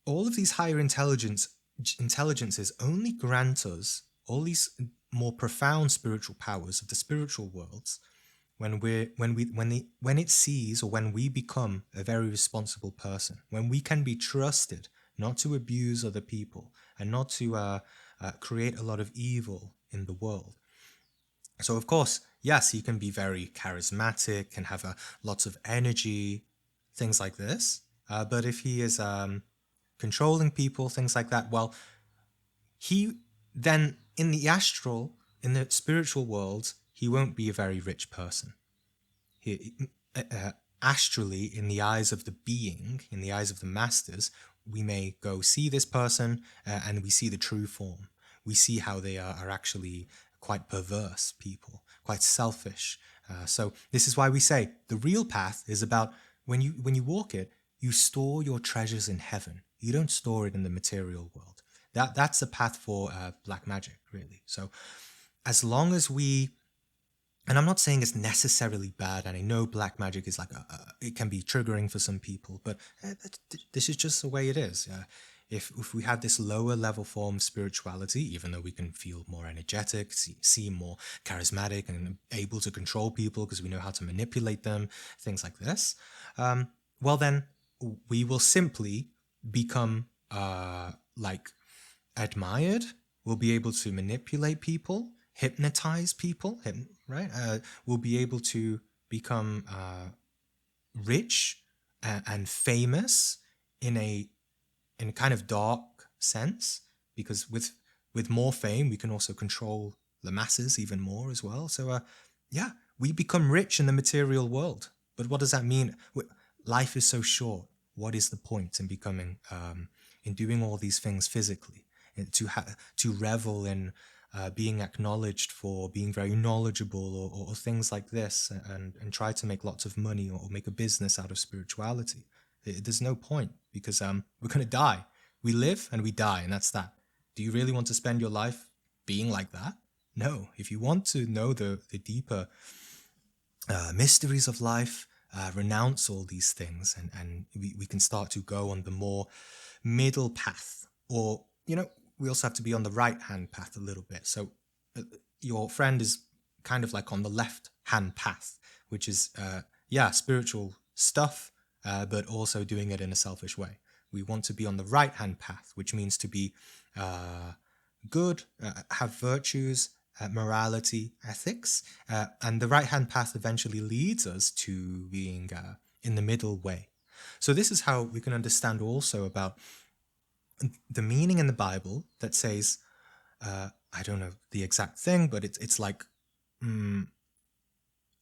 [SPEAKER 1] all of these higher intelligences only grant us all these more profound spiritual powers of the spiritual worlds when it sees, or when we become a very responsible person, when we can be trusted not to abuse other people and not to create a lot of evil in the world. So of course, yes, he can be very charismatic, can have lots of energy, things like this. But if he is controlling people, things like that, well, he then in the astral, in the spiritual world, he won't be a very rich person. Astrally, in the eyes of the being, in the eyes of the masters, we may go see this person and we see the true form. We see how they are actually quite perverse people, quite selfish. So this is why we say the real path is about when you walk it, you store your treasures in heaven. You don't store it in the material world. That's the path for black magic, really. So as long as we, and I'm not saying it's necessarily bad, and I know black magic is like it can be triggering for some people, but this is just the way it is. If we have this lower level form of spirituality, even though we can feel more energetic, seem more charismatic and able to control people because we know how to manipulate them, things like this, well then we will simply become like admired. We'll be able to manipulate people, hypnotize people, right? We'll be able to become rich and famous in a kind of dark sense, because with more fame we can also control the masses even more as well. So yeah, we become rich in the material world. But what does that mean? Life is so short. What is the point in becoming in doing all these things physically, and to revel in being acknowledged for being very knowledgeable or things like this, and try to make lots of money or make a business out of spirituality? There's no point, because we're going to die. We live and we die, and that's that. Do you really want to spend your life being like that? No. If you want to know the deeper mysteries of life, renounce all these things, and we can start to go on the more middle path. Or, we also have to be on the right hand path a little bit. So your friend is kind of like on the left hand path, which is spiritual stuff, but also doing it in a selfish way. We want to be on the right hand path, which means to be good, have virtues, morality, ethics, and the right hand path eventually leads us to being in the middle way. So this is how we can understand also about the meaning in the Bible that says, I don't know the exact thing, but it's like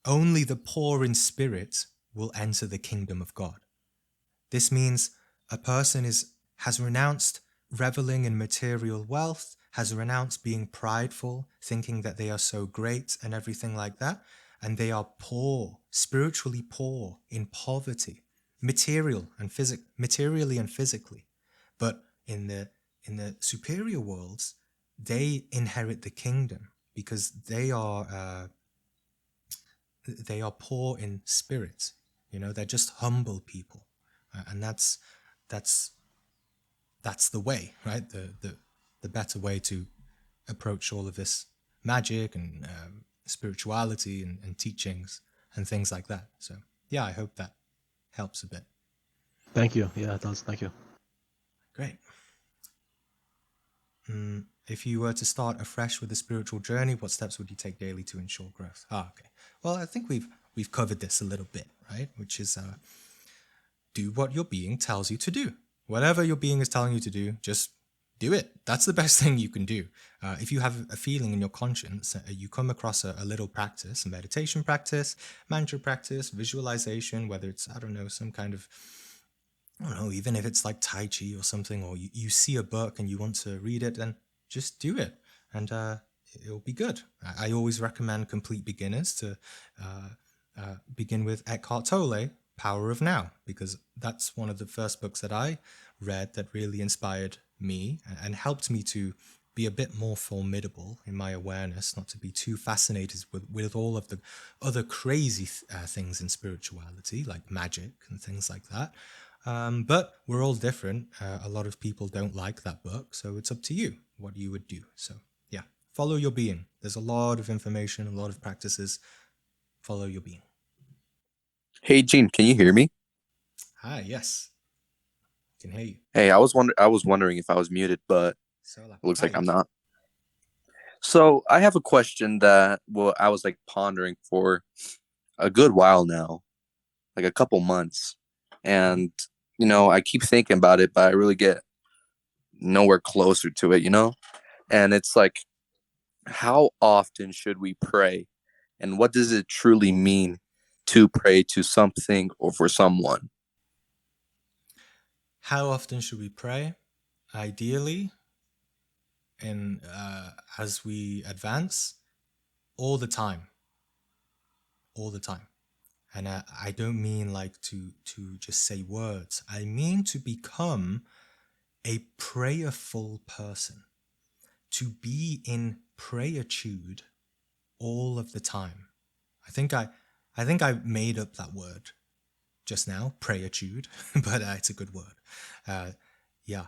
[SPEAKER 1] only the poor in spirit will enter the kingdom of God. This means a person has renounced reveling in material wealth, has renounced being prideful, thinking that they are so great and everything like that, and they are poor, spiritually poor, in poverty, materially and physically. But in the superior worlds, they inherit the kingdom because they are poor in spirit. They're just humble people, and that's the way, right? The better way to approach all of this magic and spirituality and teachings and things like that. So yeah, I hope that helps a bit.
[SPEAKER 11] Thank you. Yeah, it does. Thank you.
[SPEAKER 1] Great. If you were to start afresh with the spiritual journey, what steps would you take daily to ensure growth? Okay. Well, I think we've covered this a little bit, right? Which is do what your being tells you to do. Whatever your being is telling you to do, just do it. That's the best thing you can do. If you have a feeling in your conscience, you come across a little practice, a meditation practice, mantra practice, visualization, whether it's, I don't know, some kind of, I don't know, even if it's like Tai Chi or something, or you see a book and you want to read it, then just do it. And it'll be good. I always recommend complete beginners to begin with Eckhart Tolle, Power of Now, because that's one of the first books that I read that really inspired me and helped me to be a bit more formidable in my awareness, not to be too fascinated with all of the other crazy things in spirituality, like magic and things like that. But we're all different. A lot of people don't like that book, so it's up to you what you would do. So yeah, follow your being. There's a lot of information, a lot of practices. Follow your being.
[SPEAKER 12] Hey, Gene, can you hear me?
[SPEAKER 1] Hi, yes. I can hear you.
[SPEAKER 12] Hey, I was wondering if I was muted, but it looks like I'm not. So I have a question that I was like pondering for a good while now, like a couple months. And, I keep thinking about it, but I really get nowhere closer to it, And it's like, how often should we pray? And what does it truly mean to pray to something or for someone?
[SPEAKER 1] How often should we pray? Ideally, as we advance, all the time. All the time. And I don't mean like to just say words. I mean to become a prayerful person. To be in prayertude all of the time. I think I made up that word just now, prayertude, but it's a good word. Yeah,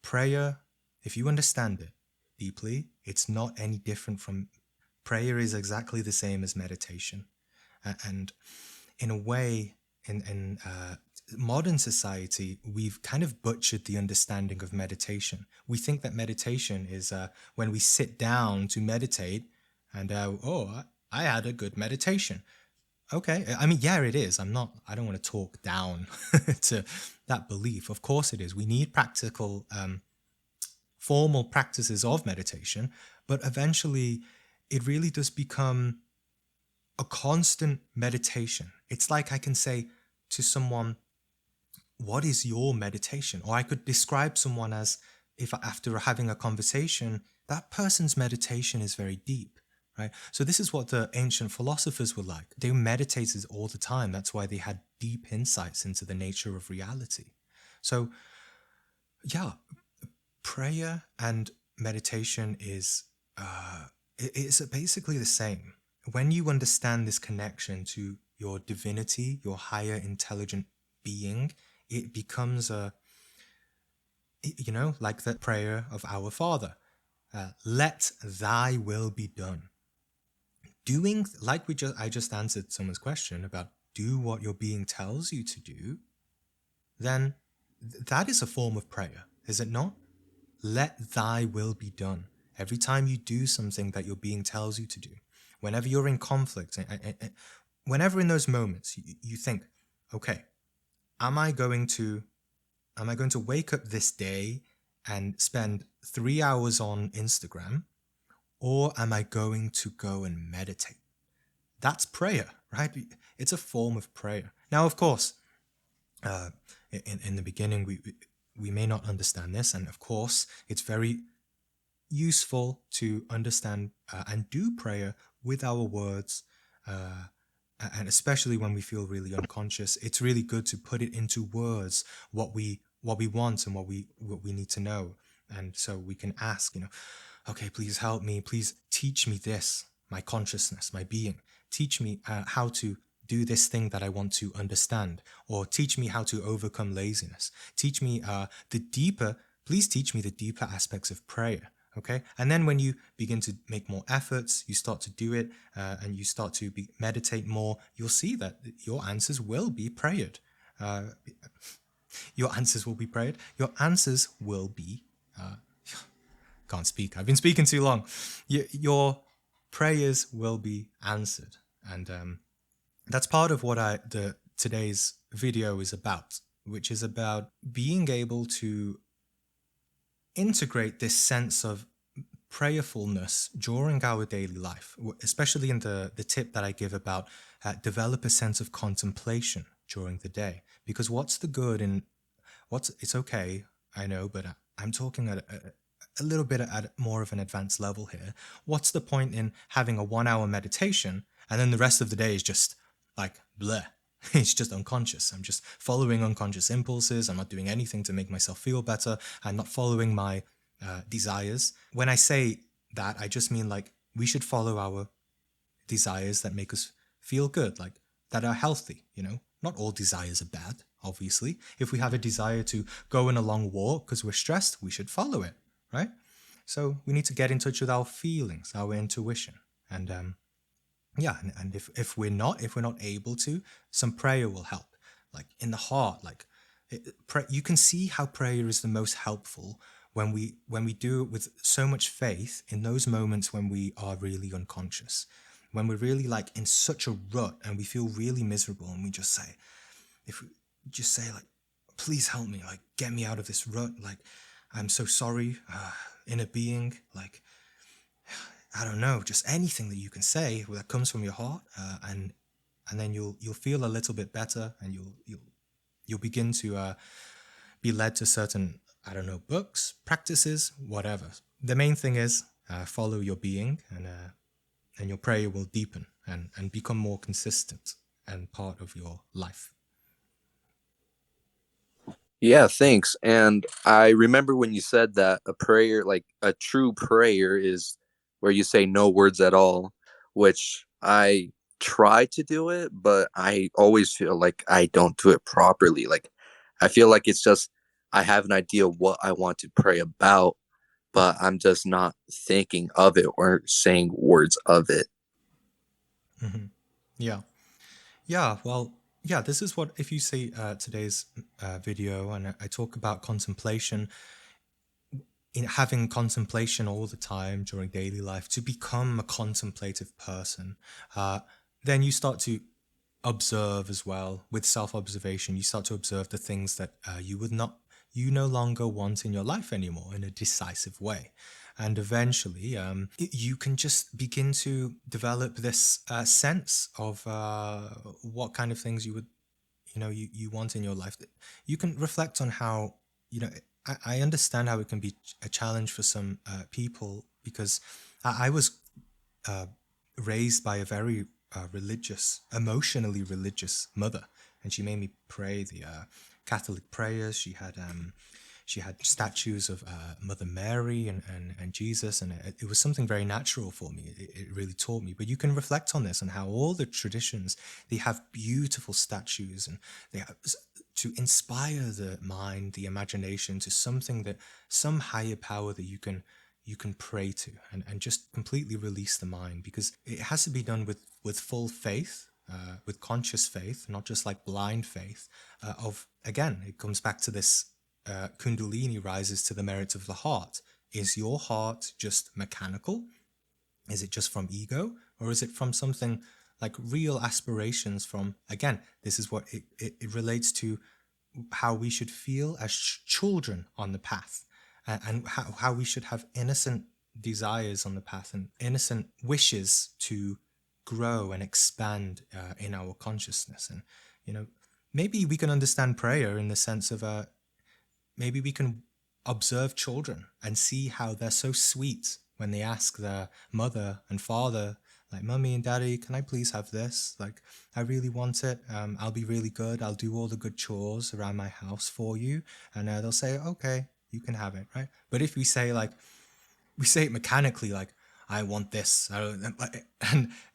[SPEAKER 1] prayer, if you understand it deeply, it's not any different from prayer is exactly the same as meditation. And in a way, in modern society, we've kind of butchered the understanding of meditation. We think that meditation is when we sit down to meditate and, I had a good meditation. Okay. I mean, yeah, it is. I don't want to talk down to that belief. Of course it is. We need practical, formal practices of meditation, but eventually it really does become a constant meditation. It's like I can say to someone, what is your meditation? Or I could describe someone as, if after having a conversation, that person's meditation is very deep. Right? So this is what the ancient philosophers were like. They meditated all the time. That's why they had deep insights into the nature of reality. So yeah, prayer and meditation is it's basically the same. When you understand this connection to your divinity, your higher intelligent being, it becomes like the prayer of our Father. Let thy will be done. Doing, like I just answered someone's question about do what your being tells you to do, then that is a form of prayer, is it not? Let thy will be done. Every time you do something that your being tells you to do, whenever you're in conflict, whenever in those moments you think, okay, am I going to wake up this day and spend 3 hours on Instagram, or am I going to go and meditate? That's prayer, right? It's a form of prayer. Now, of course, in the beginning, we may not understand this, and of course, it's very useful to understand and do prayer with our words, and especially when we feel really unconscious. It's really good to put it into words what we want and what we need to know, and so we can ask, okay, please help me, please teach me this, my consciousness, my being. Teach me how to do this thing that I want to understand, or teach me how to overcome laziness. Teach me please teach me the deeper aspects of prayer. Okay. And then when you begin to make more efforts, you start to do it, and you start to meditate more, you'll see that your answers will be prayed. Your answers will be prayed. Your answers will be, can't speak. I've been speaking too long. Your prayers will be answered. And that's part of what today's video is about, which is about being able to integrate this sense of prayerfulness during our daily life, especially in the tip that I give about develop a sense of contemplation during the day. Because what's the good in it's okay, I know, but I'm talking at a little bit at more of an advanced level here. What's the point in having a 1 hour meditation and then the rest of the day is just like bleh? It's just unconscious. I'm just following unconscious impulses. I'm not doing anything to make myself feel better. I'm not following my desires. When I say that, I just mean like we should follow our desires that make us feel good, like that are healthy, you know? Not all desires are bad, obviously. If we have a desire to go on a long walk because we're stressed, we should follow it, right? So we need to get in touch with our feelings, our intuition. And and if we're not able to, some prayer will help. Like in the heart, like you can see how prayer is the most helpful when we do it with so much faith in those moments when we are really unconscious, when we're really like in such a rut and we feel really miserable, and we just say, if we just say like, please help me, like get me out of this rut, like I'm so sorry, inner being, like I don't know, just anything that you can say that comes from your heart, and then you'll feel a little bit better, and you'll begin to be led to certain, I don't know, books, practices, whatever. The main thing is follow your being, and your prayer will deepen and become more consistent and part of your life.
[SPEAKER 12] Yeah, thanks. And I remember when you said that a prayer, like a true prayer, is where you say no words at all, which I try to do it, but I always feel like I don't do it properly. Like, I feel like it's just, I have an idea what I want to pray about, but I'm just not thinking of it or saying words of it.
[SPEAKER 1] Mm-hmm. Yeah. Yeah, well, yeah, this is what, if you see today's video, and I talk about contemplation, in having contemplation all the time during daily life, to become a contemplative person, then you start to observe as well. With self-observation, you start to observe the things that you no longer want in your life anymore in a decisive way. And eventually, you can just begin to develop this sense of what kind of things you would, you want in your life. You can reflect on how, I understand how it can be a challenge for some people, because I was raised by a very emotionally religious mother, and she made me pray the Catholic prayers. She had statues of Mother Mary and Jesus, and it was something very natural for me. It really taught me. But you can reflect on this and how all the traditions, they have beautiful statues, and they have to inspire the mind, the imagination to some higher power that you can pray to, and just completely release the mind, because it has to be done with full faith, with conscious faith, not just like blind faith. Again, it comes back to this. Kundalini rises to the merits of the heart. Is your heart just mechanical? Is it just from ego? Or is it from something like real aspirations from, again, this is what it relates to, how we should feel as children on the path, and how we should have innocent desires on the path and innocent wishes to grow and expand in our consciousness. And, maybe we can understand prayer in the sense of maybe we can observe children and see how they're so sweet when they ask their mother and father, like, "Mummy and Daddy, can I please have this? Like, I really want it. I'll be really good. I'll do all the good chores around my house for you." And they'll say, "Okay, you can have it," right? But if we say it mechanically, like, "I want this," and I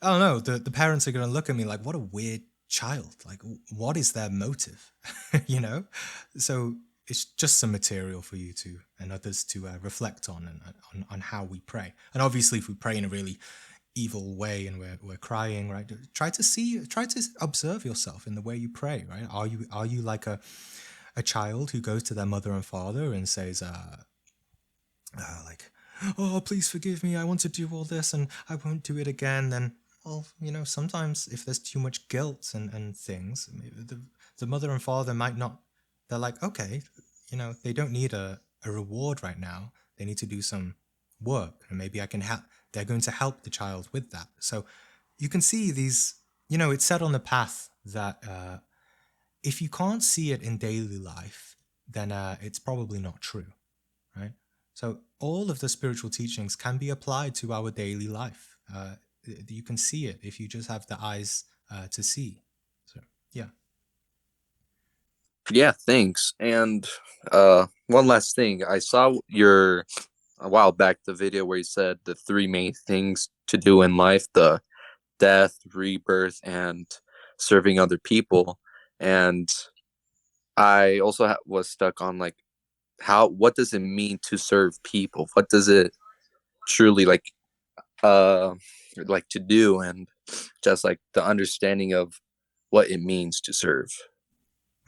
[SPEAKER 1] don't know, the parents are going to look at me like, what a weird child. Like, what is their motive? So it's just some material for you to and others to reflect on how we pray. And obviously, if we pray in a really evil way and we're crying, right, try to observe yourself in the way you pray, right? Are you like a child who goes to their mother and father and says like, "Oh, please forgive me, I want to do all this and I won't do it again"? Then, well, sometimes if there's too much guilt and things, maybe the mother and father might not, they're like, okay, they don't need a a reward right now. They need to do some work, and maybe I can help. They're going to help the child with that. So you can see these, it's said on the path that if you can't see it in daily life, then it's probably not true, right? So all of the spiritual teachings can be applied to our daily life. You can see it if you just have the eyes to see. So, yeah.
[SPEAKER 12] Yeah, thanks. And one last thing. I saw a while back the video where you said the three main things to do in life: the death, rebirth, and serving other people. And I also was stuck on like what does it mean to serve people? What does it truly like to do, and just like the understanding of what it means to serve.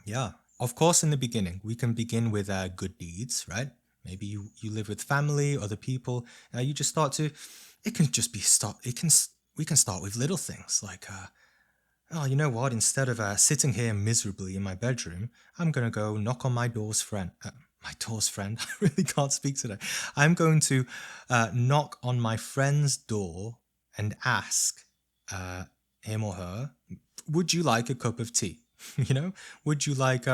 [SPEAKER 1] Yeah. Of course, in the beginning, we can begin with good deeds, right? Maybe you live with family, other people. You just start to. It can just be start. We can start with little things like, oh, you know what? Instead of sitting here miserably in my bedroom, I'm gonna go knock on my door's friend. My door's friend. I really can't speak today. I'm going to knock on my friend's door and ask him or her, "Would you like a cup of tea?" Would you like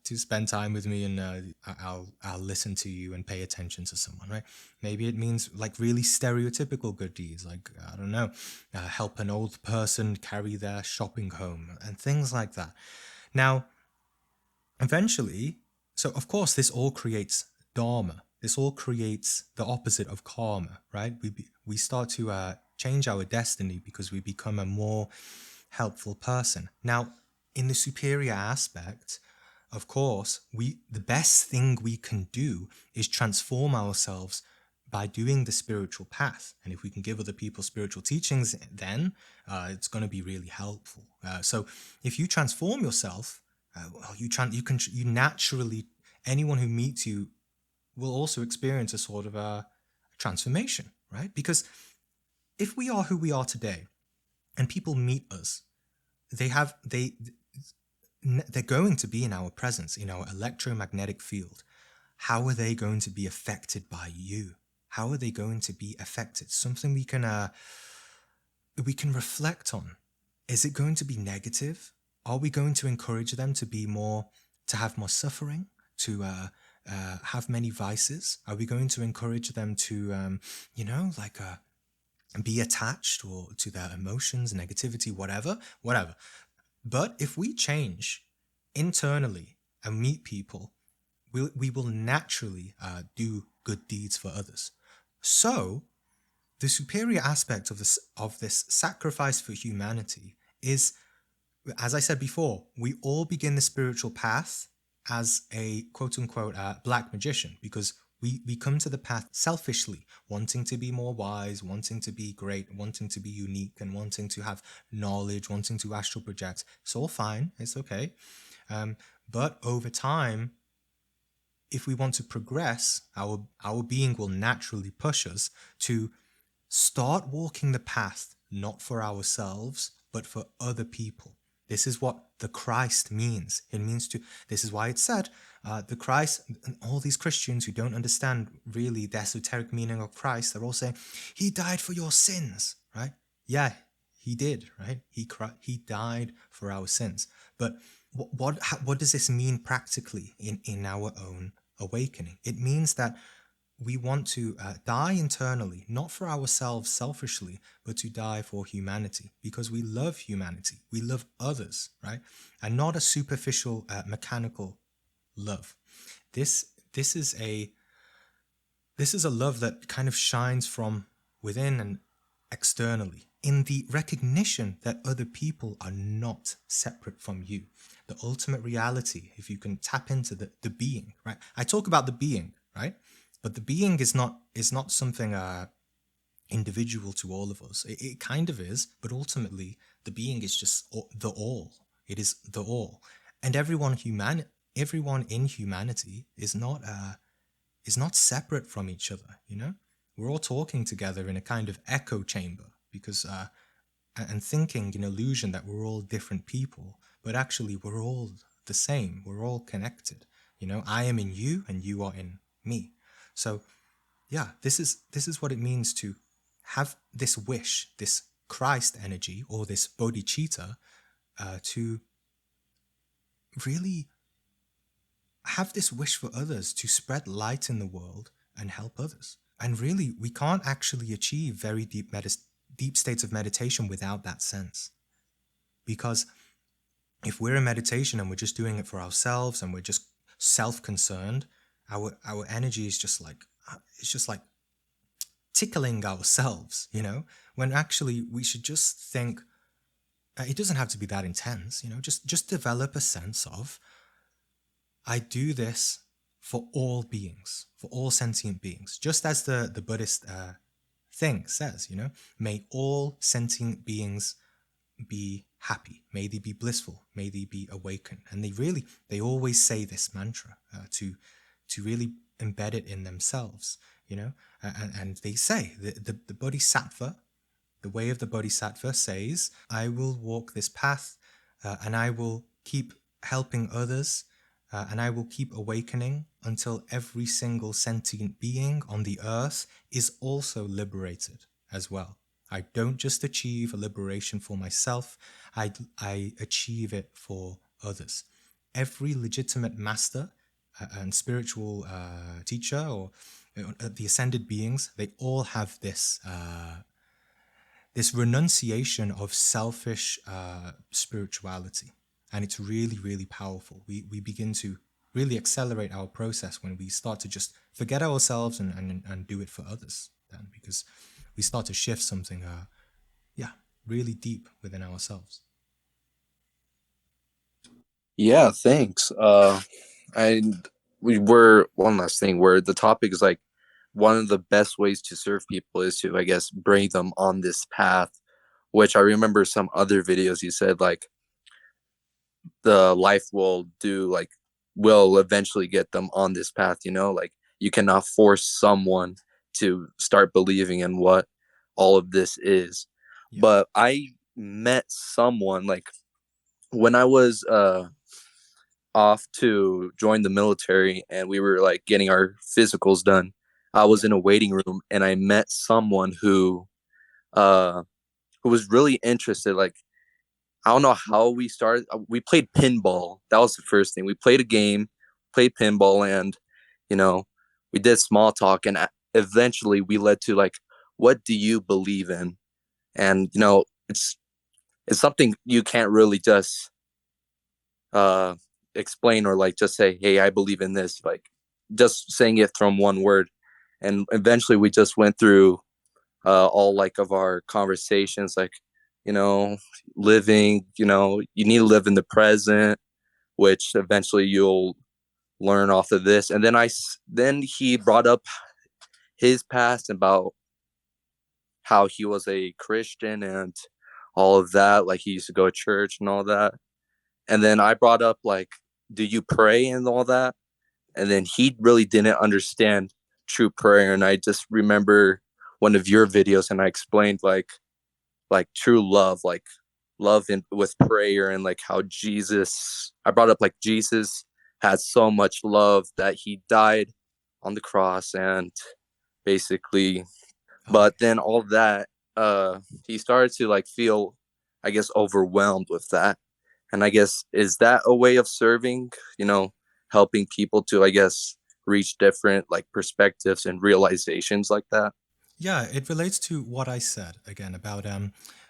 [SPEAKER 1] to spend time with me, and I'll listen to you and pay attention to someone, right? Maybe it means like really stereotypical good deeds, like I don't know, help an old person carry their shopping home and things like that. Now, eventually, so of course this all creates dharma. This all creates the opposite of karma, right? We start to change our destiny because we become a more helpful person. Now, in the superior aspect, of course, the best thing we can do is transform ourselves by doing the spiritual path. And if we can give other people spiritual teachings, then it's going to be really helpful. So if you transform yourself, you naturally, anyone who meets you will also experience a sort of a transformation, right? Because if we are who we are today and people meet us, they're going to be in our presence, in our electromagnetic field. How are they going to be affected by you? How are they going to be affected? Something we can reflect on. Is it going to be negative? Are we going to encourage them to have more suffering, to have many vices? Are we going to encourage them to, be attached or to their emotions, negativity, whatever? But if we change internally and meet people, we will naturally do good deeds for others. So the superior aspect of this sacrifice for humanity is, as I said before, we all begin the spiritual path as a quote-unquote black magician, because we come to the path selfishly, wanting to be more wise, wanting to be great, wanting to be unique, and wanting to have knowledge, wanting to astral project. It's all fine. It's okay. But over time, if we want to progress, our being will naturally push us to start walking the path, not for ourselves, but for other people. This is what the Christ means. This is why it said, the Christ, and all these Christians who don't understand really the esoteric meaning of Christ, they're all saying, he died for your sins, right? Yeah, he did, right? He died for our sins. But what does this mean practically in our own awakening? It means that we want to die internally, not for ourselves selfishly, but to die for humanity, because we love humanity. We love others, right? And not a superficial, mechanical love. This is a love that kind of shines from within and externally, in the recognition that other people are not separate from you. The ultimate reality, if you can tap into the being, right? I talk about the being, right? But the being is not something individual to all of us. It kind of is, but ultimately the being is just the all. It is the all, and everyone in humanity is not separate from each other. We're all talking together in a kind of echo chamber, because and thinking in illusion that we're all different people, but actually we're all the same. We're all connected. I am in you and you are in me. So yeah, this is what it means to have this wish, this Christ energy, or this bodhicitta, to really have this wish for others, to spread light in the world and help others. And really, we can't actually achieve very deep states of meditation without that sense. Because if we're in meditation and we're just doing it for ourselves and we're just self-concerned, our energy is just like, it's just like tickling ourselves, when actually we should just think, it doesn't have to be that intense, just develop a sense of, I do this for all beings, for all sentient beings, just as the Buddhist thing says, may all sentient beings be happy, may they be blissful, may they be awakened. And they always say this mantra to really embed it in themselves, and they say the bodhisattva, the way of the bodhisattva says, I will walk this path and I will keep helping others and I will keep awakening until every single sentient being on the earth is also liberated as well. I don't just achieve a liberation for myself, I achieve it for others. Every legitimate master and spiritual teacher or the ascended beings, they all have this this renunciation of selfish spirituality. And it's really, really powerful. We begin to really accelerate our process when we start to just forget ourselves and do it for others then, because we start to shift something really deep within ourselves.
[SPEAKER 12] Yeah, thanks. We were one last thing where the topic is like one of the best ways to serve people is to, I guess, bring them on this path, which I remember some other videos you said like the life will eventually get them on this path, like you cannot force someone to start believing in what all of this is. Yeah. But I met someone like when I was off to join the military and we were like getting our physicals done. I was in a waiting room and I met someone who was really interested. Like, I don't know how we started. We played pinball. That was the first thing. We played a game, played pinball, and we did small talk. And eventually, we led to like, what do you believe in? And it's something you can't really just explain or like just say, hey, I believe in this. Like, just saying it from one word. And eventually, we just went through all like of our conversations, like living, you need to live in the present, which eventually you'll learn off of this. And then he brought up his past about how he was a Christian and all of that, like he used to go to church and all that. And then I brought up like, do you pray and all that? And then he really didn't understand true prayer. And I just remember one of your videos and I explained like true love, like love with prayer, and like how I brought up like Jesus had so much love that he died on the cross and basically, but then all that, he started to like feel, I guess, overwhelmed with that. And I guess, is that a way of serving, helping people to, I guess, reach different like perspectives and realizations like that?
[SPEAKER 1] Yeah, it relates to what I said again about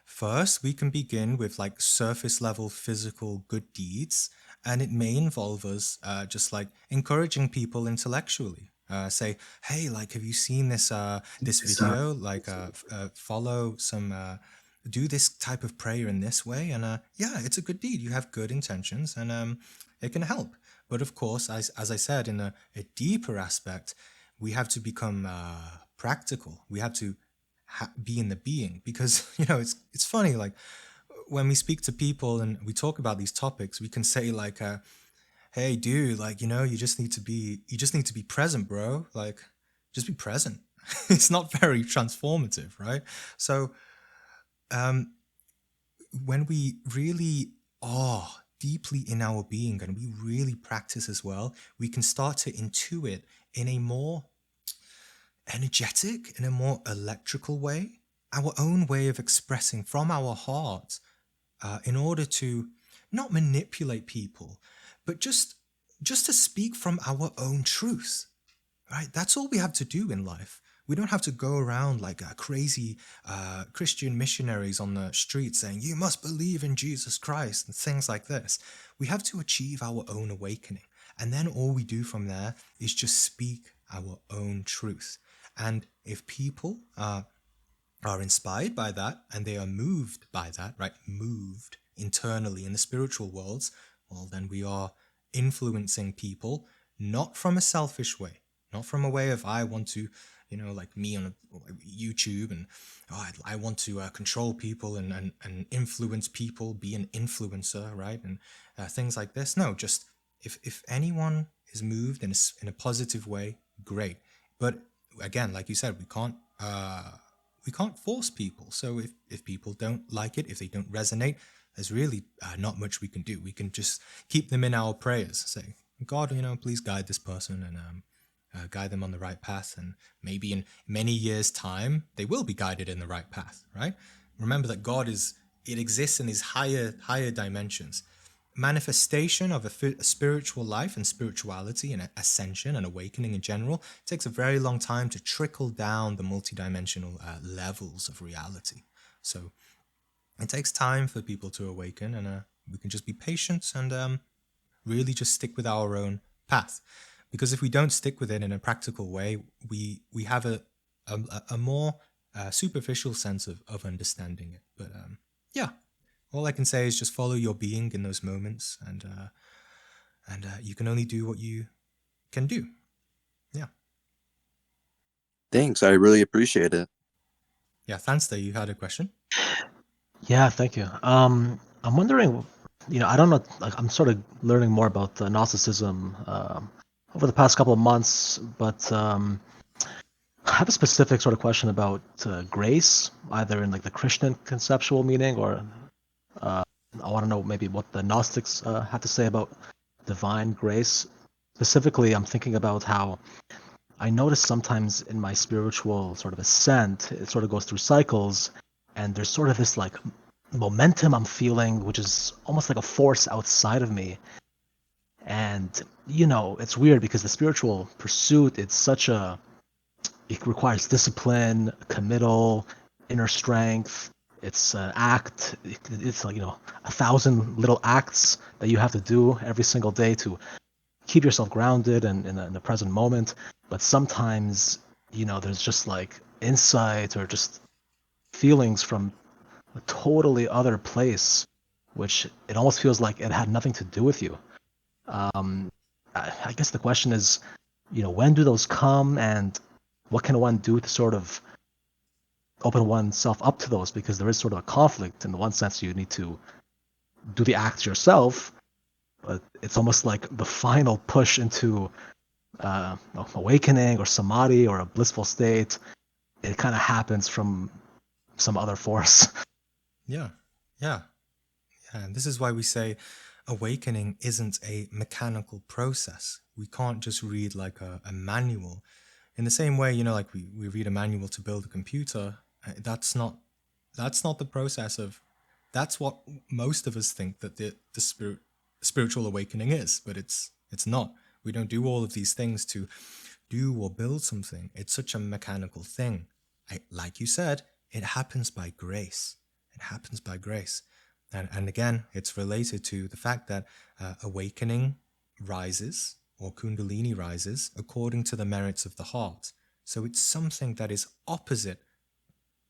[SPEAKER 1] first we can begin with like surface level physical good deeds, and it may involve us just like encouraging people intellectually. Say, hey, like, have you seen this this video? Like, follow some, do this type of prayer in this way, and yeah, it's a good deed. You have good intentions, and it can help. But of course, as I said, in a deeper aspect, we have to become practical. We have to be in the being, because it's funny, like when we speak to people and we talk about these topics, we can say like, hey dude, like you just need to be present, bro. Like, just be present. It's not very transformative, right? So when we really are deeply in our being and we really practice as well, we can start to intuit in a more energetic, in a more electrical way, our own way of expressing from our heart, in order to not manipulate people, but just to speak from our own truth. Right? That's all we have to do in life. We don't have to go around like crazy Christian missionaries on the street saying, you must believe in Jesus Christ and things like this. We have to achieve our own awakening. And then all we do from there is just speak our own truth. And if people are inspired by that and they are moved by that, right? Moved internally in the spiritual worlds, well, then we are influencing people not from a selfish way, not from a way of I want to, like me on YouTube and I want to control people and influence people, be an influencer, right? And things like this. No, just if anyone is moved in a positive way, great. But again, like you said, we can't force people. So if people don't like it, if they don't resonate, there's really not much we can do. We can just keep them in our prayers, say, God, please guide this person and guide them on the right path. And maybe in many years' time, they will be guided in the right path, right? Remember that God exists in his higher dimensions. Manifestation of a spiritual life and spirituality and ascension and awakening in general takes a very long time to trickle down the multidimensional levels of reality. So it takes time for people to awaken, and we can just be patient and really just stick with our own path. Because if we don't stick with it in a practical way, we have a more superficial sense of understanding it. But yeah. All I can say is just follow your being in those moments, and you can only do what you can do. Yeah.
[SPEAKER 12] Thanks. I really appreciate it.
[SPEAKER 1] Yeah, Thanster, you had a question?
[SPEAKER 11] Yeah, thank you. I'm wondering, I don't know, like I'm sort of learning more about Gnosticism over the past couple of months, but I have a specific sort of question about grace, either in like the Christian conceptual meaning or I want to know maybe what the Gnostics have to say about divine grace. Specifically, I'm thinking about how I notice sometimes in my spiritual sort of ascent, it sort of goes through cycles, and there's sort of this like momentum I'm feeling, which is almost like a force outside of me. And, it's weird because the spiritual pursuit, it requires discipline, committal, inner strength. It's an act. It's like 1,000 little acts that you have to do every single day to keep yourself grounded and in the present moment. But sometimes there's just like insight or just feelings from a totally other place, which it almost feels like it had nothing to do with you. I guess the question is, when do those come, and what can one do to sort of open oneself up to those? Because there is sort of a conflict. In the one sense, you need to do the act yourself, but it's almost like the final push into awakening or samadhi or a blissful state. It kind of happens from some other force.
[SPEAKER 1] Yeah. And this is why we say awakening isn't a mechanical process. We can't just read like a manual. In the same way, like we read a manual to build a computer, that's not the process of, that's what most of us think that the spiritual awakening is, but it's not. We don't do all of these things to do or build something. It's such a mechanical thing. Like you said, it happens by grace. It happens by grace. And again, it's related to the fact that awakening rises, or kundalini rises, according to the merits of the heart. So it's something that is opposite.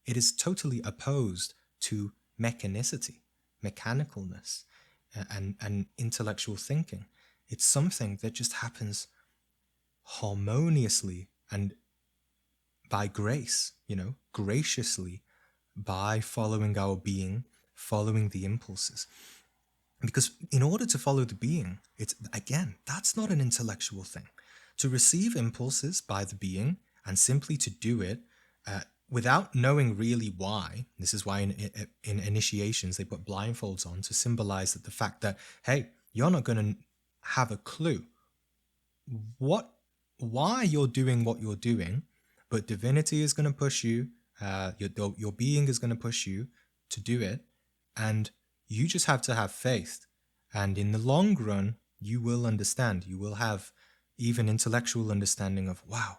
[SPEAKER 1] It is totally opposed to mechanicity, mechanicalness, and intellectual thinking. It's something that just happens harmoniously and by grace, graciously, by following our being, following the impulses. Because in order to follow the being, that's not an intellectual thing. To receive impulses by the being and simply to do it, without knowing really why, this is why in initiations they put blindfolds on to symbolize that the fact that, hey, you're not going to have a clue why you're doing what you're doing, but divinity is going to push you, your being is going to push you to do it, and you just have to have faith. And in the long run, you will understand. You will have even intellectual understanding of, wow,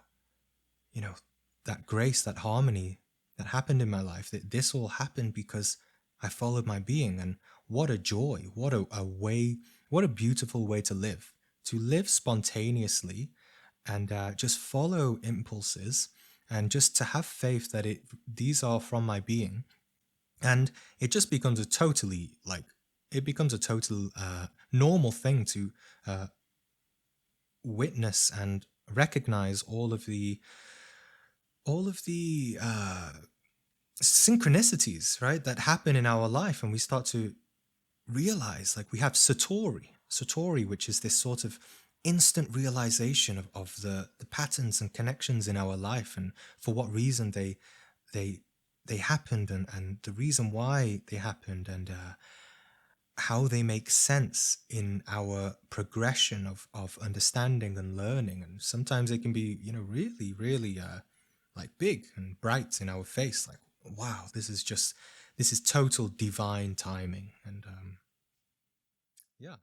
[SPEAKER 1] that grace, that harmony that happened in my life, that this all happened because I followed my being. And what a joy, what a way, what a beautiful way to live spontaneously and just follow impulses and just to have faith that these are from my being. And it just becomes a totally normal thing to witness and recognize all of the synchronicities, right, that happen in our life. And we start to realize, like, we have satori, which is this sort of instant realization of the patterns and connections in our life, and for what reason they happened, and the reason why they happened, and how they make sense in our progression of understanding and learning. And sometimes they can be, really, really like big and bright in our face, like, wow, this is total divine timing. And yeah.